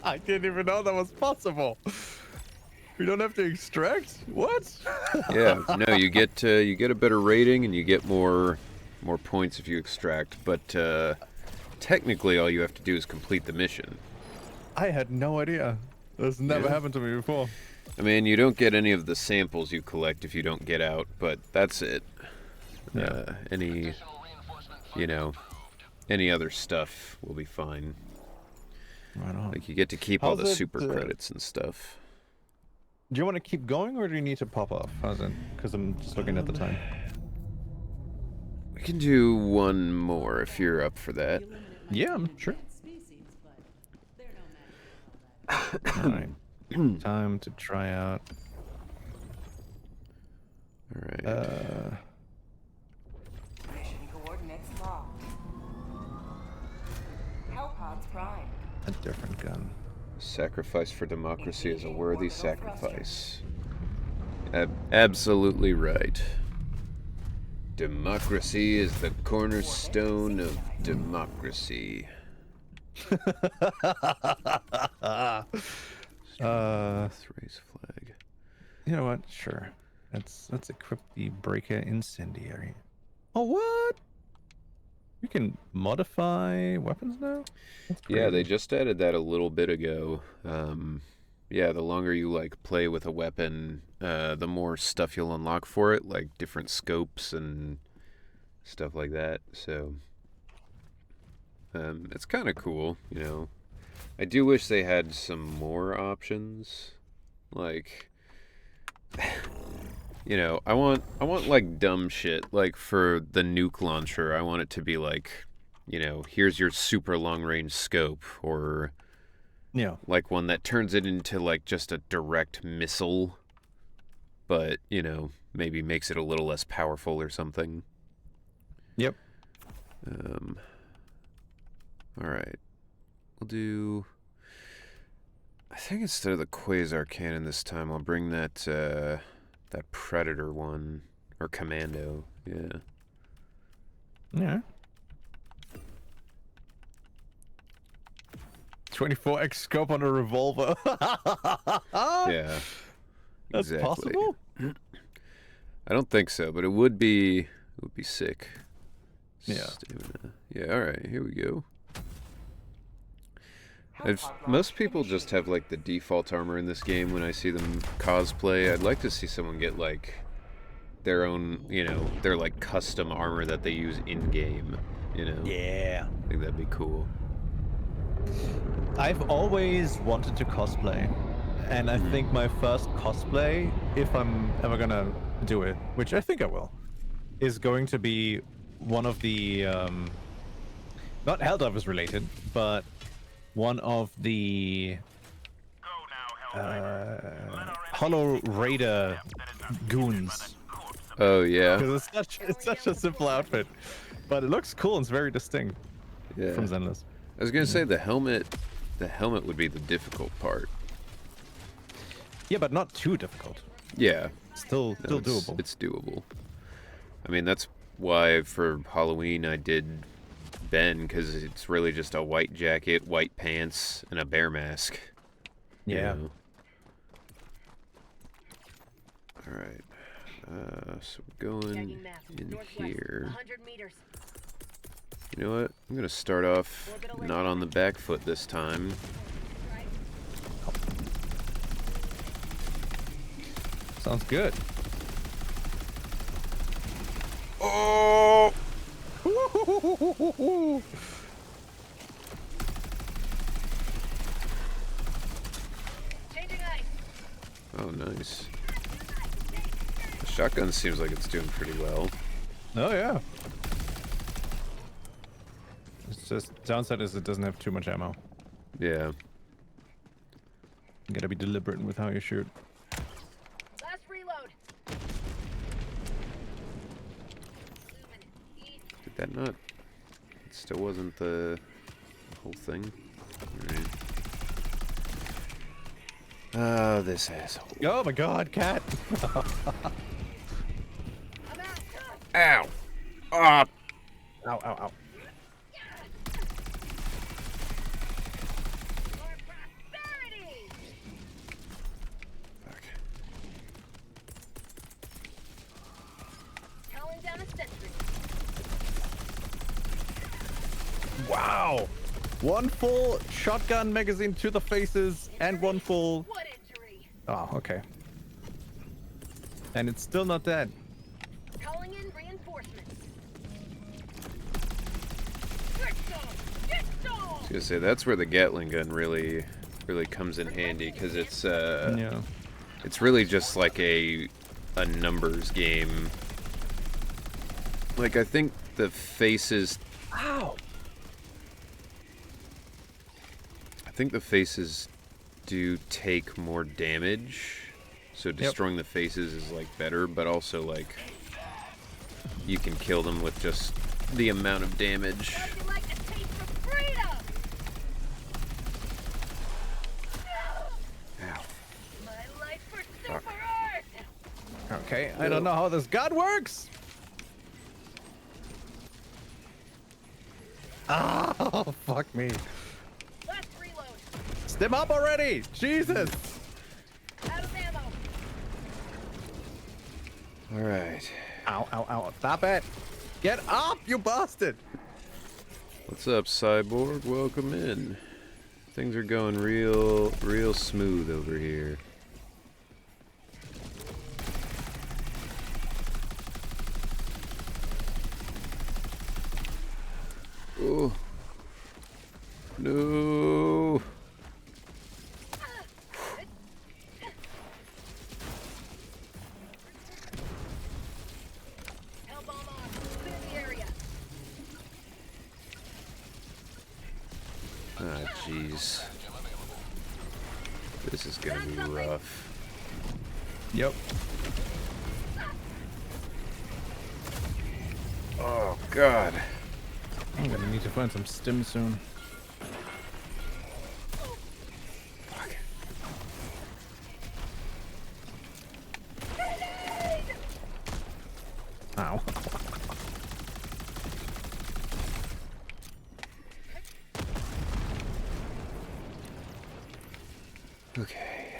I didn't even know that was possible. We don't have to extract? What? Yeah. No, you get a better rating and you get more points if you extract. But technically, all you have to do is complete the mission. I had no idea. This never Yeah. happened to me before. I mean, you don't get any of the samples you collect if you don't get out, but that's it. Yeah. Any other stuff will be fine. Right on. Like you get to keep all How's the it, super credits and stuff. Do you want to keep going or do you need to pop off? How's it? Because I'm just looking at the time. We can do one more if you're up for that. Yeah, I'm sure. Alright. Time to try out. All right. Mission coordinates locked. Hellpods prime. A different gun. Sacrifice for democracy is a worthy sacrifice. Absolutely right. Democracy is the cornerstone of democracy. Raise flag. You know what? Sure. Let's equip the breaker incendiary. Oh, what? You can modify weapons now? That's Yeah, they crazy. just added that a little bit ago. Yeah, the longer you like play with a weapon, the more stuff you'll unlock for it, like different scopes and stuff like that. So, it's kind of cool, you know. I do wish they had some more options, like, you know, I want like dumb shit, like for the nuke launcher. I want it to be like, you know, here's your super long range scope, or Yeah. like one that turns it into like just a direct missile, but you know, maybe makes it a little less powerful or something. Yep. All right, we'll do. I think instead of the quasar cannon this time, I'll bring that that predator one or commando. Yeah. Yeah. 24x scope on a revolver. Yeah. That's exactly. possible? I don't think so, but it would be sick. Yeah. Stamina. Yeah, all right, here we go. Hellpod Most people just have like the default armor in this game when I see them cosplay. I'd like to see someone get like their own, you know, their like custom armor that they use in game, you know. Yeah. I think that'd be cool. I've always wanted to cosplay. And I think my first cosplay, if I'm ever gonna do it, which I think I will, is going to be one of the, not Helldivers related, but one of the Hollow Raider goons. Oh yeah. Because it's such a simple outfit. But it looks cool and it's very distinct Yeah. from Zenless. I was gonna say the helmet would be the difficult part. Yeah, but not too difficult. Yeah. Still No, doable. It's doable. I mean, that's why for Halloween I did Ben, because it's really just a white jacket, white pants, and a bear mask. you Yeah. know? All right. So we're going Checking map. in Northwest, here. 100 meters. You know what? I'm gonna start off not on the back foot this time. Sounds good. Oh! Changing ice. Oh, nice. The shotgun seems like it's doing pretty well. Oh yeah. It's just downside is it doesn't have too much ammo. Yeah. You gotta be deliberate with how you shoot. Last reload. Did that not? It still wasn't the whole thing. Alright. Oh, this asshole. Oh my god, cat! Ow! Ah! Ow, ow, ow. Fuck. Calling down a sentry. Wow! One full shotgun magazine to the faces and one full... What injury? Oh, okay. And it's still not dead. Calling in reinforcements. Get some! Get some! I was gonna say that's where the Gatling gun really comes in handy because it's Yeah. it's really just like a numbers game. Like I think the faces. Ow! I think the faces do take more damage, so destroying the faces is like better, but also like you can kill them with just the amount of damage. How'd you like to taste of freedom? Ow. My life for Fuck. super art! Okay, I don't know how this gun works! Oh, fuck me. Last reload. Stim up already! Jesus! Out of ammo. All right. Ow, ow, ow. Stop it! Get up, you bastard! What's up, Cyborg? Welcome in. Things are going real smooth over here. Oh. No. Hell bomb on. Clear the area. Ah, jeez. This is gonna be rough. Yep. Oh, God. I'm gonna need to find some stim soon. Fuck. Ow. Okay.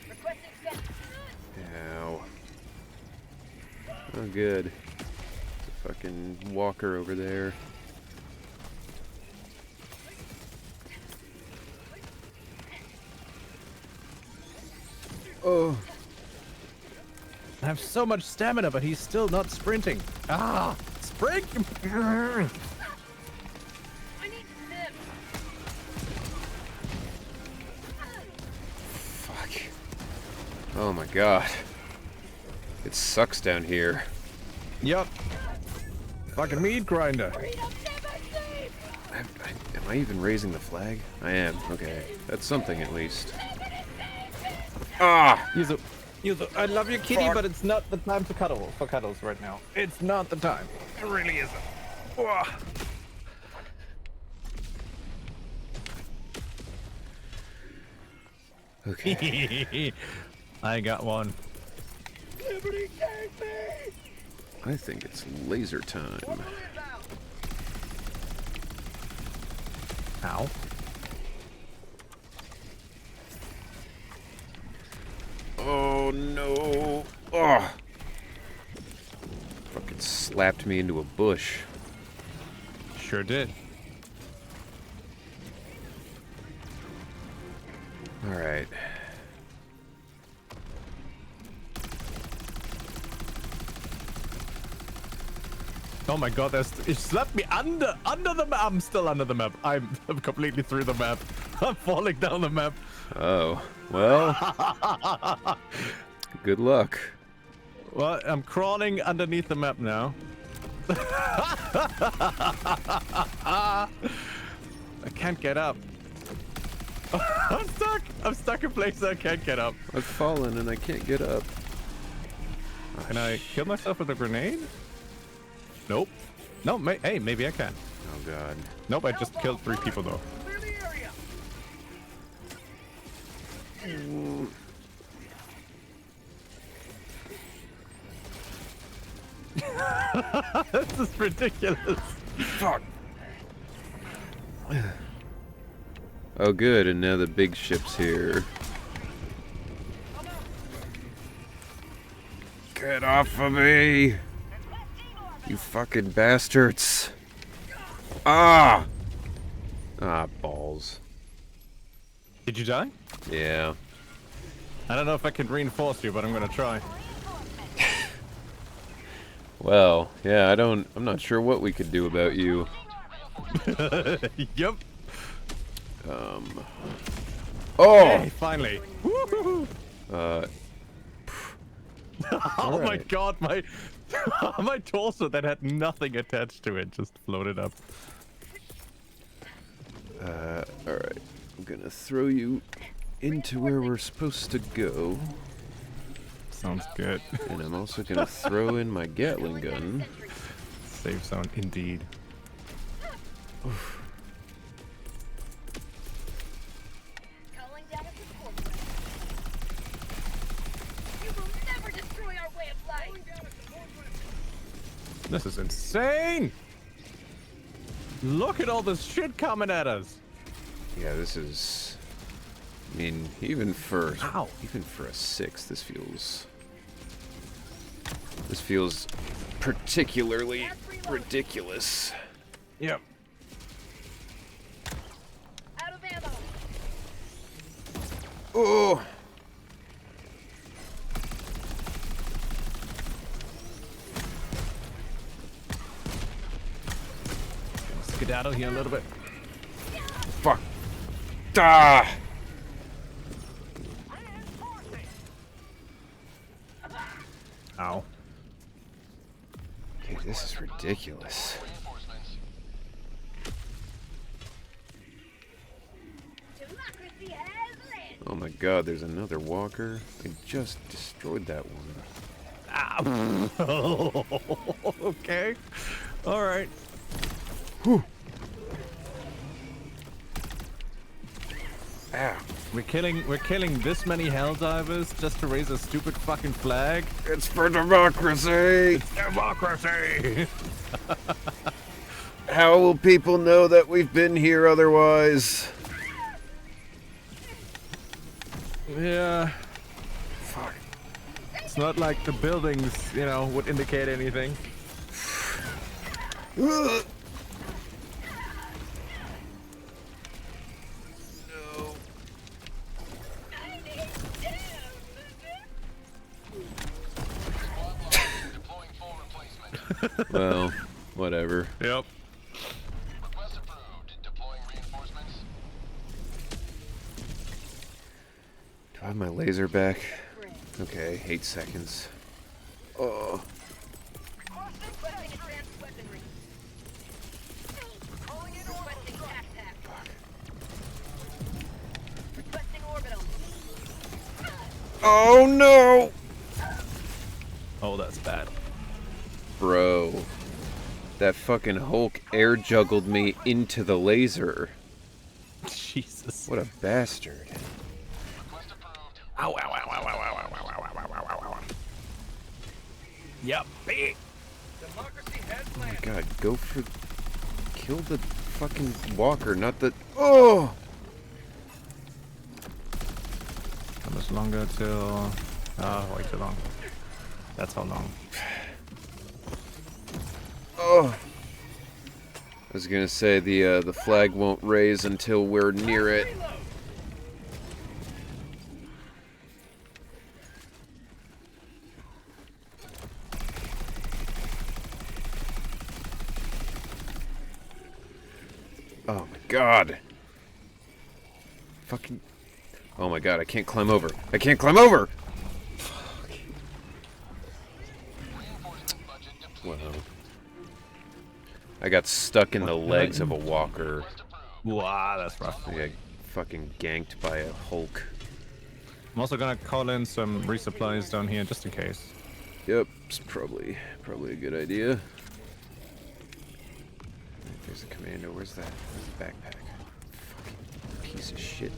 Requesting set. Ow. Oh, good. There's a fucking walker over there. Oh. I have so much stamina, but he's still not sprinting. Ah! Sprint! I need stim. Fuck. Oh my god. It sucks down here. Yep. Fucking meat grinder. Freedom never safe. Am I even raising the flag? I am. Okay. That's something at least. Ah! Use it. I love you, kitty, but it's not the time for cuddles right now. It's not the time. It really isn't. Ugh. Okay. I got one. Liberty take me. I think it's laser time. Ow. Oh no! Oh! Fucking slapped me into a bush. Sure did. Alright. Oh my god, it slapped me under the map. I'm still under the map. I'm completely through the map. I'm falling down the map. Oh. Well. Good luck. Well, I'm crawling underneath the map now. I can't get up. I'm stuck. I'm stuck in place. I can't get up. I've fallen and I can't get up. Can I kill myself with a grenade? Nope. No, hey, maybe I can. Oh god. Nope, I just killed 3 people though. Clear the area. This is ridiculous. Fuck. Oh, good, and now the big ship's here. Get off of me! You fucking bastards! Ah! Ah, balls. Did you die? Yeah. I don't know if I can reinforce you, but I'm gonna try. Well, yeah, I'm not sure what we could do about you. Yep. Oh! Hey, finally. Woo-hoo-hoo. Uh, Oh my Alright. god, my my torso that had nothing attached to it just floated up. alright. I'm gonna throw you into where we're supposed to go. Sounds good. And I'm also gonna throw in my Gatling gun. Safe zone indeed. Calling down a support weapon. You will never destroy our way of life. This is insane! Look at all this shit coming at us! Yeah, this is... I mean, even for Ow. a 6, this feels particularly ridiculous. Yep. Out of ammo. Oh! Skedaddle here a little bit. Fuck! Ah! Ow. Dude, this is ridiculous. Democracy has landed. Oh my god, there's another walker. I just destroyed that one. Ow. Okay. Alright. Whew. Ow. We're killing this many Helldivers just to raise a stupid fucking flag? It's for democracy! Democracy! How will people know that we've been here otherwise? Yeah. Fuck. It's not like the buildings, you know, would indicate anything. Ugh. Well, whatever. Yep. Request approved. Deploying reinforcements. Do I have my laser back? Okay, 8 seconds. Oh. Requesting advanced weaponry. Calling in requesting backpack. Requesting orbital. Oh no! Oh, that's bad. Bro. That fucking Hulk air juggled me into the laser. Jesus. What a bastard. Request approved. Ow, ow, ow, ow, ow, ow, ow, ow, ow, ow, ow, ow, ow. Yep. Democracy has Oh my landed. god, go for... Kill the fucking walker, not the... Oh! How much longer till... Oh, way too long. That's how long. Oh! I was gonna say the flag won't raise until we're near it. Oh my god! Fucking... Oh my god, I can't climb over. I can't climb over! Fuck. Wow. I got stuck in the legs of a walker. Wow, that's rough. I got fucking ganked by a Hulk. I'm also gonna call in some resupplies down here just in case. Yep, it's probably a good idea. There's the commando. Where's that? Where's the backpack? Fucking piece of shit.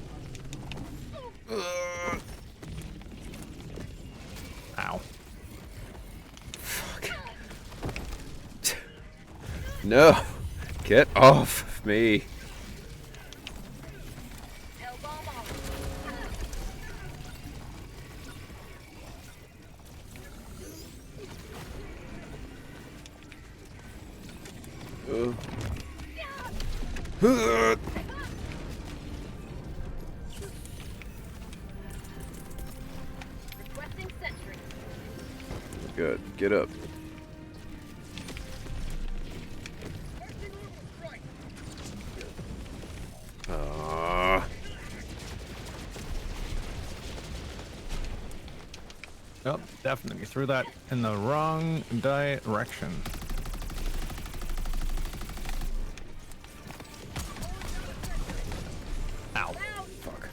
Ow. No! Get off of me! Hell bomb on. Requesting sentry. Good. Get up. Ah. Oh, definitely threw that in the wrong direction. Ow. Fuck.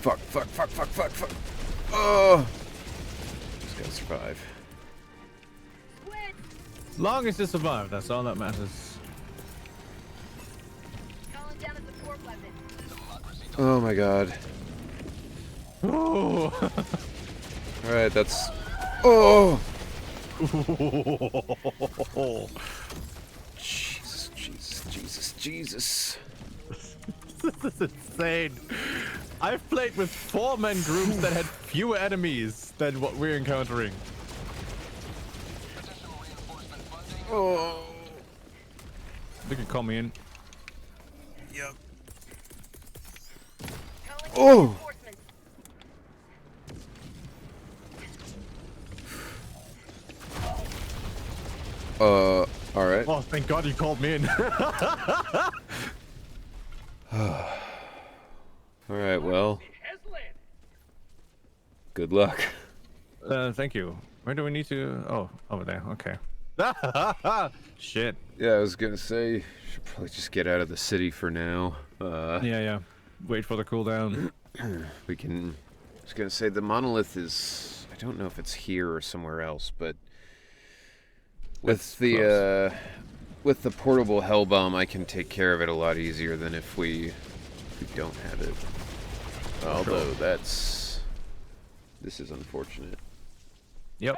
Fuck, fuck, fuck, fuck, fuck, fuck. Oh! Just gotta survive. Squid. As long as you survive, that's all that matters. Calling down a support weapon. Oh my god. Oh. Alright, that's... Oh! Jesus, Jesus, Jesus, Jesus. This is insane. I've played with 4-man groups that had fewer enemies than what we're encountering. Additional reinforcement funding. Oh! They can call me in. Yep. Calling Oh. reinforcements. Alright. Oh, thank God you called me in. Alright, well, Has landed. good luck. Thank you. Where do we need to? Oh, over there. Okay. Shit. Yeah, I was gonna say, should probably just get out of the city for now. Yeah. Wait for the cooldown. We can... I was gonna say, the monolith is... I don't know if it's here or somewhere else, but... That's close. With the portable hell bomb, I can take care of it a lot easier than if we don't have it. Although this is unfortunate. Yep.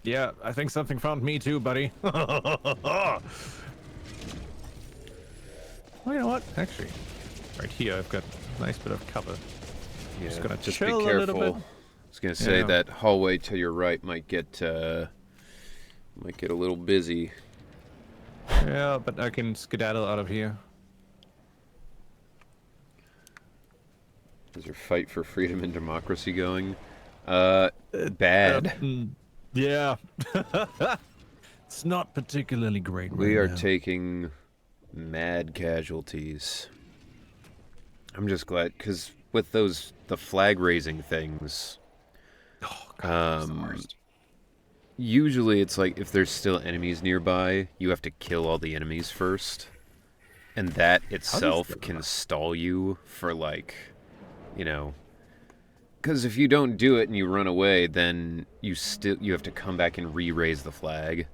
Yeah, I think something found me too, buddy. Well, you know what? Actually, right here I've got a nice bit of cover. Yeah, Just gonna just chill be a careful. little bit. I was gonna say Yeah. that hallway to your right might get a little busy. Yeah, but I can skedaddle out of here. Is your fight for freedom and democracy going? Bad. Yeah. It's not particularly great We right are now. taking mad casualties. I'm just glad, because with the flag raising things, Oh, God, that's the worst. usually it's like if there's still enemies nearby, you have to kill all the enemies first. And that itself that can work? stall you for like, you know, because if you don't do it and you run away, then you have to come back and re-raise the flag.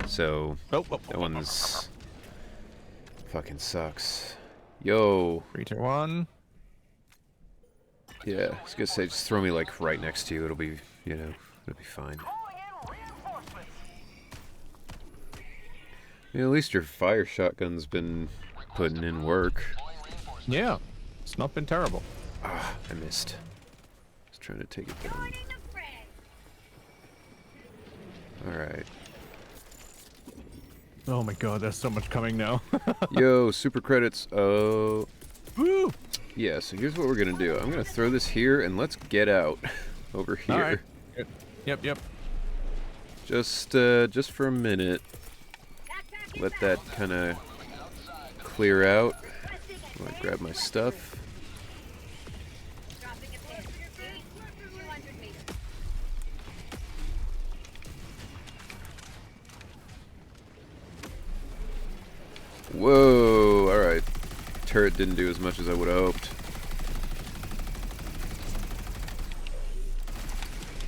So that one's fucking sucks. Yo, 3, 2, 1. yeah, I was gonna say just throw me like right next to you. It'll be, it'll be fine. Yeah, at least your fire shotgun's been putting in work. Yeah, it's not been terrible. Ah, I missed. I was trying to take it down. Joining the fray. Alright. Oh my God, there's so much coming now. Yo, super credits. Oh. Woo! Yeah, so here's what we're gonna do. I'm gonna throw this here and let's get out over here. All right. Yep. Just for a minute. Let that kind of clear out. I'm gonna grab my stuff. Dropping a pin. 200 meters. Whoa, alright. Turret didn't do as much as I would have hoped.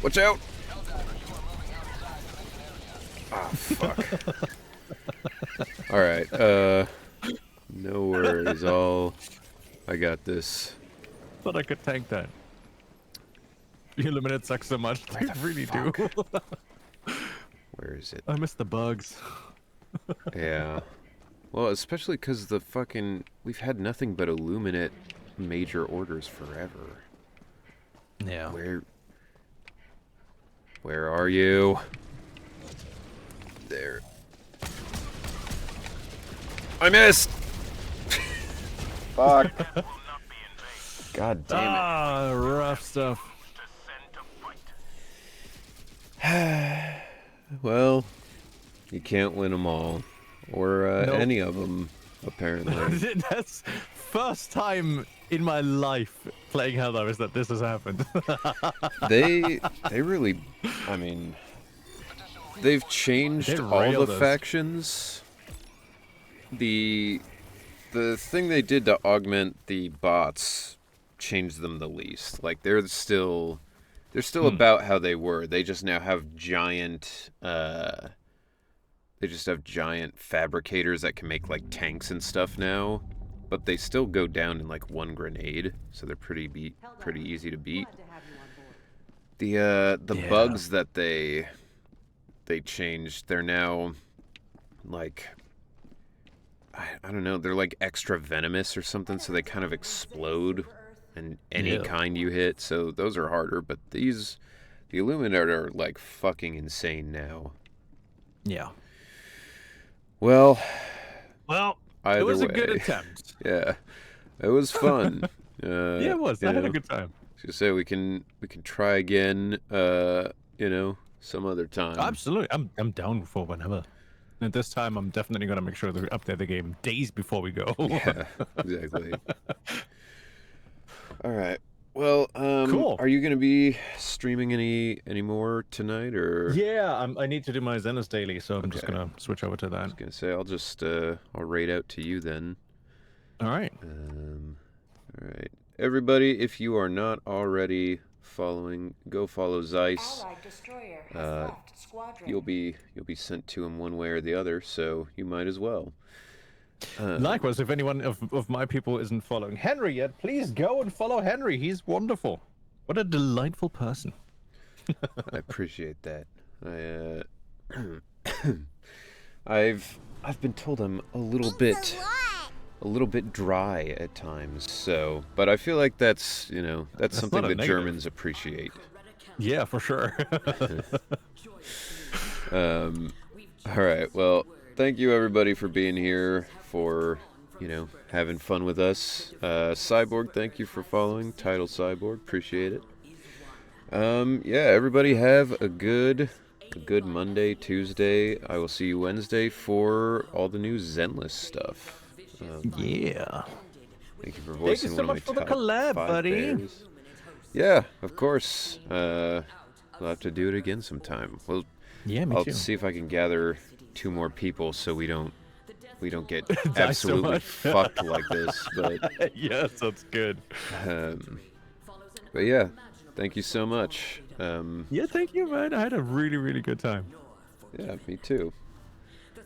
Watch out! Ah, fuck. Alright, no worries, I got this. Thought I could tank that. The Illuminate sucks so much. They really do. Where is it? I miss the bugs. Yeah. Well, especially because the fucking... We've had nothing but Illuminate major orders forever. Yeah. Where are you? There. I missed! Fuck. God damn it. Ah, rough stuff. Well, you can't win them all. Or Nope. any of them, apparently. That's first time in my life playing Helldivers that this has happened. They really, I mean, they've changed They all railed the us. factions. The thing they did to augment the bots changed them the least. Like they're still about how they were. They just now have giant fabricators that can make like tanks and stuff now. But they still go down in like one grenade, so they're pretty easy to beat. The bugs that they changed, they're now like I don't know, they're like extra venomous or something, so they kind of explode in any kind you hit. So those are harder, but the Illuminate are like fucking insane now. Yeah. Well, either it was a way. good attempt. Yeah, it was fun. Yeah, it was. I had a good time. Just say we can try again. Some other time. Absolutely. I'm down for whenever. And this time, I'm definitely going to make sure to update the game days before we go. Yeah, exactly. All right. Well, Cool. Are you going to be streaming any more tonight, or? Yeah, I need to do my Zenith daily, so I'm just Okay. going to switch over to I that. was going to say I'll raid out to you then. All right. All right, everybody. If you are not already following, go follow Zeis. Allied destroyer has left squadron. You'll be sent to him one way or the other, so you might as well. Likewise, if anyone of my people isn't following Henry yet, please go and follow Henry. He's wonderful. What a delightful person. I appreciate that. I've been told I'm a little bit dry at times. So, but I feel like that's something not a that negative. Germans appreciate. Yeah, for sure. All right. Well, thank you everybody for being here, for having fun with us. Cyborg, thank you for following. Title Cyborg, appreciate it. Yeah, everybody have a good Monday, Tuesday. I will see you Wednesday for all the new Zenless stuff. Yeah. Thank you for Thank you voicing so one much of for my the top collab, 5 buddy. bears. Yeah, of course. We'll have to do it again sometime. Yeah, me I'll too. see if I can gather 2 more people so we don't get Die so absolutely much. fucked like this. But Yes, that's good. but yeah, thank you so much. Yeah, thank you, man. I had a really, really good time. Yeah, me too.